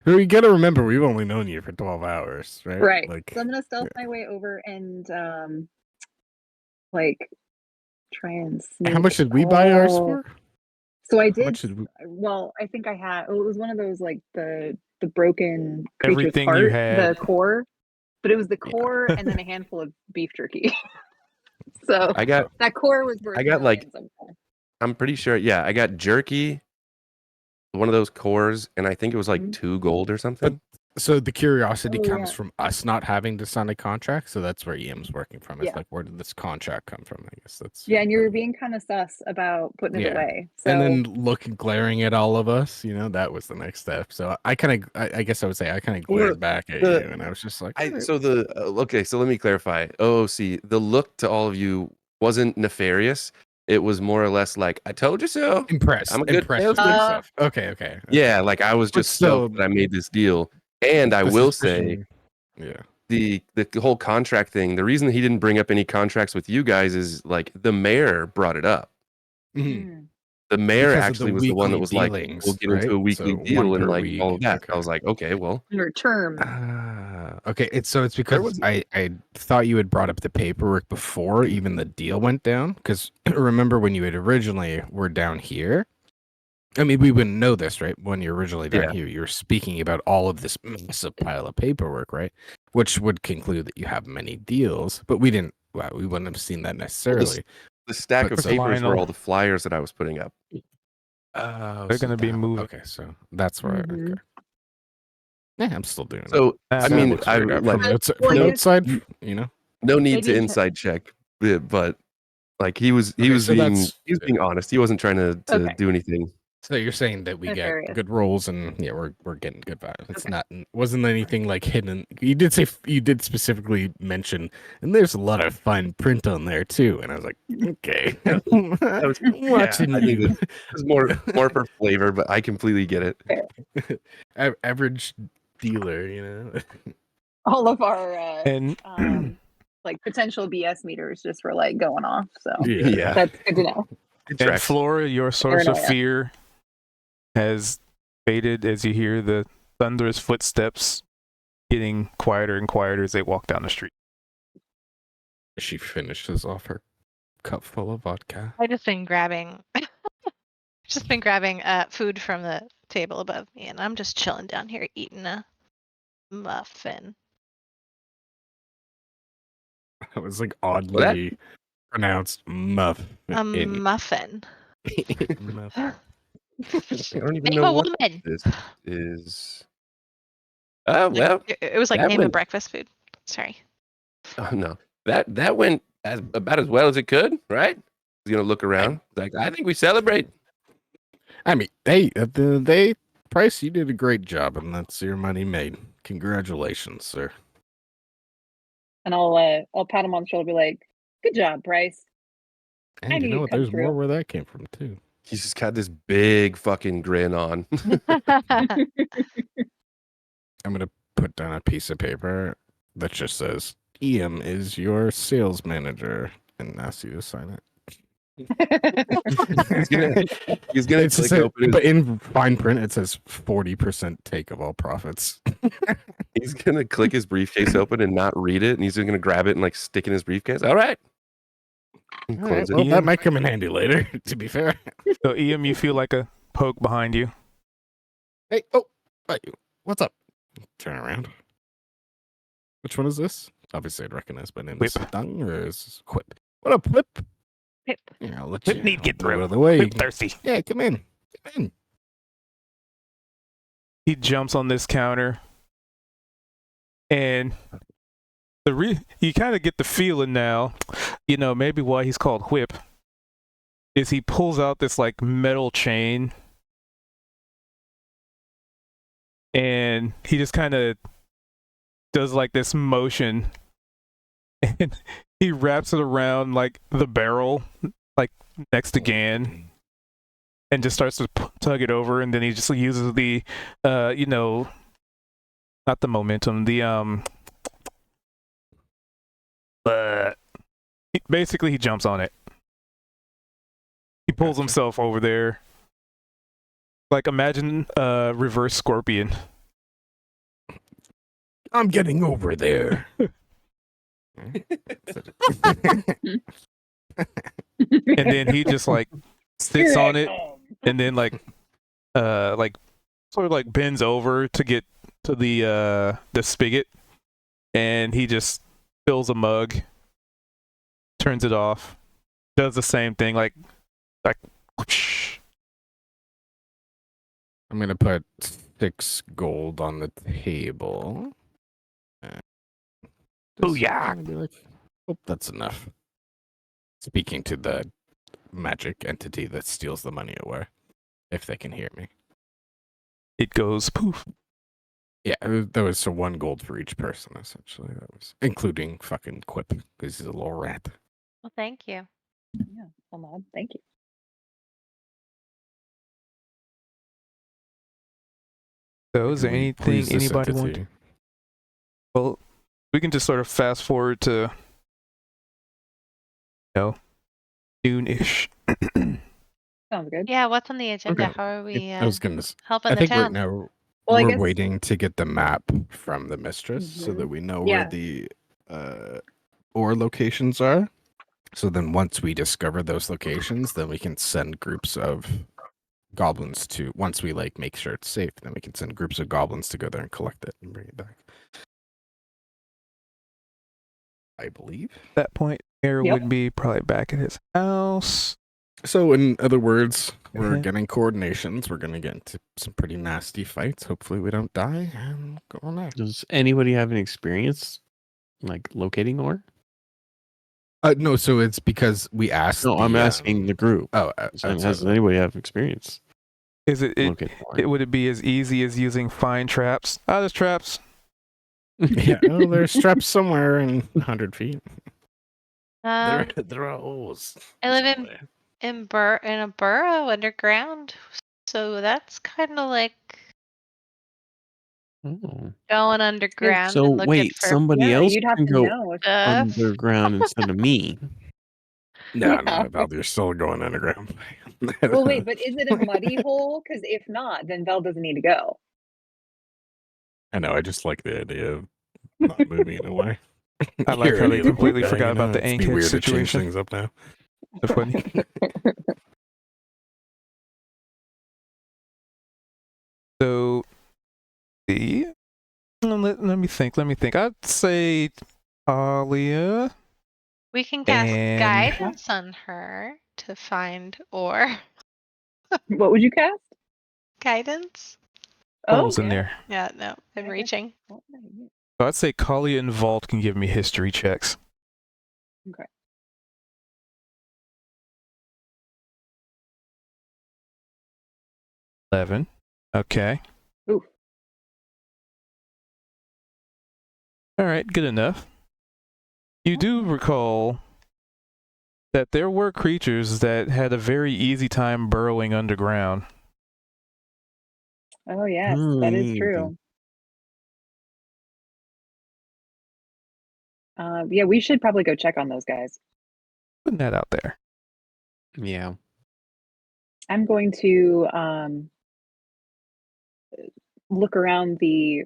You got to remember, we've only known you for 12 hours, right? Right. Like, so I'm going to stealth my way over and try and sneak. How much did we buy ours for? So I did. Well, I think I had. It was one of those like the broken creature's Everything part, you had. the core, but it was the core and then a handful of beef jerky. So I got that core was worth. I got like, I'm pretty sure. Yeah, I got jerky, one of those cores, and I think it was like 2 gold or something. So the curiosity comes from us not having to sign a contract. So that's where EM's working from. It's like, where did this contract come from? I guess that's. Yeah, and you were being kind of sus about putting it away. So. And then glaring at all of us, that was the next step. So I guess I would say I kind of glared back at you, and I was just like, So let me clarify. OOC, the look to all of you wasn't nefarious. It was more or less like, I told you so. Impressed. I'm a good salesman. Okay. Yeah, like I was just stoked that I made this deal. And I will say, the whole contract thing, the reason he didn't bring up any contracts with you guys is like the mayor brought it up. Mm-hmm. The mayor actually was the one that was like, we'll get into a weekly deal and like all of that. Okay. I was like, okay, well. Under term. Okay, it's because I thought you had brought up the paperwork before even the deal went down. Because remember when you had originally were down here? I mean, we wouldn't know this, right? When you're originally down here, you were speaking about all of this massive pile of paperwork, right? Which would conclude that you have many deals, but we didn't. Well, we wouldn't have seen that necessarily. The stack of papers were all the flyers that I was putting up. They're going to be moved. Okay, so that's where. Okay. Yeah, I'm still doing it. So I mean, from the outside, no need to inside check, but like he was being honest. He wasn't trying to do anything. So you're saying that we get good rolls and we're getting good vibes. It's wasn't anything like hidden. You did specifically mention, and there's a lot of fine print on there too. And I was like, okay, watching you. It was more for flavor, but I completely get it. Average dealer, All of our like potential BS meters just were like going off. So that's good to know. And Flora, your source of fear has faded as you hear the thunderous footsteps getting quieter and quieter as they walk down the street. She finishes off her cup full of vodka. I just been grabbing food from the table above me, and I'm just chilling down here eating a muffin. It was like oddly pronounced muff. A muffin. Muff. I don't even Name know a what woman. this is. Oh well. It was like that name a went- breakfast food. Sorry. Oh no, that went about as well as it could, right? He's gonna look around. Like, I think we celebrate. I mean, hey, at the end of the day, Price, you did a great job, and that's your money made. Congratulations, sir. And I'll pat him on the shoulder, be like, "Good job, Bryce." And I you knew know you'd what? come There's more through. where that came from too. He's just got this big fucking grin on. I'm gonna put down a piece of paper that just says Ian is your sales manager and ask you to sign it. He's gonna It's click just open his, but in fine print it says 40% take of all profits. he's gonna click his briefcase open and not read it, and he's gonna grab it and like stick in his briefcase. All right. And All close right, well, it. that might come in handy later, to be fair. So, Ian, you feel like a poke behind you. Hey, oh, hey, what's up? Turn around. Which one is this? Obviously, I'd recognize my name. Whip. Is this Dung or is this Whip? What up, Whip? Whip. Yeah, I'll let Whip you need get I'll move through. out of the way. Whip thirsty. Yeah, come in. Come in. He jumps on this counter, and you kind of get the feeling now, maybe why he's called Whip is he pulls out this like metal chain, and he just kind of does like this motion, and he wraps it around like the barrel, like next to Gan, and just starts to tug it over, and then he just uses the, not the momentum, the basically he jumps on it. He pulls Gotcha. himself over there. Like imagine reverse Scorpion. I'm getting over there. And then he just like sits on it and then like sort of like bends over to get to the spigot, and he just fills a mug, turns it off, does the same thing like whoosh. I'm gonna put 6 gold on the table. Booyah. Oh, that's enough. Speaking to the magic entity that steals the money away, if they can hear me. It goes poof. Yeah, that was so 1 gold for each person, essentially. That was including fucking Quip, because he's a little rat. Well, thank you. Yeah, well, Mom, thank you. So is there Can we anything please this anybody want? entity? Well, we can just sort of fast forward to noon-ish. Sounds good. Yeah, what's on the agenda? Okay. How are we I was gonna. helping I the think right town? now Well, I we're guess- waiting to get the map from the mistress so that we know Yeah. where the ore locations are. So then once we discover those locations, then we can send groups of goblins to, once we like make sure it's safe, then we can send groups of goblins to go there and collect it and bring it back. I believe. At that point, Mayor Yep. would be probably back at his house. So in other words, we're Mhm. getting coordinations. We're gonna get into some pretty nasty fights. Hopefully we don't die and go on there. Does anybody have any experience like locating ore? No, so it's because we asked. No, I'm the, asking the group. Oh, Does anybody have experience Is it locating ore? would it be as easy as using fine traps? Ah, there's traps. yeah, oh, there's straps somewhere in 100 feet. Um, There are holes. I live somewhere. in a burrow underground, so that's kind of like Oh. going underground. So and looking wait, for somebody Yeah, else you'd have can to go know. stuff. underground instead of me. No, Yeah. no, Val, you're still going underground. Well, wait, but is it a muddy hole? Because if not, then Vel doesn't need to go. I know. I just like the idea of not moving it away. I like Hear how any they of the completely guy, forgot about the it'd be Ankh weird to change situation. things up now. So funny. So, let me think. I'd say Talia. We can cast And- guidance on her to find ore. What would you cast? Guidance? Almost in yeah. there. Yeah, no, I'm Okay. reaching. Oh, So I'd say Kalia and Vault can give me history checks. Okay. $11. Okay. Oof. All right, good enough. You do recall that there were creatures that had a very easy time burrowing underground. Oh yes, that is true. Yeah, we should probably go check on those guys. Putting that out there. Yeah. I'm going to look around the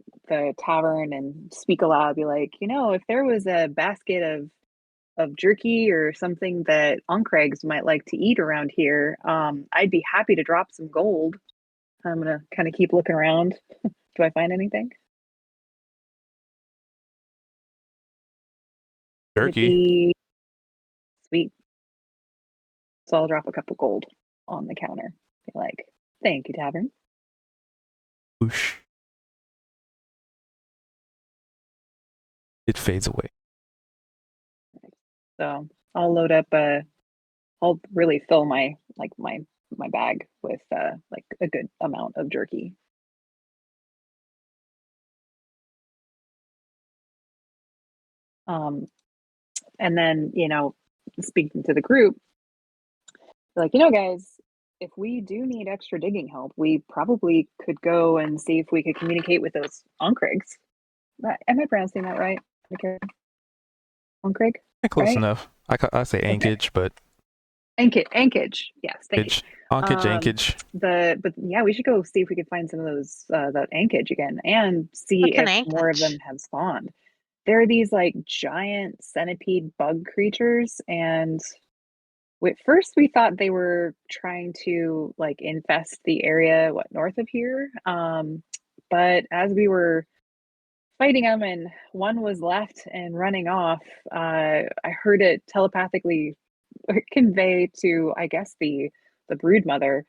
tavern and speak aloud. Be like, if there was a basket of jerky or something that Onkregs might like to eat around here, I'd be happy to drop some gold. I'm gonna kind of keep looking around. Do I find anything? Jerky. Sweet. So I'll drop a couple gold on the counter. Be like, thank you, tavern. Whoosh. It fades away. So I'll load up. I'll really fill my bag with like a good amount of jerky. And then speaking to the group, like, guys, if we do need extra digging help, we probably could go and see if we could communicate with those Onkregs. Am I pronouncing that right? Onkreg? Close right? enough. I say Ankage, but Ankage. Yes, thank you. Ankage. But yeah, we should go see if we could find some of those that Ankage again and see What's an if more of Ankage? them have spawned. There are these like giant centipede bug creatures, and at first we thought they were trying to like infest the area north of here. But as we were fighting them and one was left and running off, I heard it telepathically convey to, I guess, the brood mother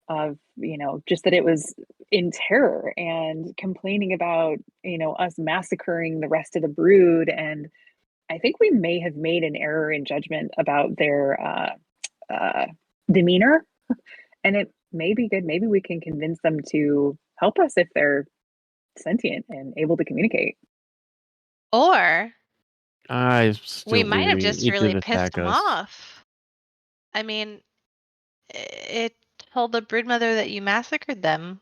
of just that it was in terror and complaining about us massacring the rest of the brood. And I think we may have made an error in judgment about their demeanor, and it may be good. Maybe we can convince them to help us if they're sentient and able to communicate. Or I still we might have believe just it really did pissed attack them us. off. I mean, it told the broodmother that you massacred them.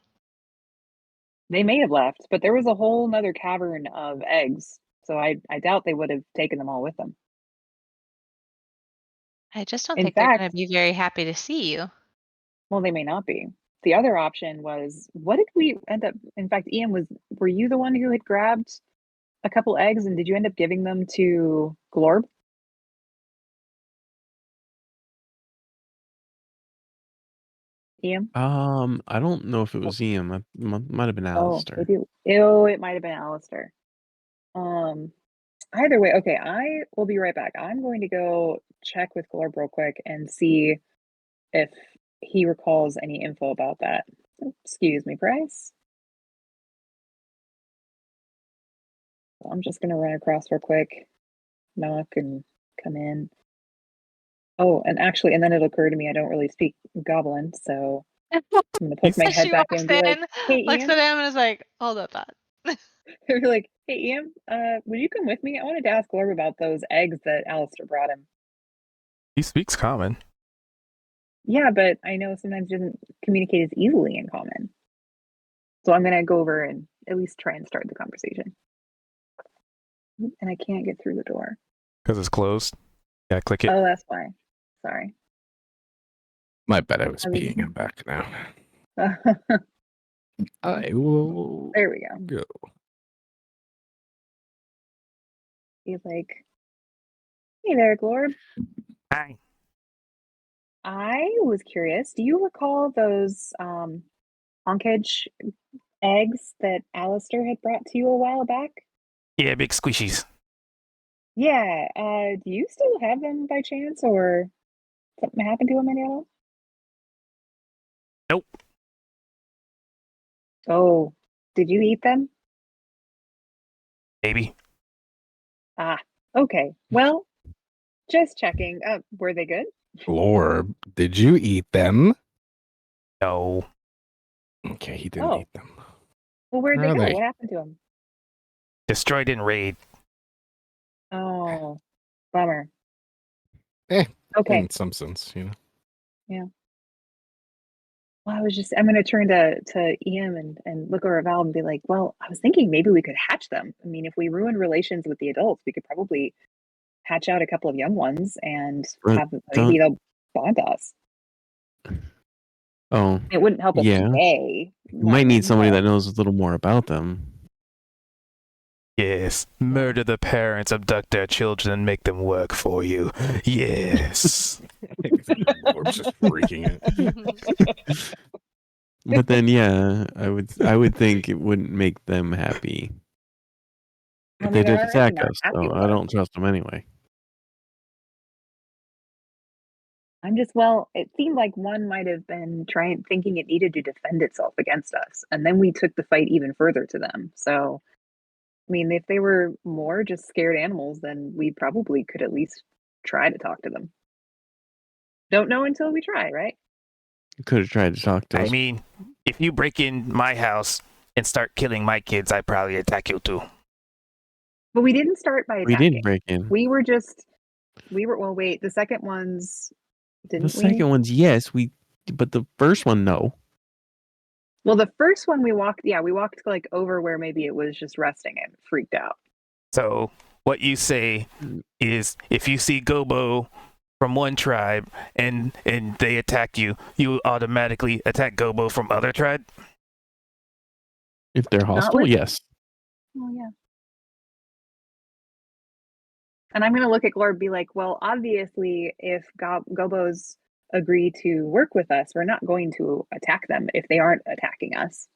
They may have left, but there was a whole nother cavern of eggs, so I doubt they would have taken them all with them. I just don't In think they're fact- going to be very happy to see you. Well, they may not be. The other option was, what did we end up? In fact, Ian, were you the one who had grabbed a couple eggs, and did you end up giving them to Glorb? Ian? I don't know if it was Ian. It might have been Alistair. It might have been Alistair. Either way, okay, I will be right back. I'm going to go check with Glorb real quick and see if he recalls any info about that. Excuse me, Bryce. So I'm just gonna run across real quick, knock and come in. Oh, and actually, and then it occurred to me I don't really speak Goblin, so I'm gonna poke my head She back walks in and be like, in, "Hey, looks Ian." at him, and is like, "Hold up, that." They're like, "Hey, Ian, would you come with me? I wanted to ask Glorb about those eggs that Alistair brought him." He speaks common. Yeah, but I know sometimes he doesn't communicate as easily in common. So I'm gonna go over and at least try and start the conversation. And I can't get through the door. Because it's closed. Yeah, click it. Oh, that's why. Sorry. My bad, I was being him back now. There I will we go. go. He's like, "Hey there, Glorb." Hi. I was curious. Do you recall those Onkage eggs that Alistair had brought to you a while back? Yeah, big squishies. Yeah. Do you still have them by chance, or something happened to them any of them? Nope. Oh, did you eat them? Maybe. Ah, okay. Well, just checking. Were they good? Glorb, did you eat them? No. Okay, he didn't Oh. eat them. Well, where'd Where they are go? they? What happened to them? Destroyed in raid. Oh, bummer. Eh, Okay. In some sense, you know. Well, I'm going to turn to Ian and look over at Val and be like, well, I was thinking maybe we could hatch them. I mean, if we ruin relations with the adults, we could probably hatch out a couple of young ones and Right, maybe they'll bond us. Oh, It wouldn't help us yeah. today. You might need somebody but- that knows a little more about them. Yes. Murder the parents, abduct their children, and make them work for you. Yes. Glorb's just freaking it. But then, yeah, I would think it wouldn't make them happy. I They mean, did they're attack not us, happy so with I us. don't trust them anyway. It seemed like one might have been thinking it needed to defend itself against us. And then we took the fight even further to them. So, I mean, if they were more just scared animals, then we probably could at least try to talk to them. Don't know until we try, right? You could have tried to talk to I us. mean, if you break in my house and start killing my kids, I'd probably attack you too. But we didn't start by We attacking. did break in. Well, wait, the second ones, didn't The second one's yes, but the first one, no. Well, the first one we walked like over where maybe it was just resting and freaked out. So what you say is if you see Gobo from one tribe and they attack you, you automatically attack Gobo from other tribe? If they're hostile, with- yes. Oh, yeah. And I'm going to look at Glorb and be like, well, obviously, if Gobos agree to work with us, we're not going to attack them if they aren't attacking us.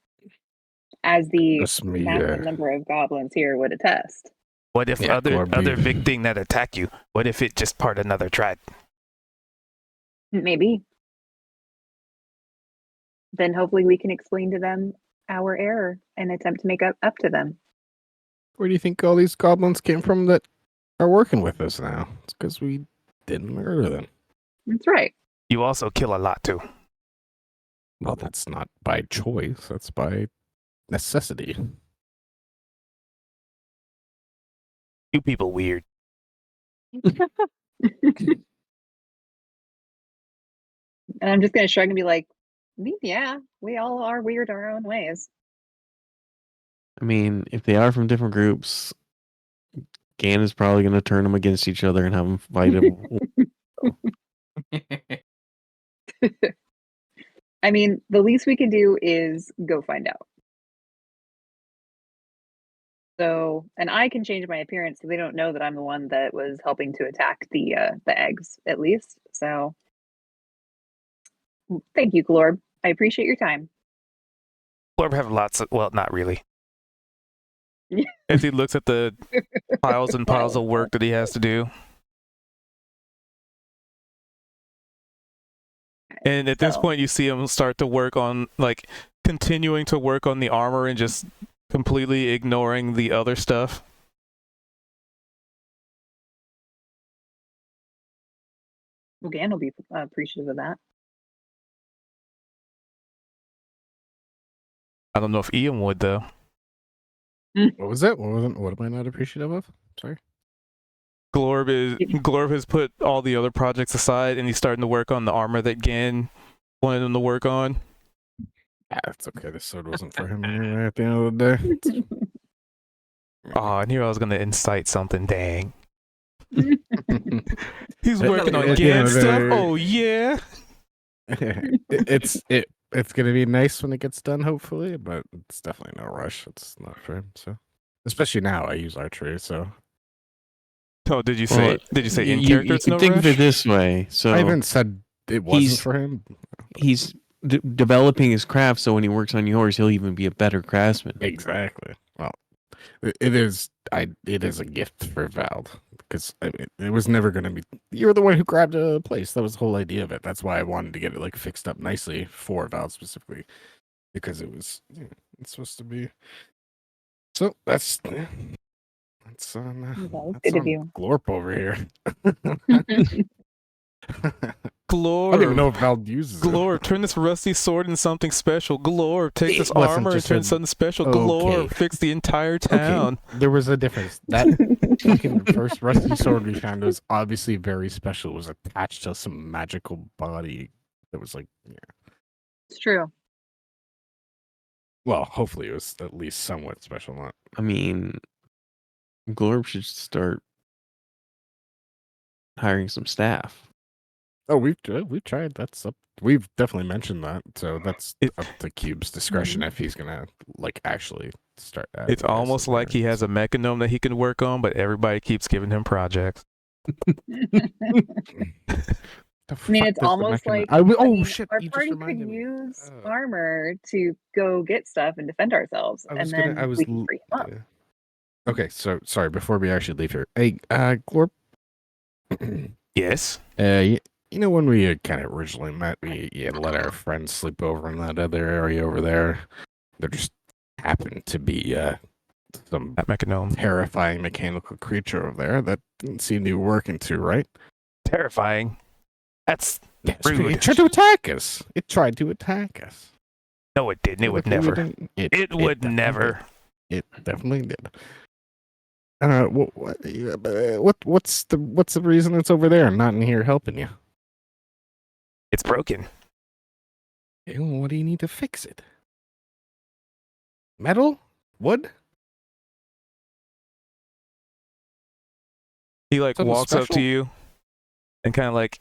As the massive number of goblins here would attest. What if other big thing that attack you? What if it just part another tribe? Maybe. Then hopefully we can explain to them our error and attempt to make up to them. Where do you think all these goblins came from that are working with us now? It's because we didn't murder them. That's right. You also kill a lot too. Well, that's not by choice. That's by necessity. You people weird. And I'm just going to shrug and be like, yeah, we all are weird our own ways. I mean, if they are from different groups, Gan is probably going to turn them against each other and have them fight them. I mean, the least we can do is go find out. So, and I can change my appearance so they don't know that I'm the one that was helping to attack the eggs, at least. So, thank you, Glorb. I appreciate your time. Glorb have lots of, well, not really. As he looks at the piles and piles of work that he has to do. And at this point, you see him start to work on, like, continuing to work on the armor and just completely ignoring the other stuff. Well, Gan will be appreciative of that. I don't know if Ian would, though. What was it? What am I not appreciative of? Sorry. Glorb has put all the other projects aside, and he's starting to work on the armor that Gan wanted him to work on. Yeah, it's okay. This sword wasn't for him anyway at the end of the day. Oh, I knew I was going to incite something. Dang. He's working on Gan stuff. Oh, yeah. It's gonna be nice when it gets done, hopefully, but it's definitely no rush. It's not for him, so especially now I use archery, so. Oh, did you say in character? You It's no think rush? of it this way. So I haven't said it wasn't He's- for him. He's developing his craft, so when he works on yours, he'll even be a better craftsman. Exactly. Well, it is. It is a gift for Vald because it was never going to be. You're the one who grabbed a place. That was the whole idea of it. That's why I wanted to get it like fixed up nicely for Vald specifically, because it was. It's supposed to be. So that's That was that's good of on you. Glorp over here. Glorp. I don't even know if Vald uses it. Glorp, turn this rusty sword into something special. Glorp, take It this wasn't armor and just turn a- it into something special. Okay. Glorp, fix the entire town. There was a difference. That fucking first rusty sword we found was obviously very special. It was attached to some magical body that was like, yeah. It's true. Well, hopefully it was at least somewhat special. Not I mean, Glorb should start hiring some staff. Oh, we've tried. That's up. We've definitely mentioned that. So that's It- up to Cube's discretion if he's gonna like actually start. It's almost like he has a mechanism that he can work on, but everybody keeps giving him projects. I mean, it's almost like oh I mean, shit! our You just party could reminded me. use Oh. armor to go get stuff and defend ourselves, I and was then gonna. I was. we can free him up. yeah. Okay, so sorry. Before we actually leave here, hey, Glorp. Yes. You know when we kind of originally met, we let our friends sleep over in that other area over there. There just happened to be some That mechanism. terrifying mechanical creature over there that didn't seem to be working too right. Terrifying. That's Yes, rude. it tried to attack us. It tried to attack us. No, it didn't. It would Luckily we never. didn't- It would definitely never. did. It definitely did. What's the reason it's over there and not in here helping you? It's broken. Okay, well, what do you need to fix it? Metal? Wood? He like Something walks up to special? you and kind of like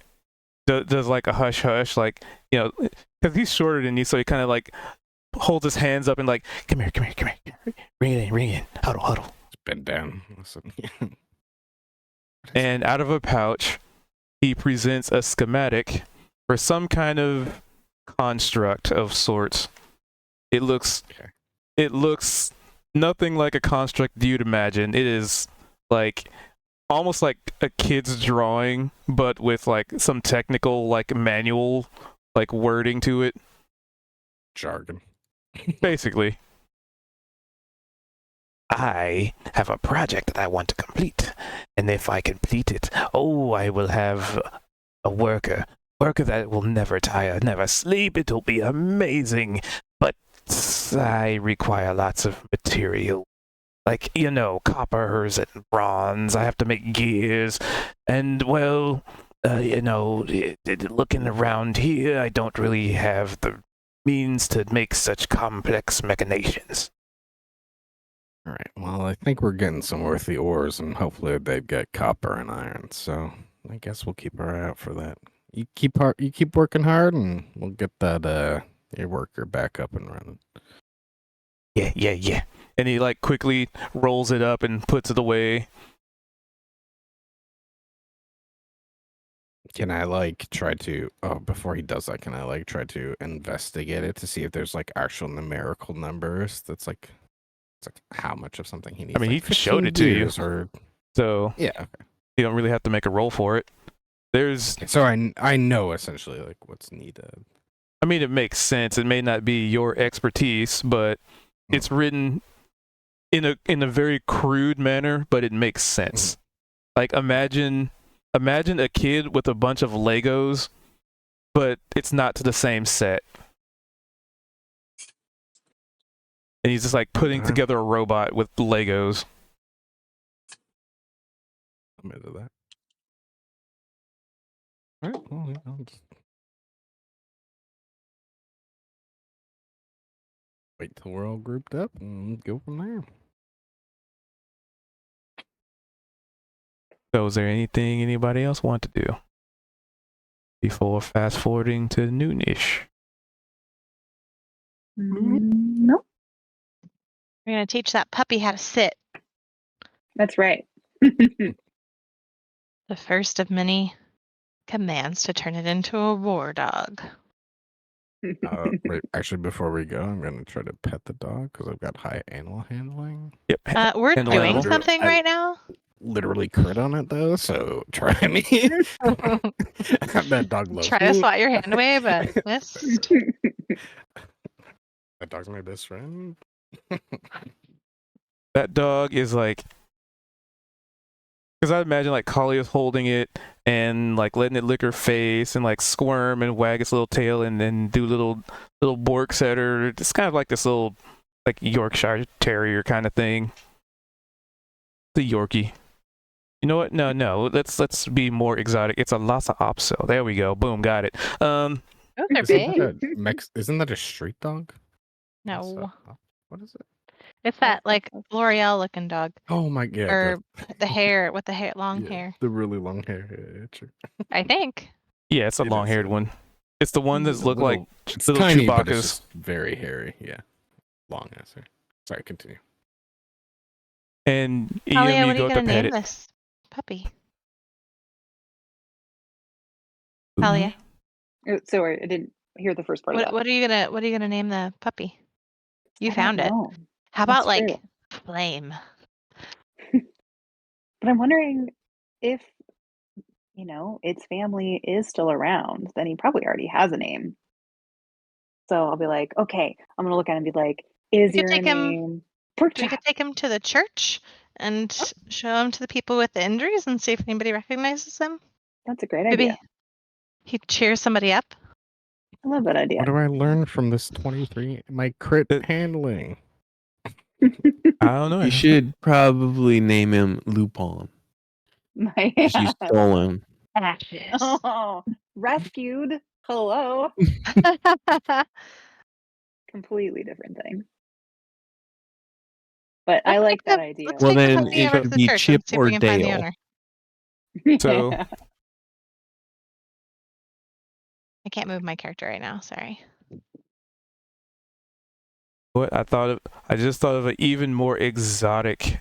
does like a hush hush, like, you know, because he's shorter than you, so he kind of like holds his hands up and like, come here, ring it in, huddle. Just bend down. Listen. And out of a pouch, he presents a schematic for some kind of construct of sorts. It looks nothing like a construct you'd imagine. It is like almost like a kid's drawing, but with like some technical like manual like wording to it. Jargon. Basically. I have a project that I want to complete, and if I complete it, I will have a worker that will never tire, never sleep. It'll be amazing, but I require lots of material, like, you know, coppers and bronze. I have to make gears, and well, you know, looking around here, I don't really have the means to make such complex machinations. All right. Well, I think we're getting somewhere with the ores, and hopefully they've got copper and iron. So I guess we'll keep our eye out for that. You keep working hard, and we'll get that your worker back up and running. Yeah. And he like quickly rolls it up and puts it away. Can I like try to? Oh, before he does that, can I like try to investigate it to see if there's like actual numerical numbers? That's like, it's like how much of something he needs. I mean, like he showed 15 it to you. gears or So yeah. Okay. you don't really have to make a roll for it. There's, So I know essentially like what's needed. I mean, it makes sense. It may not be your expertise, but it's written in a very crude manner, but it makes sense. Like imagine a kid with a bunch of Legos, but it's not to the same set. And he's just like putting Okay. together a robot with Legos. I'm into that. All right. Well, yeah, I'll just wait till we're all grouped up and go from there. So is there anything anybody else want to do before fast forwarding to noonish? No, We're gonna teach that puppy how to sit. that's right. The first of many. commands to turn it into a war dog. Wait, actually, before we go, I'm gonna try to pet the dog because I've got high animal handling. Yep. We're Handle doing animal. something I- right now. Literally crit on it though, so try me. That dog loves Try me. to swat your hand away, but missed. That dog's my best friend. That dog is like, because I imagine like Collie is holding it and like letting it lick her face and like squirm and wag its little tail and then do little borks at her. It's kind of like this little like Yorkshire Terrier kind of thing. The Yorkie. You know what? No. Let's be more exotic. It's a Lhasa Apso. There we go. Boom, got it. Those are Isn't big. isn't that a street dog? No, What is it? it's that like L'Oreal looking dog, Oh my god. or the hair with the long yeah, hair. The really long hair. Yeah, true. I think. Yeah, it's a It is, long-haired yeah. one. It's the one that's It's a look like it's little tiny, but it's Chewbacca's. just very hairy. Yeah, long ass hair. Sorry, continue. And Talia, you what are go you up gonna to pet name it. this puppy? Talia, So I didn't hear the first part of that. what are you gonna name the puppy? You I found don't it. know. How about That's like true. Flame? But I'm wondering if, its family is still around, then he probably already has a name. So I'll be like, okay, I'm going to look at him and be like, is We could your take him- name Pork We could Chop? take him to the church and show him to the people with the injuries and see if anybody recognizes him. That's a great Maybe idea. he cheers somebody up. I love that idea. What do I learn from this 23? My crit handling. I don't know. You should probably name him Lupin. My 'cause you stole him. Ashes. Oh, rescued. Hello. Completely different thing. But I like that idea. Let's Well, take the then puppy it over to should the be church Chip and see if we or can find the Dale. owner. So- I can't move my character right now. Sorry. What I just thought of an even more exotic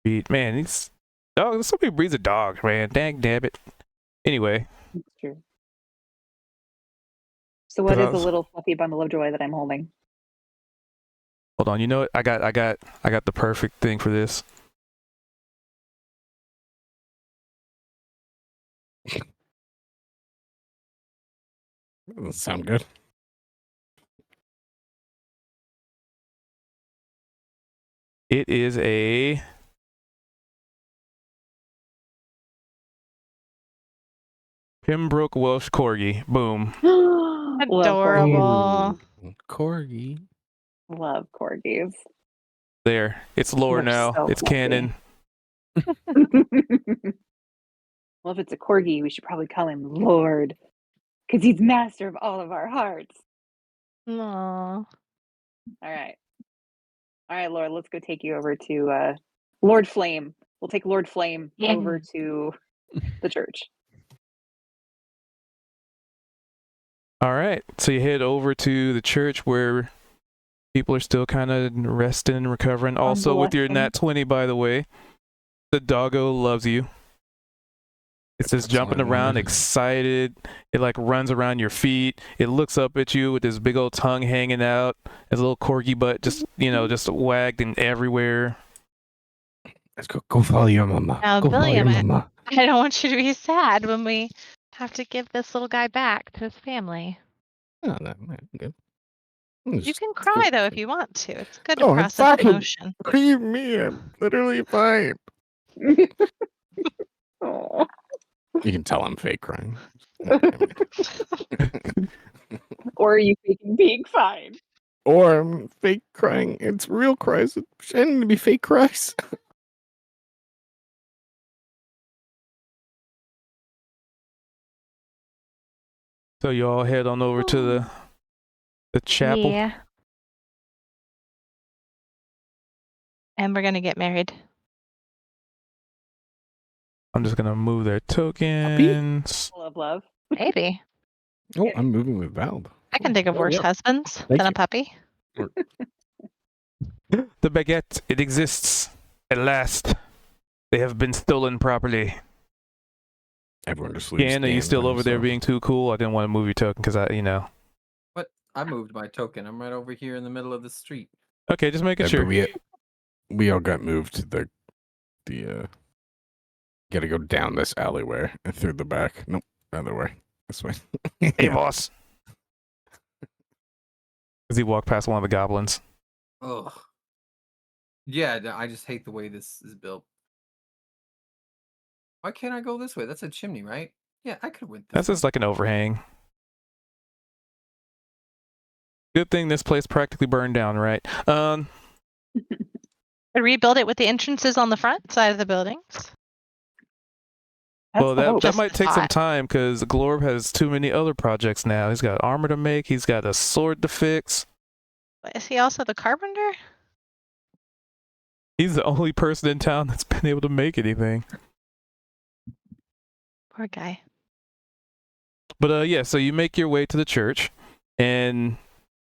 breed. Man, these dogs. Somebody breeds a dog, man. Dang nabbit. Anyway, That's true. So what Because I is the was- little fluffy bundle of joy that I'm holding? hold on. You know what? I got the perfect thing for this. That doesn't sound good. It is a Pembroke Welsh Corgi. Boom. Love Adorable. Corgi. Love corgis. There. It's lore They're now. so It's fluffy. canon. Well, if it's a corgi, we should probably call him Lord, because he's master of all of our hearts. Aww. All right, Lord. Let's go take you over to Lord Flame. We'll take Lord Flame Yeah. over to the church. All right. So you head over to the church where people are still kind of resting and recovering. Also, with your blessing. nat 20, by the way, the doggo loves you. It's just That's all I jumping around, wanted. excited. It like runs around your feet. It looks up at you with this big old tongue hanging out. His little corgi butt just wagged and everywhere. Let's go follow your mama. Now, Go follow your William, mama. I don't want you to be sad when we have to give this little guy back to his family. Oh, no, good. You can cry though if you want to. It's good to Oh, I'm process fine. emotion. Leave me. I'm literally fine. Aw. You can tell I'm fake crying. Or are you faking being fine? Or I'm fake crying. It's real cries. Pretending to be fake cries. So you all head on over to the chapel. Yeah. And we're gonna get married. I'm just gonna move their tokens. Love. Maybe. Oh, I'm moving with Valve. I can think of Oh, worse yeah. husbands Thank than a you. puppy. The baguette, it exists. At last. They have been stolen properly. Everyone just leaves. Gan, are you Dan still by over there himself. being too cool? I didn't want to move your token because But I moved my token. I'm right over here in the middle of the street. Okay, just making Yeah, sure. but we all got moved to the gotta go down this alleyway and through the back. Nope, other way. This way. Hey, boss. As he walked past one of the goblins. Ugh. Yeah, I just hate the way this is built. Why can't I go this way? That's a chimney, right? Yeah, I could win this. That's just like an overhang. Good thing this place practically burned down, right? Rebuild it with the entrances on the front side of the buildings. Well, that Just might take some thought. time because Glorb has too many other projects now. He's got armor to make. He's got a sword to fix. Is he also the carpenter? He's the only person in town that's been able to make anything. Poor guy. But yeah, so you make your way to the church, and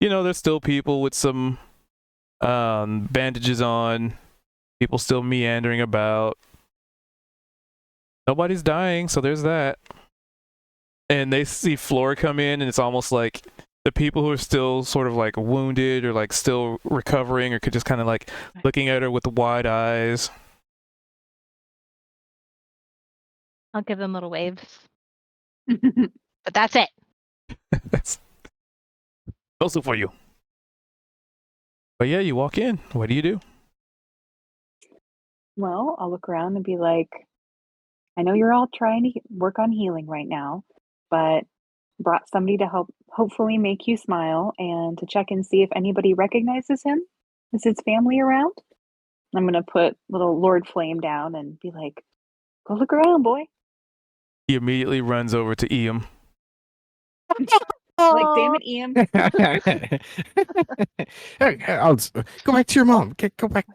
there's still people with some bandages on, people still meandering about. Nobody's dying, so there's that. And they see Flora come in, and it's almost like the people who are still sort of like wounded or like still recovering or could just kind of like looking at her with wide eyes. I'll give them little waves. But that's it. That's also for you. But yeah, you walk in. What do you do? Well, I'll look around and be like, I know you're all trying to work on healing right now, but brought somebody to help hopefully make you smile and to check and see if anybody recognizes him. Is his family around? I'm going to put little Lord Flame down and be like, go look around, boy. He immediately runs over to Iam. Like, damn it, Ian. I'll go back to your mom. Go back.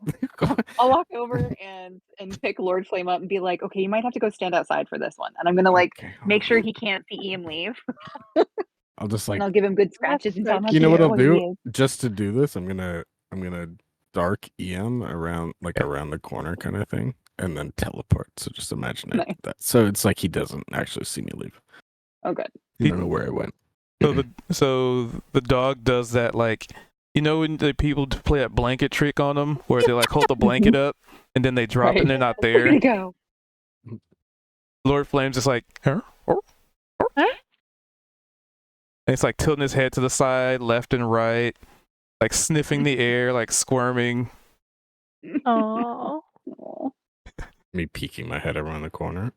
I'll walk over and pick Lord Flame up and be like, okay, you might have to go stand outside for this one. And I'm gonna make sure he can't see Ian leave. I'll just and I'll give him good scratches and tell him how you know what I'll he do? is. Just to do this, I'm gonna dark EM around around the corner kind of thing, and then teleport. So just imagine Nice. that. So it's like he doesn't actually see me leave. Oh, good. I don't know where I went. So the dog does that, like, when the people play that blanket trick on them, where they like hold the blanket up and then they drop it and they're not there. Where'd it go? Lord Flame's just like, huh? And it's like tilting his head to the side, left and right, like sniffing the air, like squirming. Oh. Me peeking my head around the corner.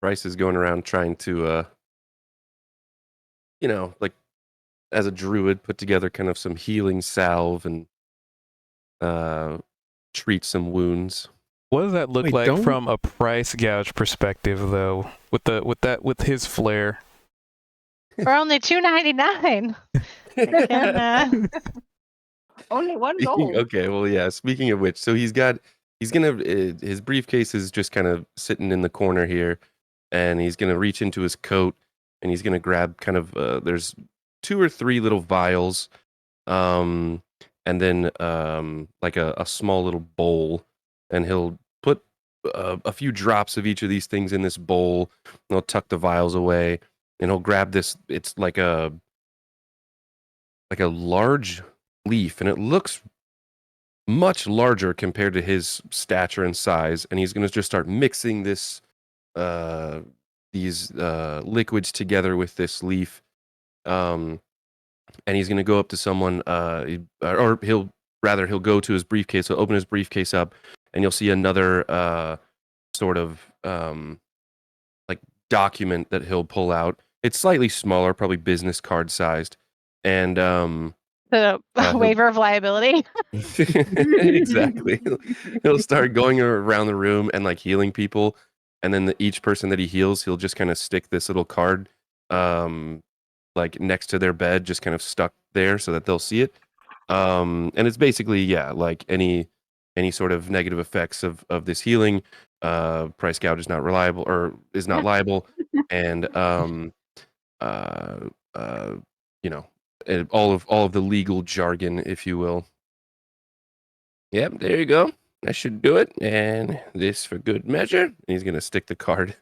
Bryce is going around trying to, like as a druid, put together kind of some healing salve and treat some wounds. What does that look Wait, like from a price gouge perspective, though? With his flair. For only $2.99. Only one gold. Okay, well, yeah. Speaking of which, so his briefcase is just kind of sitting in the corner here, and he's gonna reach into his coat, and he's gonna grab kind of there's 2 or 3 little vials, and then like a small little bowl, and he'll put a few drops of each of these things in this bowl, and he'll tuck the vials away, and he'll grab this. It's like a large leaf, and it looks much larger compared to his stature and size, and he's going to just start mixing these liquids together with this leaf, and he's going to go up to someone, or he'll go to his briefcase. He'll open his briefcase up, and you'll see another sort of like document that he'll pull out. It's slightly smaller, probably business card sized, and The waiver of liability. Exactly. He'll start going around the room and like healing people, and then each person that he heals, he'll just kind of stick this little card like next to their bed, just kind of stuck there so that they'll see it. And it's basically, yeah, like any sort of negative effects of this healing, price gouge is not reliable or is not liable, and all of the legal jargon, if you will. Yep, there you go. That should do it. And this for good measure. And he's gonna stick the card.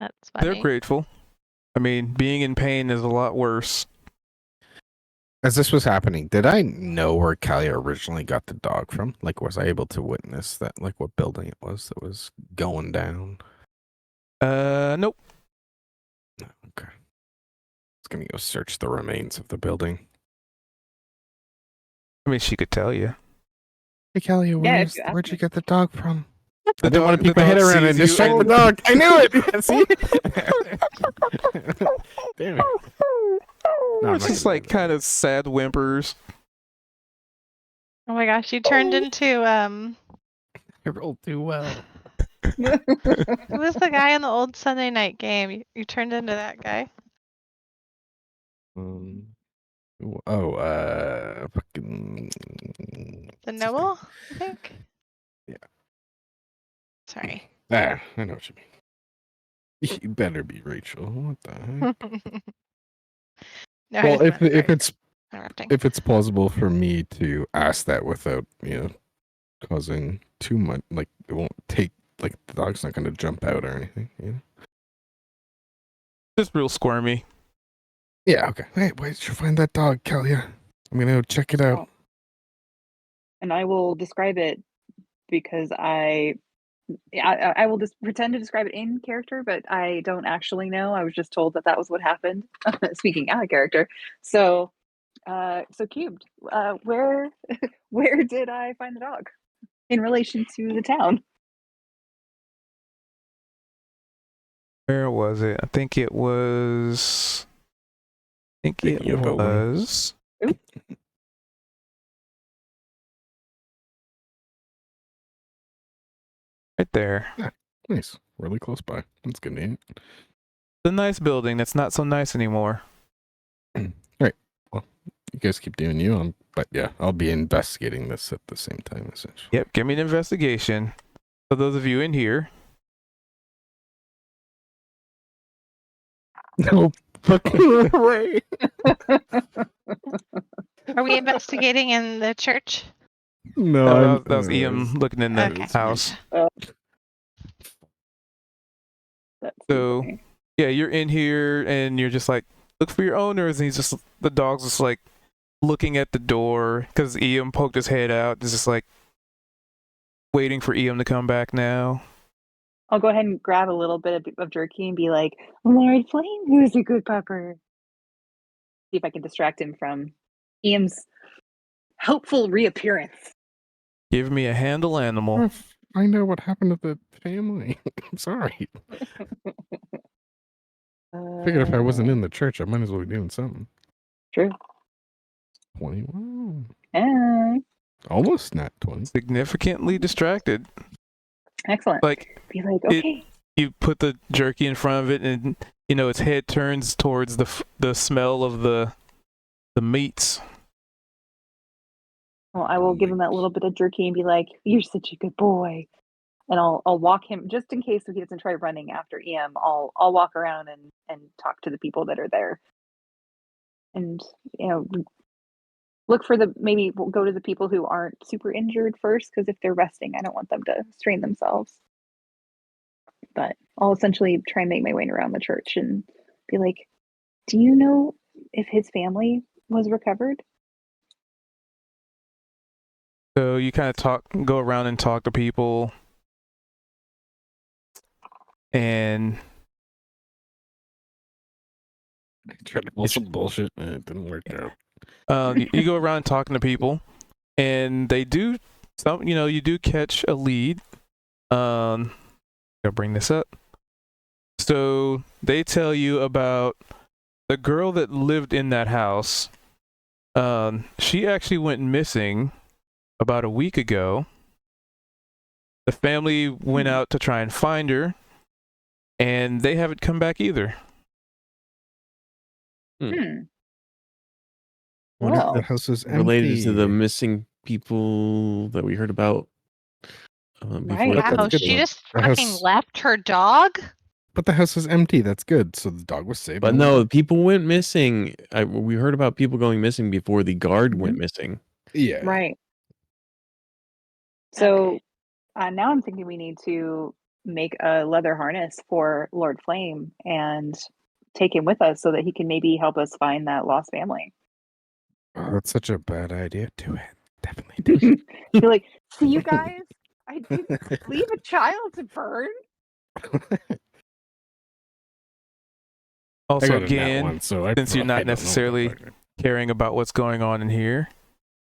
That's funny. They're grateful. I mean, being in pain is a lot worse. As this was happening, did I know where Kalia originally got the dog from? Like, was I able to witness that? Like, what building it was that was going down? Nope. Okay. I was gonna go search the remains of the building. I mean, she could tell you. Hey, Kalia, Yeah, if you ask where'd you me. get the dog from? The I didn't want to dog- peek my the head dog around and sees you distract the and- dog. I knew it. See? Damn it. No, I'm It's not just gonna like do that. kind of sad whimpers. Oh my gosh, you turned into I rolled too well. who was the guy in the old Sunday night game? You turned into that guy. Fucking. The Noble, I think. Yeah. Sorry. Ah, I know what you mean. You better be Rachel. What the heck? No, Well, if sorry, it's plausible for me to ask that without causing too much, like it won't take, like the dog's not going to jump out or anything. Just real squirmy. Yeah. Okay. Hey, where did you find that dog, Kalia? I'm gonna go check it out. And I will describe it because I will just pretend to describe it in character, but I don't actually know. I was just told that that was what happened. Speaking out of character. So Cubed, where did I find the dog in relation to the town? Where was it? I think it was. Your building. Right there. Nice. Really close by. That's good name. The nice building that's not so nice anymore. Right. Well, you guys keep doing you. But yeah, I'll be investigating this at the same time, essentially. Yep, give me an investigation. For those of you in here. No fucking way. Are we investigating in the church? No, That was Ian looking in the Okay. house. That's So, funny. yeah, you're in here and you're just like, look for your owners. And the dog's just like looking at the door because Ian poked his head out. It's just like waiting for Ian to come back now. I'll go ahead and grab a little bit of jerky and be like, Lord Flame, who's a good pupper? See if I can distract him from Ian's hopeful reappearance. Give me a handle animal. I know what happened to the family. I'm sorry. Figured if I wasn't in the church, I might as well be doing something. True. 21. Eh, Almost not 20. Significantly distracted. excellent. Like, Be like, it- okay. you put the jerky in front of it and, its head turns towards the smell of the meats. Well, I will give him that little bit of jerky and be like, "You're such a good boy," and I'll walk him just in case he doesn't try running after EM. I'll walk around and talk to the people that are there, and look for maybe we'll go to the people who aren't super injured first, because if they're resting, I don't want them to strain themselves. But I'll essentially try and make my way around the church and be like, "Do you know if his family was recovered?" So you kind of go around and talk to people, and I tried to pull some bullshit and it didn't work out. you go around talking to people, and they do you do catch a lead. I'll bring this up. So they tell you about the girl that lived in that house. She actually went missing about a week ago. The family went out to try and find her, and they haven't come back either. What Well, if the house is Related to the empty? missing people that we heard about before. Right. That's Wow, good she though. just The fucking house- left her dog? but the house was empty. That's good. So the dog was safe. But no, people went missing. We heard about people going missing before the guard went missing. Yeah. Right. So now I'm thinking we need to make a leather harness for Lord Flame and take him with us so that he can maybe help us find that lost family. Oh, that's such a bad idea. Do it. Definitely do it. You're like, see you guys? I didn't leave a child to burn. Also, I got a nat again, one, so since you're not necessarily caring about what's going on in here,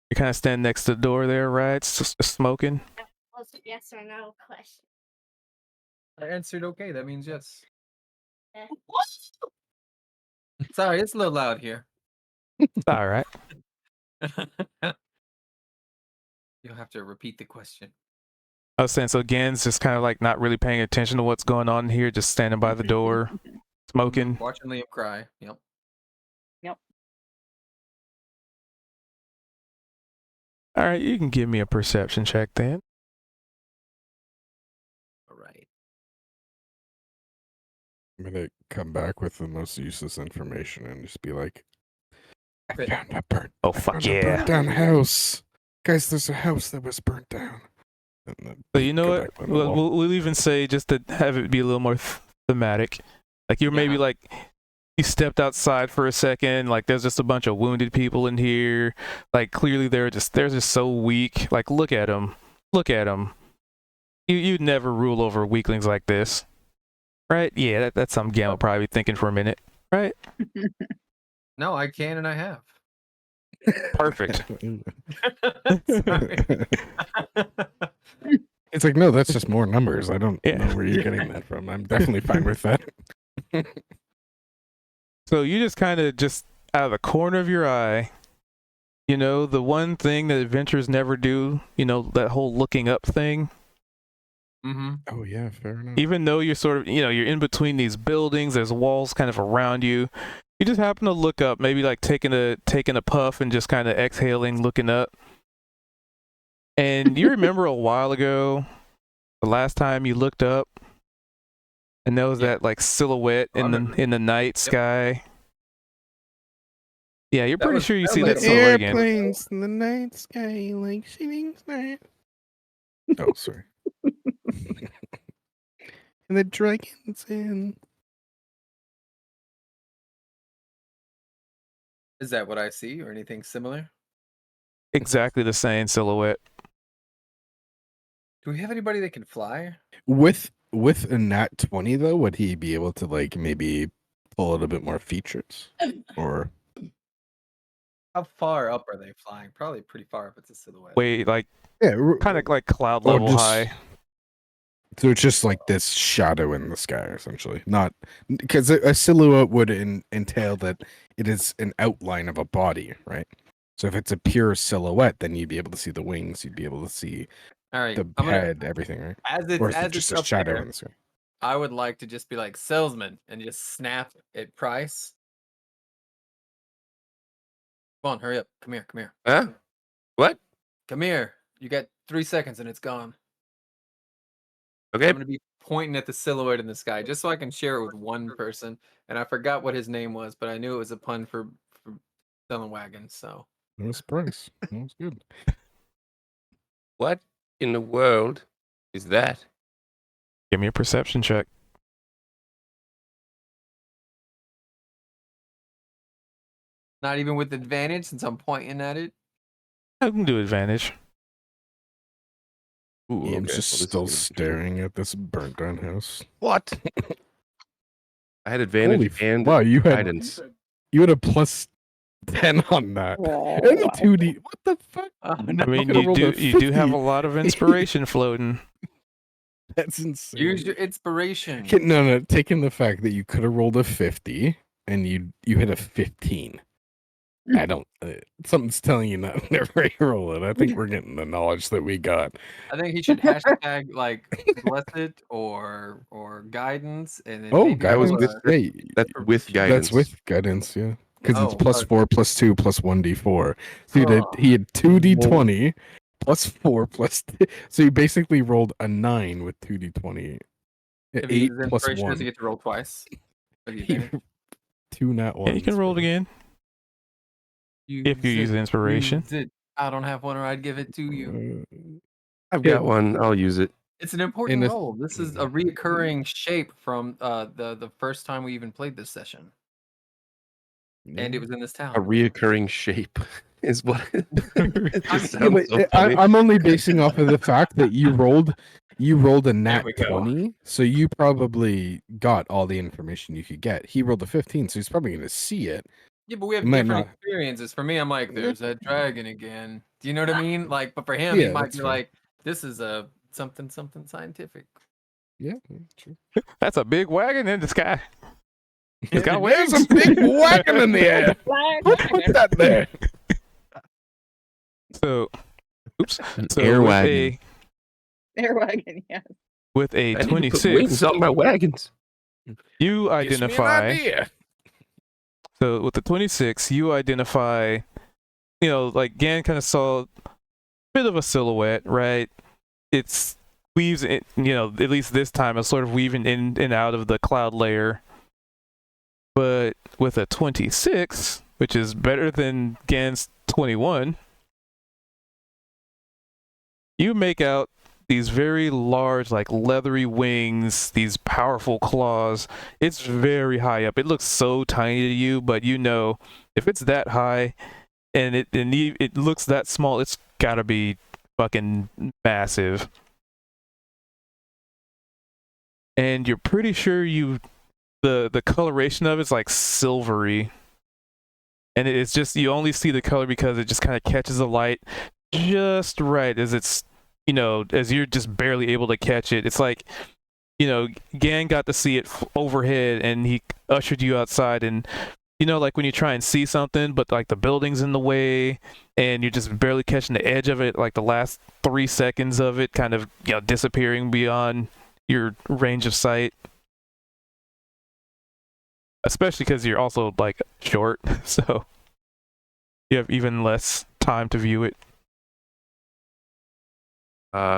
you kind of stand next to the door there, right? Smoking. Yes or no question. I answered okay. That means yes. Sorry, it's a little loud here. All right. You'll have to repeat the question. I was saying, so Gan's just kind of like not really paying attention to what's going on here, just standing by the door, smoking. Watching Liam cry. Yep. All right, you can give me a perception check then. All right. I'm gonna come back with the most useless information and just be like, I Great. found a burnt. Oh, I fuck found a yeah. burnt down house, guys. There's a house that was burnt down. And then So you know go what? back by the wall. We'll even say, just to have it be a little more thematic, like you're maybe Yeah. like, you stepped outside for a second, like there's just a bunch of wounded people in here, like clearly they're just so weak. Like look at them. You'd never rule over weaklings like this, right? Yeah, that's something Gamma will probably be thinking for a minute, right? No, I can and I have. Perfect. Sorry. It's like, no, that's just more numbers. I don't Yeah. know where you're getting that from. I'm definitely fine with that. So you just kind of just out of the corner of your eye, you know, the one thing that adventurers never do, you know, that whole looking up thing. Mm-hmm. Oh yeah, fair enough. Even though you're sort of, you know, you're in between these buildings, there's walls kind of around you. You just happen to look up, maybe like taking a puff and just kind of exhaling, looking up. And you remember a while ago, the last time you looked up, and there was that like silhouette in the night sky. Yeah, you're pretty sure you see that silhouette again. Airplanes in the night sky like shooting stars. Oh, sorry. And the dragons in. Is that what I see or anything similar? Exactly the same silhouette. Do we have anybody that can fly? With a nat 20 though, would he be able to like maybe pull out a bit more features? Or How far up are they flying? Probably pretty far up. It's a silhouette. Wait, like yeah, kind of like cloud or level just- high. So it's just like this shadow in the sky, essentially. Not because a silhouette would entail that it is an outline of a body, right? So if it's a pure silhouette, then you'd be able to see the wings, you'd be able to see All right. the I'm gonna, head, everything, right? as it, Or is as it just it's a up shadow there, in the sky? I would like to just be like salesman and just snap at price. Come on, hurry up. Come here. Huh? What? Come here. You got 3 seconds and it's gone. Okay. I'm gonna be pointing at the silhouette in the sky just so I can share it with one person. And I forgot what his name was, but I knew it was a pun for selling wagons. So It was Price. That was good. What in the world is that? Give me a perception check. not even with advantage since I'm pointing at it. I can do advantage. Ooh, Yeah, I'm okay. just Well, this still is- staring at this burnt down house. What? I had advantage and wow, you had guidance. you had a plus 10 on that. Whoa, And a wow. 2D. What the fuck? I mean, could've you rolled do a have a 50. lot of inspiration floating. That's insane. Use your inspiration. No, taking the fact that you could have rolled a 50 and you hit a 15. I don't. Something's telling you not to roll it. I think we're getting the knowledge that we got. I think he should hashtag like blessed or guidance and then Oh, maybe That was roll with a- yeah, That's with guidance. that's with guidance, yeah. Because Oh, it's plus okay. 4, plus 2, plus 1d4. So he had 2d20 plus 4 plus. So you basically rolled a 9 with 2d20 If you 8 use plus inspiration, does 1. he get to roll twice? With the advantage? 2 nat ones. Yeah, you can roll it again if you use inspiration. Use it. I don't have one, or I'd give it to you. I've got one. I'll use it. It's an important this- role. This is a reoccurring shape from the first time we even played this session, and it was in this A town. reoccurring shape is what. It just Yeah, sounds but so funny. I'm only basing off of the fact that you rolled a nat we go. 20, so you probably got all the information you could get. He rolled a 15, so he's probably going to see it. Yeah, but we have It might different not. experiences. For me, I'm like, there's that dragon again. Do you know what I mean? Like, but for him, Yeah, he might that's be fair. like, this is a something scientific. Yeah, true. That's a big wagon in the sky. It's got There's wings. a big wagon in the air. Who put that there? So, oops. An So air with wagon. Air wagon, yes. with a I need to put 26, wings on my wagons. you Gives me an identify. idea. So with the 26, you identify, like Gan kind of saw a bit of a silhouette, right? It's weaves, at least this time, it's sort of weaving in and out of the cloud layer. But with a 26, which is better than Gan's 21, you make out these very large, like leathery wings, these powerful claws. It's very high up. It looks so tiny to you, but if it's that high and it looks that small, it's gotta be fucking massive. And you're pretty sure the coloration of it's like silvery. And it's just, you only see the color because it just kind of catches the light just right as it's, as you're just barely able to catch it. It's like, Gan got to see it overhead and he ushered you outside, and like when you try and see something but like the building's in the way and you're just barely catching the edge of it, like the last 3 seconds of it kind of disappearing beyond your range of sight, especially because you're also like short, so you have even less time to view it.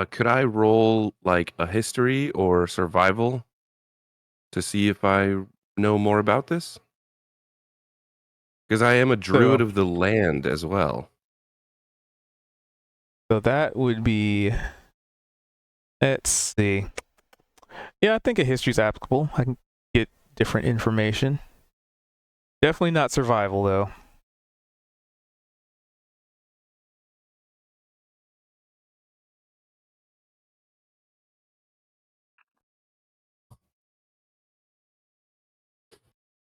Could I roll like a history or survival to see if I know more about this? Because I am a druid of the land as well. So that would be, let's see. Yeah, I think a history's applicable. I can get different information. Definitely not survival though.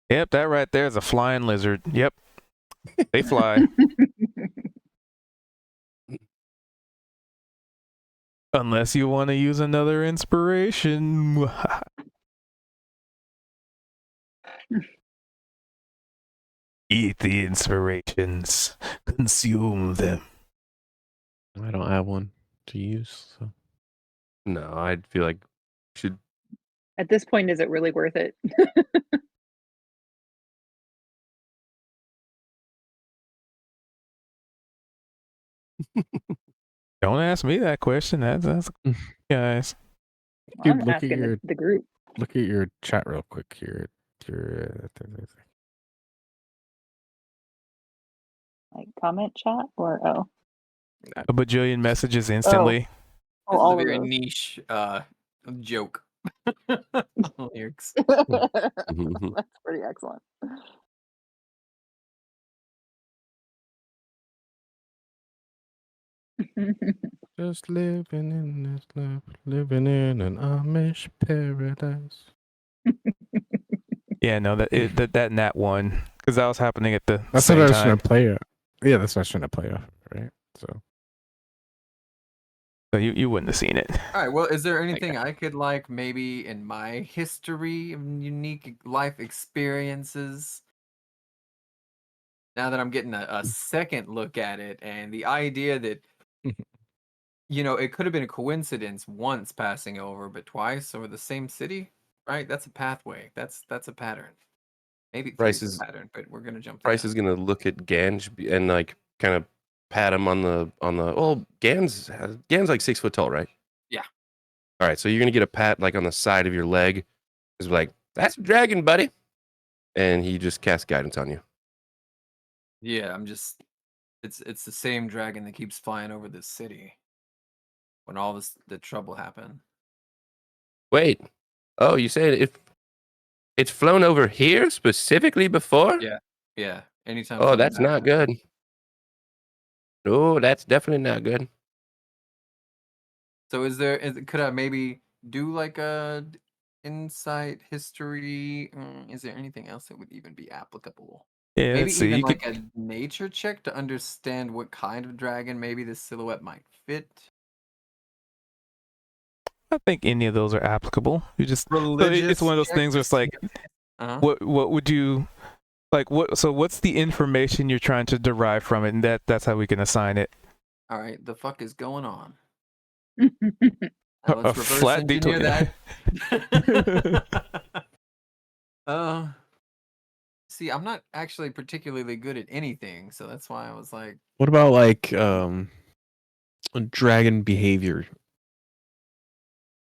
Yep, that right there is a flying lizard. Yep, they fly. Unless you want to use another inspiration. Eat the inspirations. Consume them. I don't have one to use. So. No, I feel like should. At this point, is it really worth it? Don't ask me that question. That's guys. Well, Dude, I'm look at asking your the group. look at your chat real quick here. Like comment chat or oh. A bajillion messages instantly. Oh, This all is a of very those. niche joke. Lyrics. That's pretty excellent. Just living in this life, living in an Amish paradise. Yeah, no, that nat one, because that was happening at the That's same what I was time. trying to play. Yeah, that's what I was trying to play off, right? So You wouldn't have seen it. All right. Well, is there anything I could like maybe in my history of unique life experiences? Now that I'm getting a second look at it, and the idea that it could have been a coincidence once passing over, but twice over the same city, right? That's a pathway. That's a pattern. Maybe Bryce it's is- a pattern, but we're gonna jump. to Bryce that. is gonna look at Ganj and like kind of pat him on the. Well, Gan's like 6 foot tall, right? Yeah. All right, so you're gonna get a pat like on the side of your leg. It's like, that's a dragon, buddy. And he just casts guidance on you. Yeah, I'm just. It's the same dragon that keeps flying over this city. When all the trouble happened. Wait. Oh, you said it's flown over here specifically before? Yeah. Anytime. Oh, something that's not happens. good. No, that's definitely not good. So could I maybe do like a insight history? Is there anything else that would even be applicable? Yeah, Maybe let's see. even You like could, a nature check to understand what kind of dragon maybe this silhouette might fit. I think any of those are applicable. You just Religious. it's one of those check things to where it's like, see if- what would you like? What so what's the information you're trying to derive from it, and that's how we can assign it. All right, the fuck is going on? A Let's reverse flat engineer detour. that. See, I'm not actually particularly good at anything, so that's why I was like, What about like dragon behavior?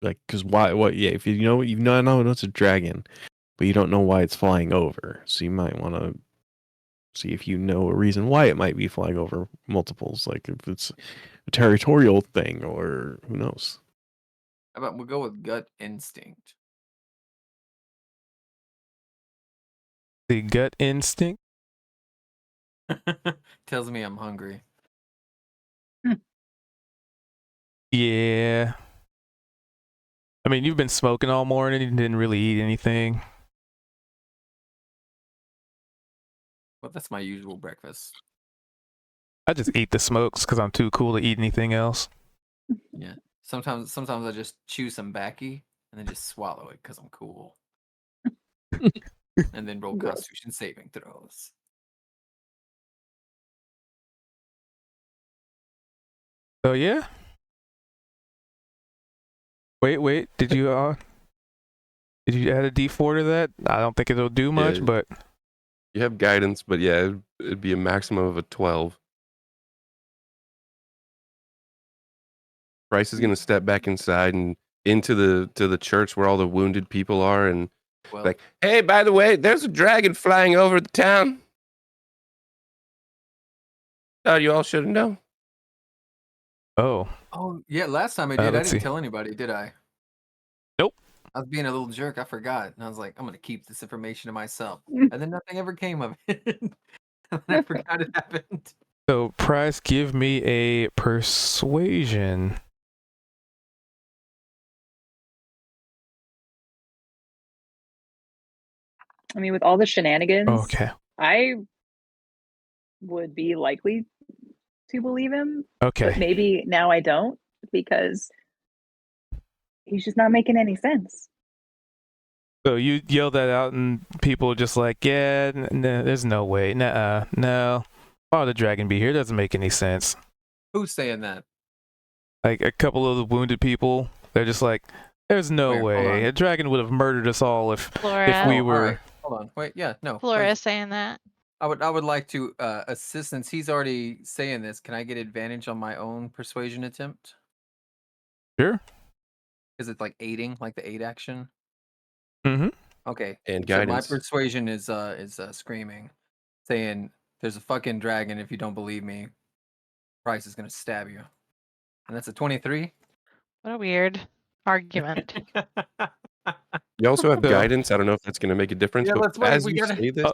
Like, cause why? What? Yeah, if you know it's a dragon, but you don't know why it's flying over, so you might want to see if you know a reason why it might be flying over multiples. Like if it's a territorial thing, or who knows. how about we'll go with gut instinct. The gut instinct. Tells me I'm hungry. Yeah. I mean, you've been smoking all morning and didn't really eat anything. Well, that's my usual breakfast. I just eat the smokes because I'm too cool to eat anything else. Yeah. Sometimes I just chew some backy and then just swallow it because I'm cool. And then roll Gross. Constitution saving throws. So yeah. Wait. Did you add a D4 to that? I don't think it'll do much, Yeah. but You have guidance, but yeah, it'd be a maximum of a 12. Bryce is gonna step back inside and into the church where all the wounded people are, and Well, like, hey, by the way, there's a dragon flying over the town. Thought you all should have known. oh, yeah, last time I did, I let's didn't see. tell anybody, did I? Nope. I was being a little jerk. I forgot. And I was like, I'm going to keep this information to myself. And then nothing ever came of it. And I forgot it happened. so Price, give me a persuasion. I mean, with all the shenanigans, Okay. I would be likely to believe him. But Okay. maybe now I don't because he's just not making any sense. So you yell that out, and people are just like, yeah, there's no way. No. Why would the dragon be here? It doesn't make any sense. Who's saying that? Like a couple of the wounded people, they're just like, there's no Where? Hold way. on. A dragon would have murdered us all if Flora. we Oh, were. alright. Hold on. Wait, yeah, no. Flora wait. saying that. I would like to assist since he's already saying this. Can I get advantage on my own persuasion attempt? Sure. Is it like aiding, like the aid action? Mm-hmm. Okay. And So my guidance. persuasion is screaming, saying, "There's a fucking dragon. If you don't believe me, Price is gonna stab you." And that's a 23. What a weird argument. You also have So- guidance. I don't know if that's gonna make a difference, Yeah, but let's wait, as we you gotta- say this,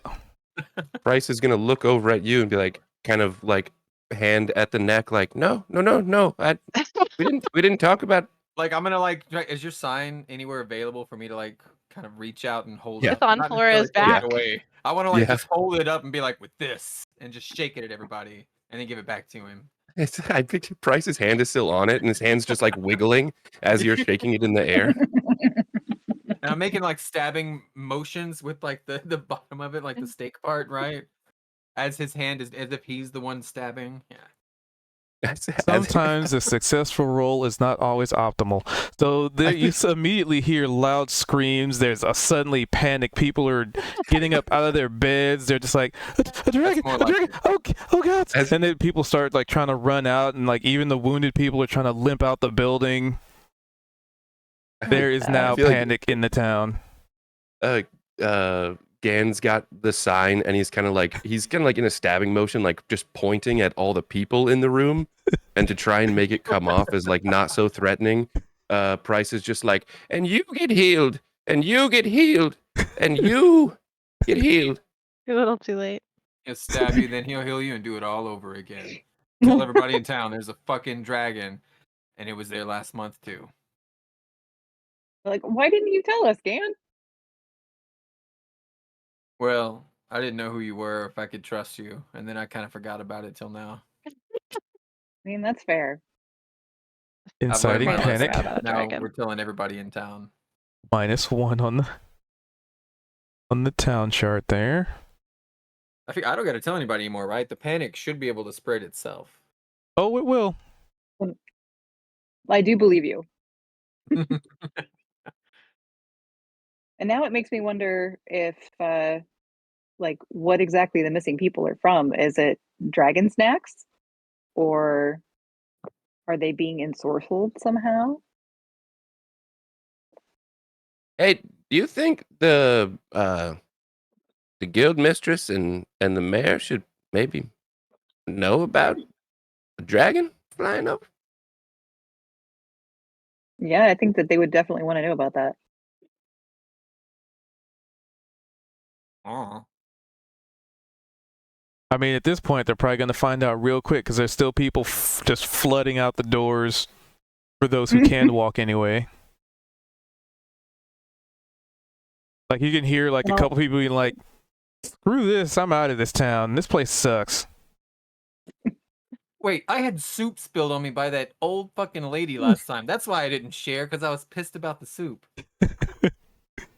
Bryce is gonna look over at you and be like, kind of like hand at the neck, like, no. We didn't talk about. Like I'm gonna like, is your sign anywhere available for me to like kind of reach out and hold Yeah. it? It's on Not Flora's necessarily take back. it away. I want to like Yeah. just hold it up and be like with this and just shake it at everybody and then give it back to him. I picture Price's hand is still on it, and his hand's just like wiggling as you're shaking it in the air. And I'm making like stabbing motions with like the bottom of it, like the steak part, right? As his hand is as if he's the one stabbing. Yeah. Sometimes a successful roll is not always optimal. So there, you immediately hear loud screams. There's a suddenly panic. People are getting up out of their beds. They're just like, a dragon, more a like dragon, oh God. As- And then people start like trying to run out, and like even the wounded people are trying to limp out the building. There is now feel like- panic in the town. Gan's got the sign and he's kind of like in a stabbing motion, like just pointing at all the people in the room, and to try and make it come off as like not so threatening. Price is just like, and you get healed, and you get healed, and you get healed. Too little, too late. He'll stab you, then he'll heal you, and do it all over again. Tell everybody in town there's a fucking dragon, and it was there last month too. Like, why didn't you tell us, Gan? Well, I didn't know who you were, if I could trust you, and then I kind of forgot about it till now. I mean, that's fair. Inciting I've learned my panic. lesson. About a Now dragon. we're telling everybody in town. -1 on the town chart there. I don't got to tell anybody anymore, right? The panic should be able to spread itself. Oh, it will. I do believe you. And now it makes me wonder if, like, what exactly the missing people are from. Is it dragon snacks? Or are they being ensorcelled somehow? Hey, do you think the guild mistress and the mayor should maybe know about a dragon flying over? Yeah, I think that they would definitely want to know about that. Oh. I mean, at this point, they're probably going to find out real quick because there's still people just flooding out the doors for those who can walk anyway. Like, you can hear, like, a couple people being like, screw this, I'm out of this town. This place sucks. Wait, I had soup spilled on me by that old fucking lady last time. That's why I didn't share, because I was pissed about the soup.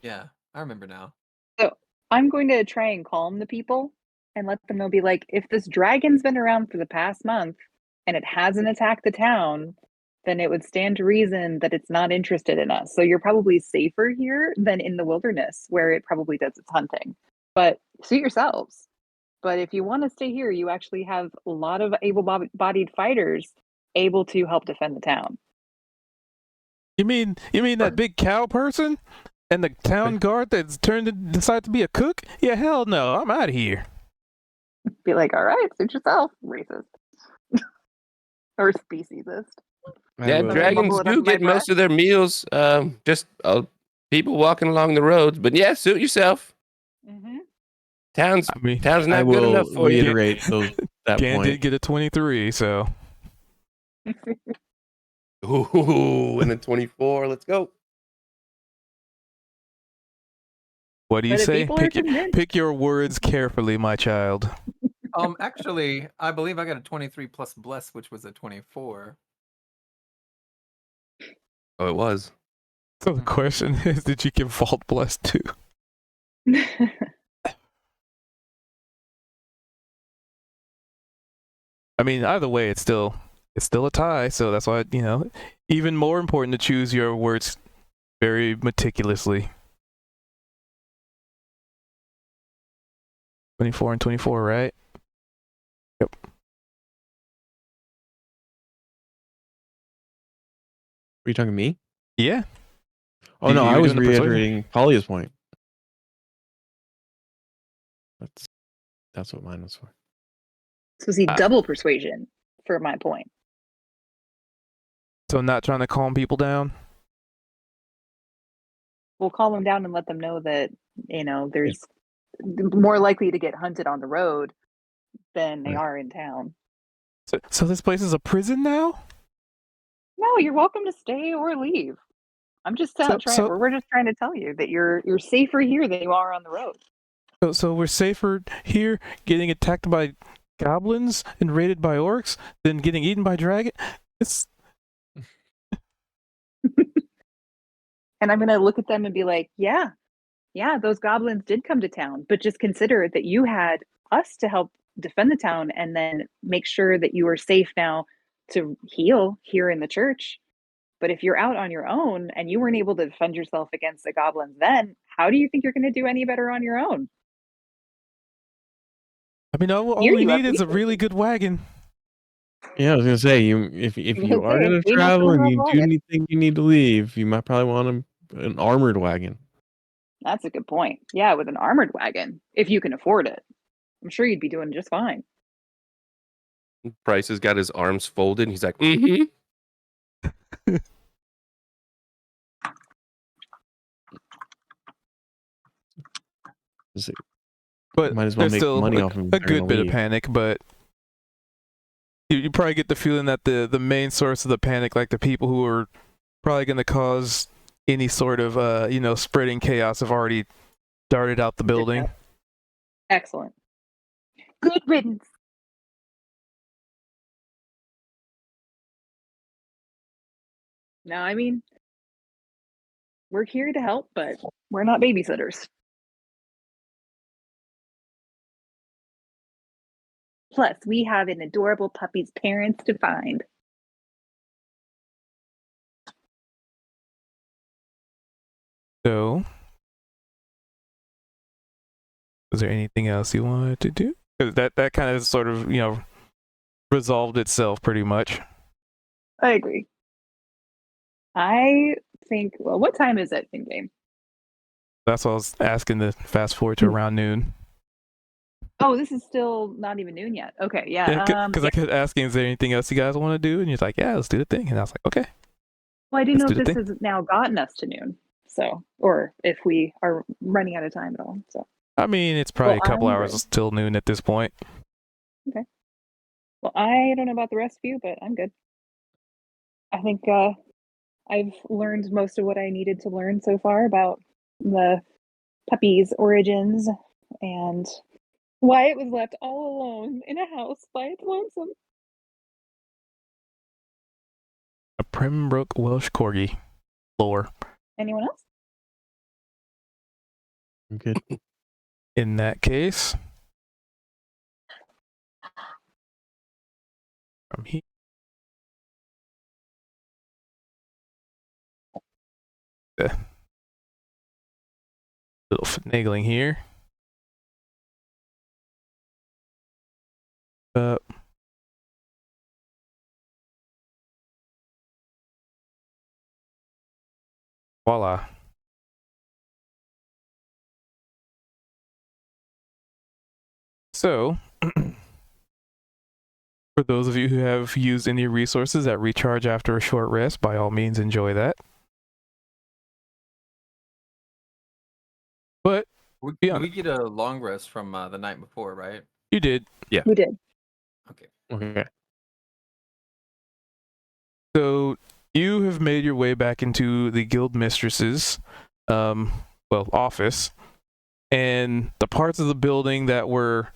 Yeah, I remember now. So I'm going to try and calm the people and let them know, be like, if this dragon's been around for the past month and it hasn't attacked the town, then it would stand to reason that it's not interested in us. So you're probably safer here than in the wilderness where it probably does its hunting. But suit yourselves. But if you want to stay here, you actually have a lot of able-bodied fighters able to help defend the town. You mean that big cow person and the town guard that's decided to be a cook? Yeah, hell no, I'm out of here. Be like, all right, suit yourself, racist. Or speciesist. Yeah, dragons do get most of their meals. Just people walking along the roads. But yeah, suit yourself. Mm-hmm. Town's I not good enough will for you. reiterate that Gan point. did get a 23, so. Ooh, and a 24. Let's go. What do you But if say? people are convinced- Pick your words carefully, my child. Actually, I believe I got a 23 plus bless, which was a 24. Oh, it was. So the question is, did you give Vault Bless too? I mean, either way, it's still a tie. So that's why, even more important to choose your words very meticulously. 24 and 24, right? Yep. Were you talking to me? Yeah. Oh no, You I were was doing the persuasion. reiterating Polya's point. That's what mine was for. So see, double persuasion for my point. So not trying to calm people down. We'll calm them down and let them know that, there's more likely to get hunted on the road than they are in town. So this place is a prison now? No, you're welcome to stay or leave. I'm just we're just trying to tell you that you're safer here than you are on the road. So we're safer here getting attacked by goblins and raided by orcs than getting eaten by dragon? And I'm going to look at them and be like, yeah, those goblins did come to town, but just consider that you had us to help defend the town and then make sure that you are safe now to heal here in the church. But if you're out on your own and you weren't able to defend yourself against the goblins then, how do you think you're going to do any better on your own? I mean, all we need is a really good wagon. Yeah, I was gonna say if you are gonna we must travel come and up you do wagon. anything you need to leave, you might probably want an armored wagon. That's a good point. Yeah, with an armored wagon, if you can afford it, I'm sure you'd be doing just fine. Price has got his arms folded. And he's like, mm-hmm. But Might as well there's make still money off of a good bit of panic, but you probably get the feeling that the main source of the panic, like the people who are probably going to cause any sort of spreading chaos, have already darted out the building. Excellent. Good riddance. No, I mean, we're here to help, but we're not babysitters. Plus, we have an adorable puppy's parents to find. So, is there anything else you wanted to do? Because that kind of sort of resolved itself pretty much. I agree. I think. Well, what time is it in game? That's what I was asking to fast forward to around noon. Oh, this is still not even noon yet. Okay, yeah. Because I kept asking, is there anything else you guys want to do? And you're like, yeah, let's do the thing. And I was like, okay. Well, I didn't know if this has now gotten us to noon. So, or if we are running out of time at all. So, I mean, it's probably a couple hours till noon at this point. Okay. Well, I don't know about the rest of you, but I'm good. I think I've learned most of what I needed to learn so far about the puppy's origins and why it was left all alone in a house by its lonesome. A Pembroke Welsh Corgi. Lore. Anyone else? I'm good. In that case, from here. Little finagling here. Voila. So, for those of you who have used any resources that recharge after a short rest, by all means enjoy that. But we get a long rest from the night before, right? You did. Yeah. We did. Okay. So you have made your way back into the guild mistress's office, and the parts of the building that were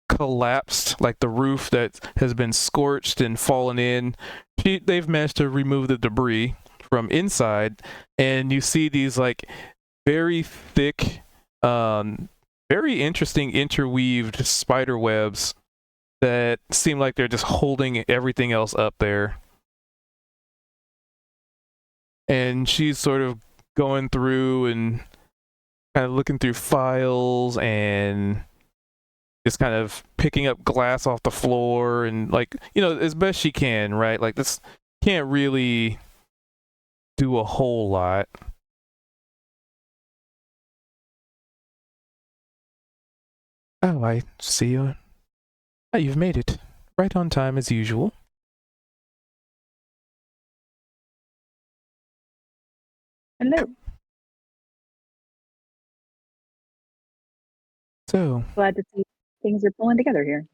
collapsed, like the roof that has been scorched and fallen in, they've managed to remove the debris from inside, and you see these like very thick, very interesting interweaved spider webs that seem like they're just holding everything else up there. And she's sort of going through and kind of looking through files and just kind of picking up glass off the floor and, like, as best she can, right? Like, this can't really do a whole lot. Oh, I see you. Oh, you've made it. Right on time as usual. Hello. So, glad to see things are pulling together here.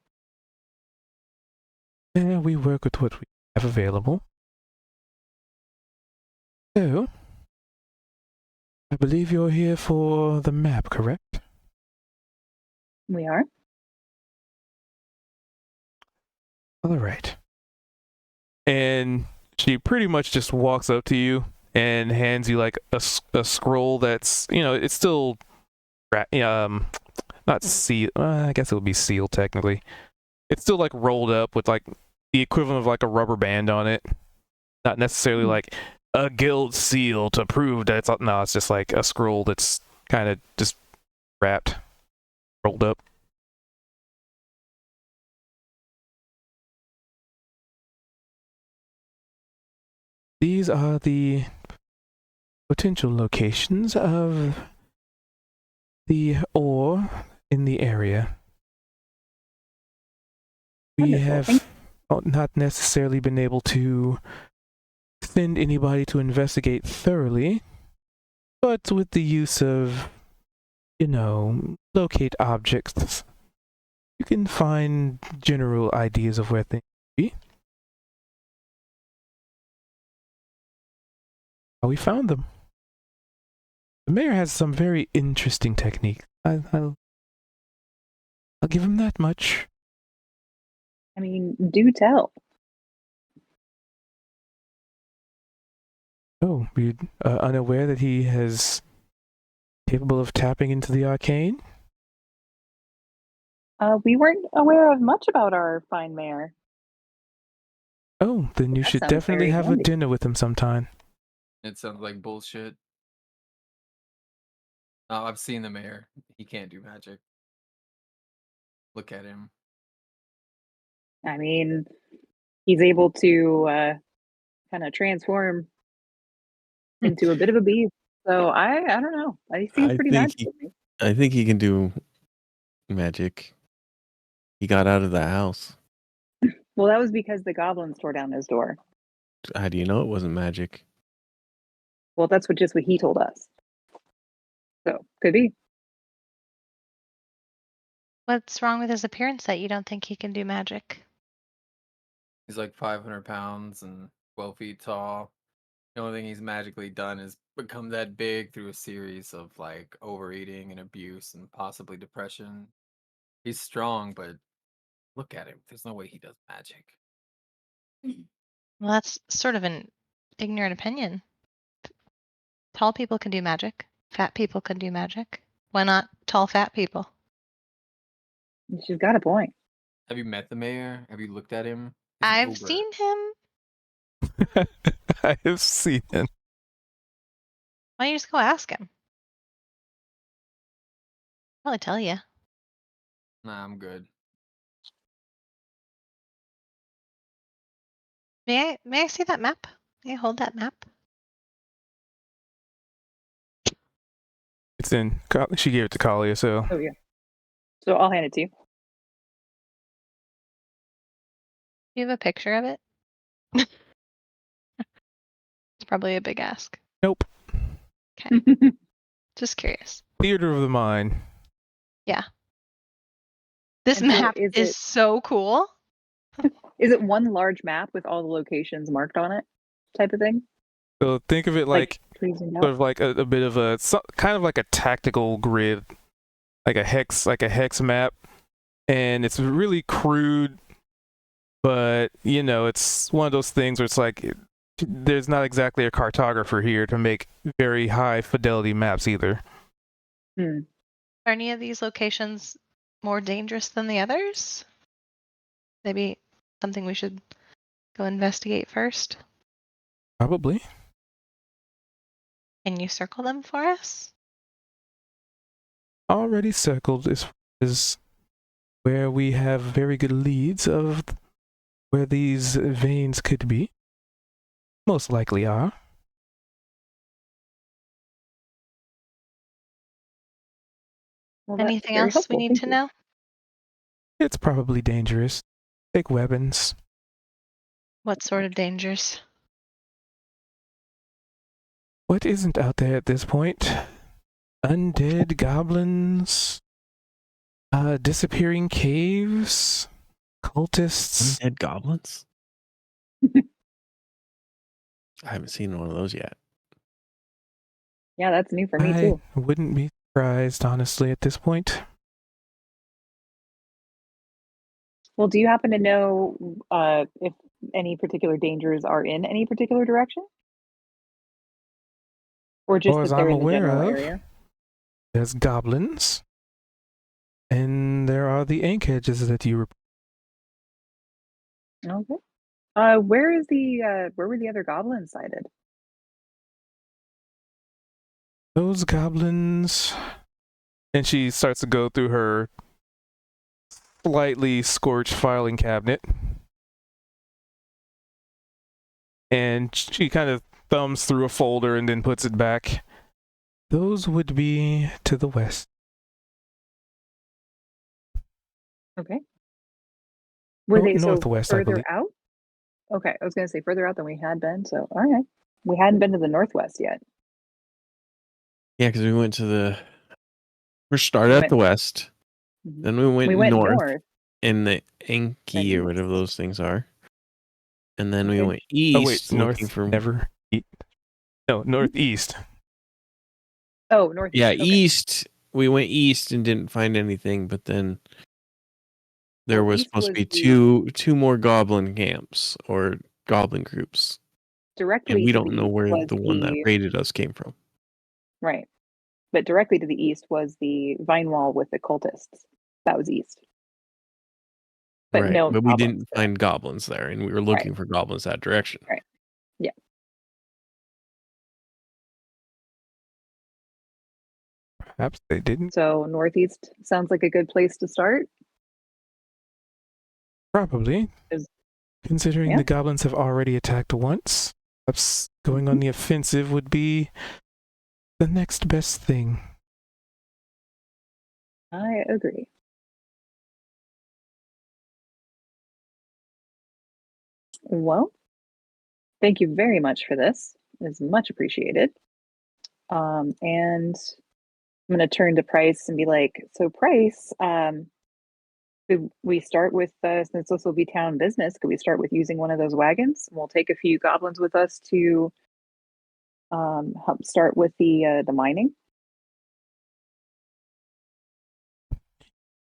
Yeah, we work with what we have available. So, I believe you're here for the map, correct? We are. All right. And she pretty much just walks up to you and hands you like a scroll that's, it's still not sealed. I guess it would be sealed technically. It's still like rolled up with like the equivalent of like a rubber band on it. Not necessarily like a guild seal to prove that it's no, it's just like a scroll that's kind of just wrapped, rolled up. these are the potential locations of the ore in the area. We Wonderful. have not necessarily been able to send anybody to investigate thoroughly, but with the use of, locate objects, you can find general ideas of where things be. We found them. The mayor has some very interesting technique. I'll give him that much. I mean, do tell. Oh, you're unaware that he is capable of tapping into the arcane? We weren't aware of much about our fine mayor. Oh, then you That should sounds definitely very have a handy. dinner with him sometime. It sounds like bullshit. Oh, I've seen the mayor. He can't do magic. Look at him. I mean, he's able to kind of transform into a bit of a beast. So I don't know. He seems pretty magical to me. I think he can do magic. He got out of the house. Well, that was because the goblins tore down his door. How do you know it wasn't magic? Well, that's what he told us. So could be. What's wrong with his appearance that you don't think he can do magic? He's like 500 pounds and 12 feet tall. The only thing he's magically done is become that big through a series of like overeating and abuse and possibly depression. He's strong, but look at him. There's no way he does magic. Well, that's sort of an ignorant opinion. Tall people can do magic. Fat people can do magic. Why not tall, fat people? She's got a point. Have you met the mayor? Have you looked at him? I've seen him. I have seen him. Why don't you just go ask him? Probably tell you. Nah, I'm good. May I see that map? May I hold that map? It's in. She gave it to Kalia, so. Oh yeah. So I'll hand it to you. Do you have a picture of it? It's probably a big ask. Nope. Okay. Just curious. Theater of the mind. Yeah. This And so map is is it- so cool. Is it one large map with all the locations marked on it, type of thing? So think of it like trees and sort of like a bit of a kind of like a tactical grid, like a hex map, and it's really crude, but it's one of those things where it's like there's not exactly a cartographer here to make very high fidelity maps either. Hmm. Are any of these locations more dangerous than the others? Maybe something we should go investigate first. Probably. Can you circle them for us? Already circled is where we have very good leads of where these veins could be. Most likely are. Well, that's Anything very else helpful. we need Thank to you. know? It's probably dangerous. Take weapons. What sort of dangers? What isn't out there at this point? Undead goblins, disappearing caves, cultists. Undead goblins? I haven't seen one of those yet. Yeah, that's new for me I too. wouldn't be surprised, honestly, at this point. Well, do you happen to know if any particular dangers are in any particular direction? Or just Or that as they're I'm in the aware general of, area? there's goblins, and there are the ink edges that you Okay. Where were the other goblins sighted? Those goblins. And she starts to go through her slightly scorched filing cabinet. And she kind of thumbs through a folder and then puts it back. Those would be to the west. Okay. Were they so northwest, I further believe. out? Okay, I was going to say further out than we had been. So, all right. We hadn't been to the northwest yet. Yeah, because we went to the. We started at the west, Mhm. then we went north in the Enki or whatever those things are, and then we Okay. went east. Oh wait, looking north for never. No, northeast. Oh, northeast. Yeah, Okay. east. We went east and didn't find anything, but then there Well, was east supposed to was be two more goblin camps or goblin groups, and directly we to don't the know east where was the one that raided us came from. right. But directly to the east was the vine wall with the cultists. That was east. But Right, no but we goblins didn't there. find goblins there, and we were looking for goblins that direction. Right. Yeah. Perhaps they didn't. So northeast sounds like a good place to start. Probably. Considering Yeah. the goblins have already attacked once, perhaps going on the offensive would be the next best thing. I agree. Well, thank you very much for this. It's much appreciated. And I'm going to turn to Price and be like, so Price, could we start with, since this will be town business, could we start with using one of those wagons? We'll take a few goblins with us to help start with the mining.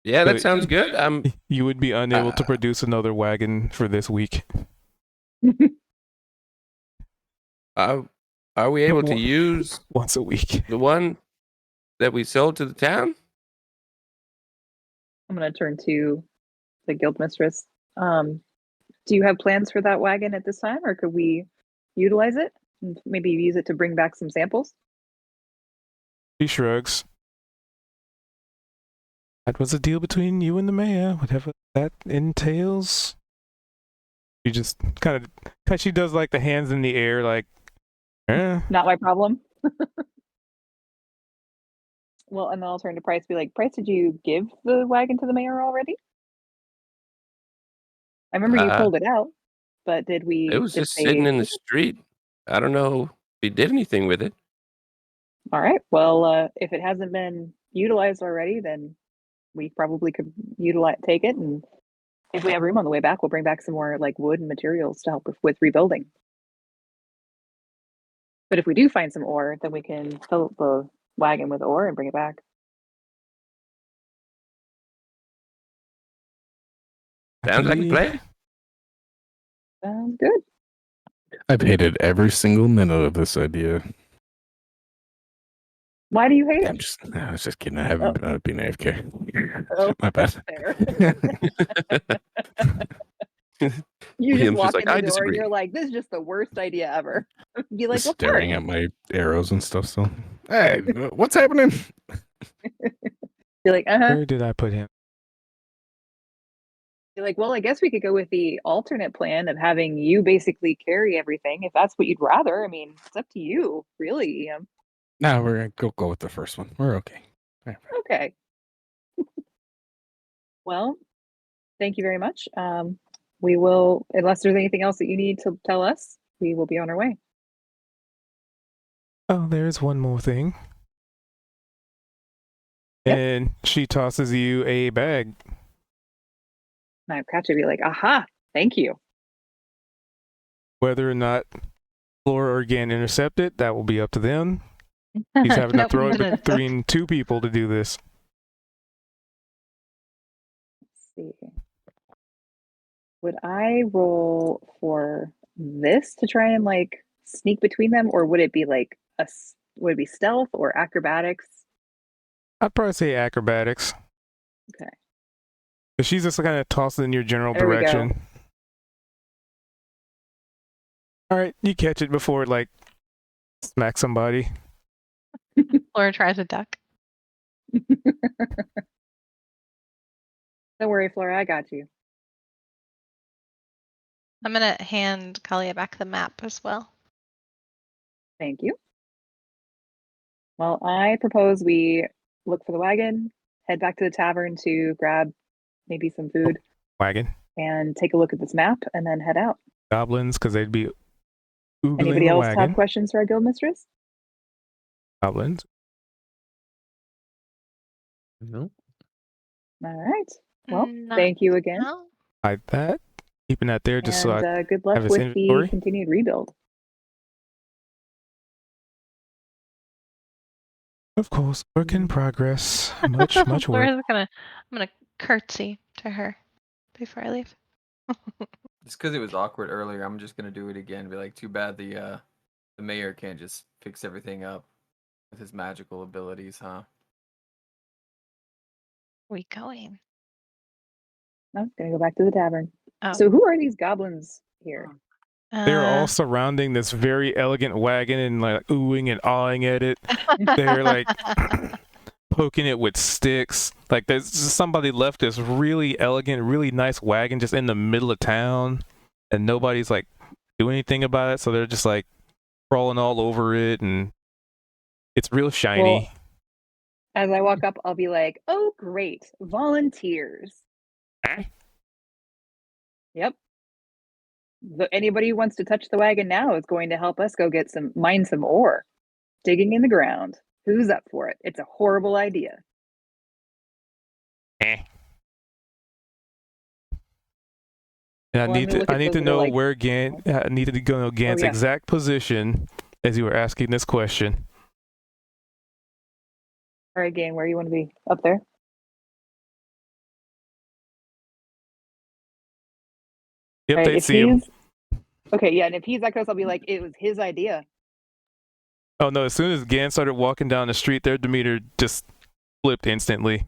Yeah, that But sounds good. You would be unable to produce another wagon for this week. Are we able to use once a week the one that we sold to the town? I'm going to turn to the guild mistress. Do you have plans for that wagon at this time, or could we utilize it and maybe use it to bring back some samples? She shrugs. That was a deal between you and the mayor, whatever that entails. She just kind of, she does like the hands in the air, like, Not my problem. Well, and then I'll turn to Price, be like, Price, did you give the wagon to the mayor already? I remember you pulled it out, but did we? It was just sitting in the street. I don't know if we did anything with it. All right. Well, if it hasn't been utilized already, then we probably could take it, and if we have room on the way back, we'll bring back some more like wood and materials to help with rebuilding. But if we do find some ore, then we can fill the wagon with ore and bring it back. Sounds like a plan. Sounds good. I've hated every single minute of this idea. Why do you hate it? I was just kidding. I haven't been AFK. Oh, My bad. fair. You just walk in the door and you're like, this is just the worst idea ever. Be like, staring at my arrows and stuff still. Hey, what's happening? You're like, Where did I put him? You're like, well, I guess we could go with the alternate plan of having you basically carry everything if that's what you'd rather. I mean, it's up to you, really, Ian. No, we're gonna go with the first one. We're okay. Okay. Well, thank you very much. We will, unless there's anything else that you need to tell us, we will be on our way. Oh, there's one more thing. Yep. And she tosses you a bag. Now, Cratch would be like, aha, thank you. Whether or not Flora or Gan intercept it, that will be up to them. He's having to throw it between two people to do this. Let's see. Would I roll for this to try and like sneak between them, or would it be like would it be stealth or acrobatics? I'd probably say acrobatics. Okay. But she's just kind of tossing in your general There we go. direction. All right, you catch it before it like smacks somebody. Flora tries a duck. Don't worry, Flora, I got you. I'm gonna hand Kalia back the map as well. Thank you. Well, I propose we look for the wagon, head back to the tavern to grab maybe some food, Wagon. and take a look at this map, and then head out. Goblins, because they'd be oogling Anybody the else wagon. have questions for our guild mistress? Goblins. No. All right. Well, Not thank you again, now. Like that. Keeping that there just so I and good luck have his with inventory. the continued rebuild. Of course, work in progress. Much work. I'm gonna curtsy to her before I leave. Just because it was awkward earlier, I'm just gonna do it again. Be like, too bad the mayor can't just fix everything up with his magical abilities, huh? We going? I'm gonna go back to the tavern. Oh, So, who are these goblins here? They're all surrounding this very elegant wagon and like oohing and awing at it. They're like poking it with sticks. Like there's somebody left this really elegant, really nice wagon just in the middle of town, and nobody's like doing anything about it. So they're just like crawling all over it, and it's real shiny. Well, as I walk up, I'll be like, "Oh, great, volunteers!" Yep. Anybody who wants to touch the wagon now is going to help us go mine some ore, digging in the ground. Who's up for it? It's a horrible idea. And I Well, need I'm gonna look to at those that are know like- where Gan. I needed to go know Gan's yeah. exact position as you were asking this question. All right, Gain, where you want to be? Up there? Yep, All right, they if see him. Okay, yeah, and if he's that close, I'll be like, it was his idea. Oh no! As soon as Gan started walking down the street, their demeanor just flipped instantly.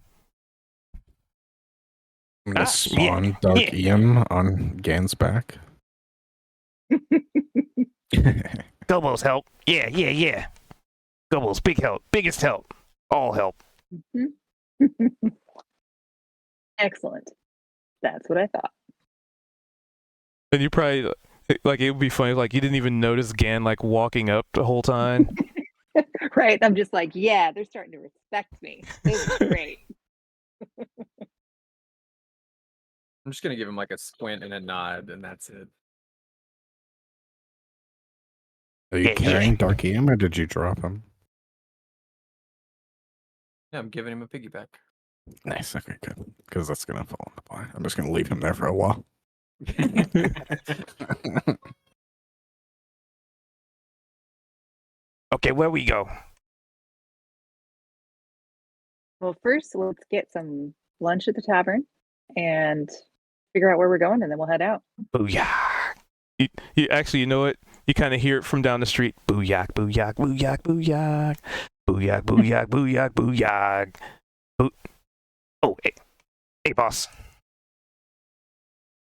I'm gonna Ah, spawn Dark Ian on Gan's back. Gobos help. Yeah. Gobos, big help. Biggest help. All help. Excellent. That's what I thought. And you probably like it would be funny like you didn't even notice Gan like walking up the whole time. Right? I'm just like, yeah, they're starting to respect me. This is great. I'm just gonna give him like a squint and a nod, and that's it. Are you carrying Dark Ian or did you drop him? Yeah, I'm giving him a piggyback. Nice. Okay, good. Because that's gonna fall into play. I'm just gonna leave him there for a while. Okay, where we go? Well, first, let's get some lunch at the tavern and figure out where we're going, and then we'll head out. Booyah. You actually, you know what? You kind of hear it from down the street. Booyah, booyah, booyah, booyah. Booyah, booyah, booyah, booyah. Oh, hey, boss.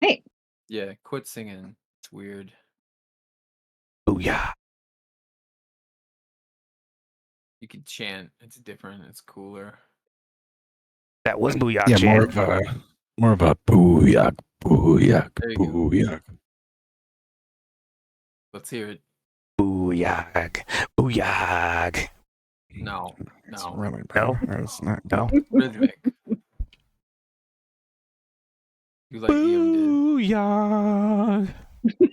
Hey. Yeah, quit singing. It's weird. Booyah. You can chant. It's different. It's cooler. That was booyah. Yeah, chant. more of a booyah, booyah, There you go. booyah. Let's hear it. Booyah. Booyah. No, It's no. really bad. It's not No. Rhythmic. You like Ian Booyah. did.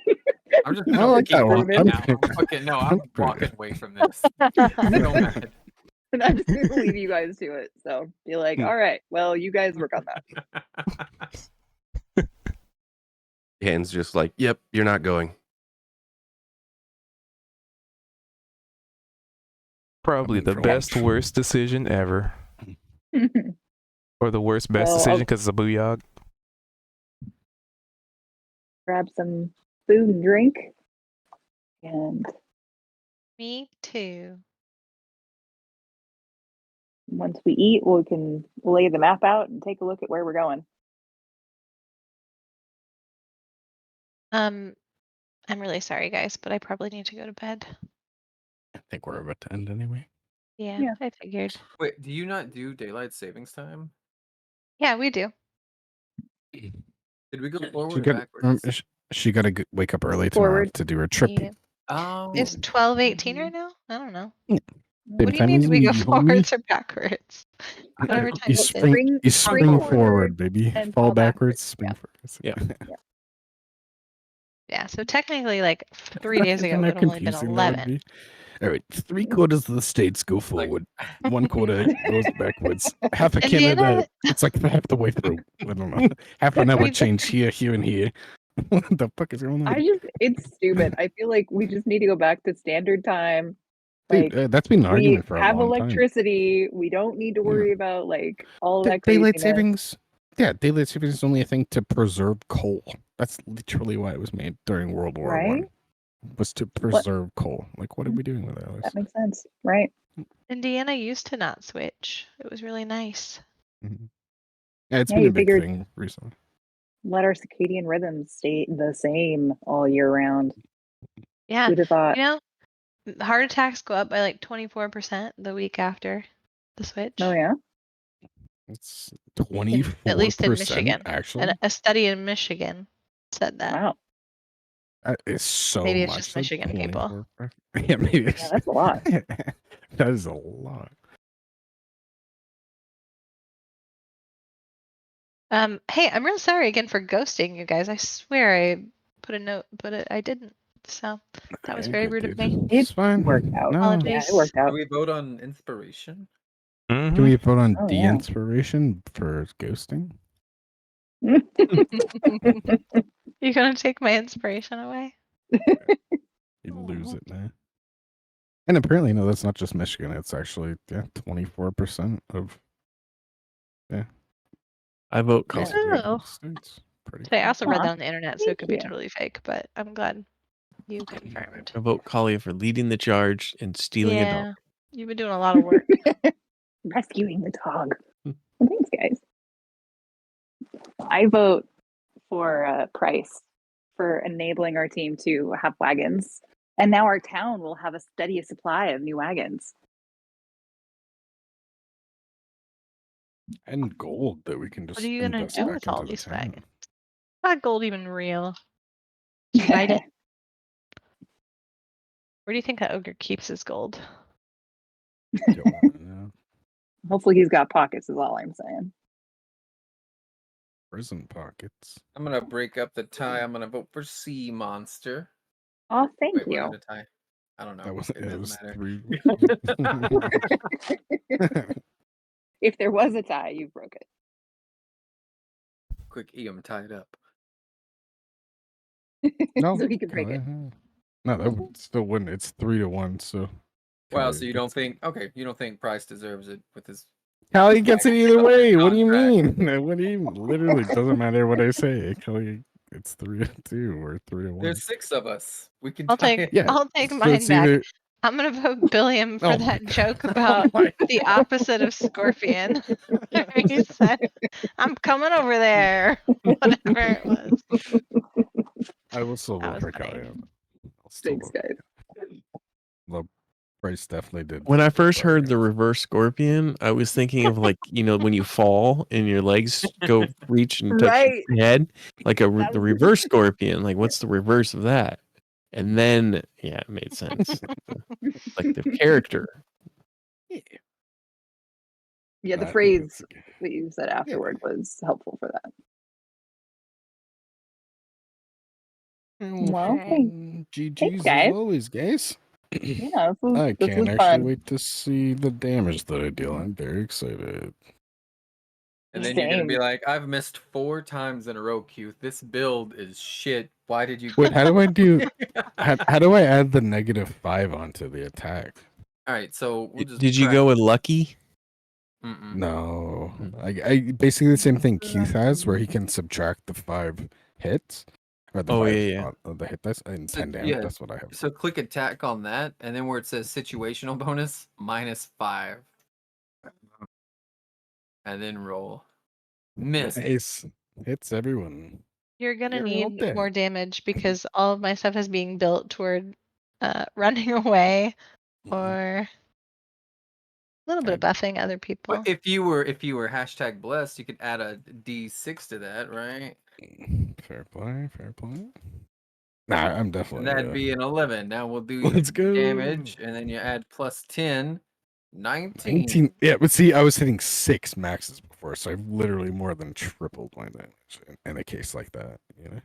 I'm just I gonna like keep that one. moving now. I'm pretty- Fucking no, I'm I'm pretty walking good. away from this. I'm so mad. And I'm just going to leave you guys to it. So be like, all right, well, you guys work on that. Hands just like, yep, you're not going. Probably I'm the for best, lunch. worst decision ever. Or the worst, best Well, decision I'll- because it's a booyah. Grab some food and drink. And Me too. once we eat, we can lay the map out and take a look at where we're going. I'm really sorry, guys, but I probably need to go to bed. I think we're about to end anyway. Yeah, Yeah. I figured. Wait, do you not do daylight savings time? Yeah, we do. Did we go Should forward or get- backwards? She got to wake up early tomorrow Forward. to do her trip. Yeah. Oh, It's 12:18 right now. I don't know. Same What do you time mean? as Do we go me, homie. forwards or backwards? Whatever time You it is. spring, you spring forward forward, baby. and Fall fall backwards, backwards. spring forwards. Yeah. Yeah. So technically, like 3 days ago, Isn't it that would only been confusing that would 11. be? All right, 3/4 of the states go forward, 1/4 goes backwards. Half of Indiana- Canada, it's like half the way through. I don't know. Half an hour We've- change here, here, and here. What the fuck is going on? It's stupid. I feel like we just need to go back to standard time. Dude, Like, that's been an we argument for a have long time. electricity. We don't need to worry about like all that Daylight craziness. savings. Yeah, daylight savings is only a thing to preserve coal. That's literally why it was made during World War Right? One. Was to preserve coal. Like, what are we doing with that? Alex? That makes sense, right? Indiana used to not switch. It was really nice. Mhm. Yeah, it's Yeah, been you a big figured- thing recently. Let our circadian rhythms stay the same all year round. Yeah. Who'd have thought? You know, heart attacks go up by like 24% the week after the switch. Oh yeah. It's 24%. At least in Michigan. Actually, And a study in Michigan said that. Wow. that is so Maybe it's much. just Michigan people. 24%. Yeah, maybe. Yeah, that's a lot. That is a lot. Hey, I'm real sorry again for ghosting you guys. I swear I put a note, but I didn't. So that was Okay, very good rude of dude. me. It's fine. Worked out. No. Apologies. Yeah, it worked out. do we vote on inspiration? Mhm. Can we vote on Oh, yeah. de-inspiration for ghosting? You're gonna take my inspiration away? You lose it now. And apparently, no, that's not just Michigan. It's actually 24% of I vote most Colin. of the Oh. states. Pretty So I also read Aw, that on the internet, so it could be thank you. totally fake, but I'm glad you confirmed. I vote Kalia for leading the charge and stealing a dog. Yeah, you've been doing a lot of work. Rescuing the dog. Hmm. Well, thanks, guys. I vote for Price for enabling our team to have wagons, and now our town will have a steady supply of new wagons. And gold that we can just What are you gonna invest do back with all into the these town. wagons? Not gold even real? You hide it? Where do you think that ogre keeps his gold? Don't know. Hopefully, he's got pockets. Is all I'm saying. Prison pockets. I'm gonna break up the tie. I'm gonna vote for Sea Monster. Oh, thank Wait, you. was it a tie? I don't know. That was, It it doesn't was matter. 3. If there was a tie, you broke it. Quick, I'm tied up. No, So he could break it. No, that would still wouldn't. It's 3-1. So. Wow, Callie so you don't gets- think? Okay, you don't think Price deserves it with his? Callie gets it either way. What do you Contract. mean? What do you literally doesn't matter what I say. Callie, it's 3-2 or 3-1. There's 6 of us. We can. I'll tie take it. Yeah, I'll take so mine it's back. either- I'm gonna vote Billiam for Oh that my joke God. about Oh my the opposite of Scorpion. He said, "I'm coming over there." Whatever it was. I will still That vote was for funny. Callie. I'll still Thanks, vote. guys. Well, Bryce definitely did. When I first heard the Scorpions. reverse scorpion, I was thinking of like, when you fall and your legs go reach and touch Right. your head, like the was- reverse scorpion. Like, what's the reverse of that? And then, yeah, it made sense. Like the character. Yeah, the I think phrase it's okay. that you said afterward was helpful for that. Well, GG's thanks, guys. as always, guys. Yeah, this was, I this can't was actually fun. wait to see the damage that I deal. I'm very excited. And then you're gonna be Same. like, I've missed 4 times in a row, Q. This build is shit. Why did you? Wait, how do I do? How do I add the -5 onto the attack? All right, so we'll just Did you prep. go with Lucky? Mm-mm. No, I basically the same thing Keith has, where he can subtract the 5 hits, or the Oh, 5 yeah. the hit dice and So, 10 damage. yeah. That's what I have. So click attack on that, and then where it says situational bonus, -5. And then roll. Miss. Nice. Hits everyone. You're gonna You're all need dead. more damage because all of my stuff is being built toward running away Mhm. or a little bit of buffing other people. But if you were hashtag blessed, you could add a D6 to that, right? Fair play, fair play. Nah, I'm And definitely. that'd be an 11. Now we'll do your Let's go. damage, and then you add plus 10. 19. 19. Yeah, but see, I was hitting 6 maxes before, so I've literally more than tripled my damage in a case like that, you know?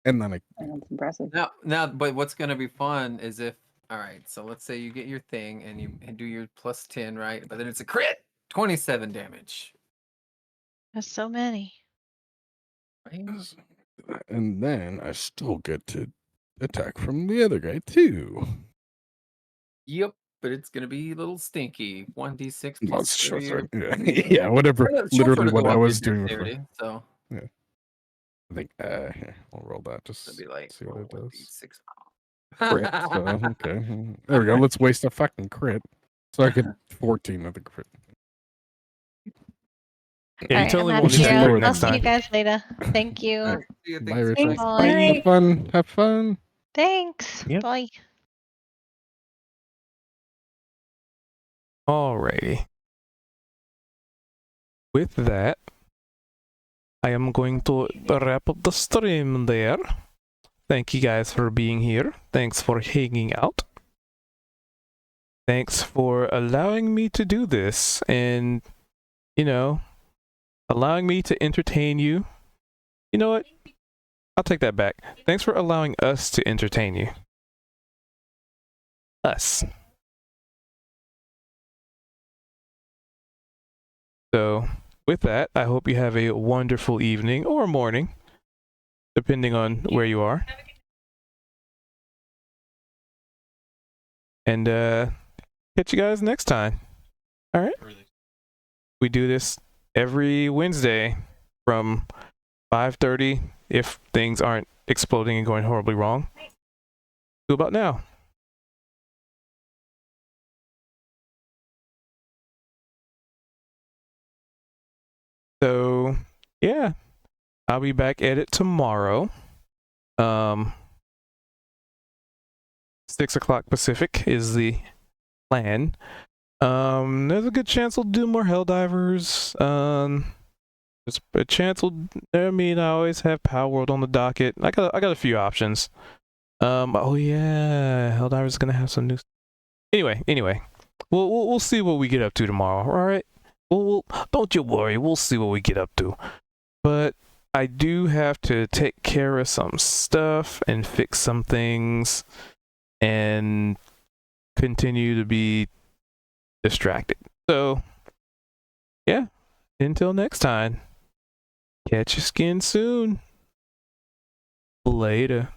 And then That's impressive. Now, but what's gonna be fun is if, all right, so let's say you get your thing and you do your plus 10, right? But then it's a crit, 27 damage. There's so many. Right? and then I still get to attack from the other guy too. Yep, but it's gonna be a little stinky. 1d6 Well, plus it's short 3. sword. Yeah, whatever. Short Literally sword what will I go up was with doing before. dexterity, so I think here, I'll roll that. it'll Just be like see what it roll does. 1d6. Crit. So, okay. There we go. Let's waste a fucking crit. So I get 14 of the crit. Yeah, you Alright, totally I'm won't out need to here. do it I'll I'll next see you time. guys later. Thank you. Alright. See you, Bye, thanks, Richard. guys. Bye. Have fun. Have fun. Thanks. Yep. Bye. Alrighty. With that, I am going to wrap up the stream there. Thank you guys for being here. Thanks for hanging out. Thanks for allowing me to do this and, you know, allowing me to entertain you. You know what? I'll take that back. Thanks for allowing us to entertain you. Us. So, with that, I hope you have a wonderful evening or morning, depending on where you are. And catch you guys next time. All right. We do this every Wednesday from 5:30 if things aren't exploding and going horribly wrong. To about now. So, yeah. I'll be back at it tomorrow. 6 o'clock Pacific is the plan. There's a good chance we'll do more Helldivers. There's a chance we'll. I mean, I always have Power World on the docket. I got a few options. Oh yeah, Helldivers is gonna have some new. Anyway, we'll see what we get up to tomorrow. All right. We'll don't you worry. We'll see what we get up to. But I do have to take care of some stuff and fix some things, and continue to be distracted. So, yeah. Until next time. Catch your skin soon. Later.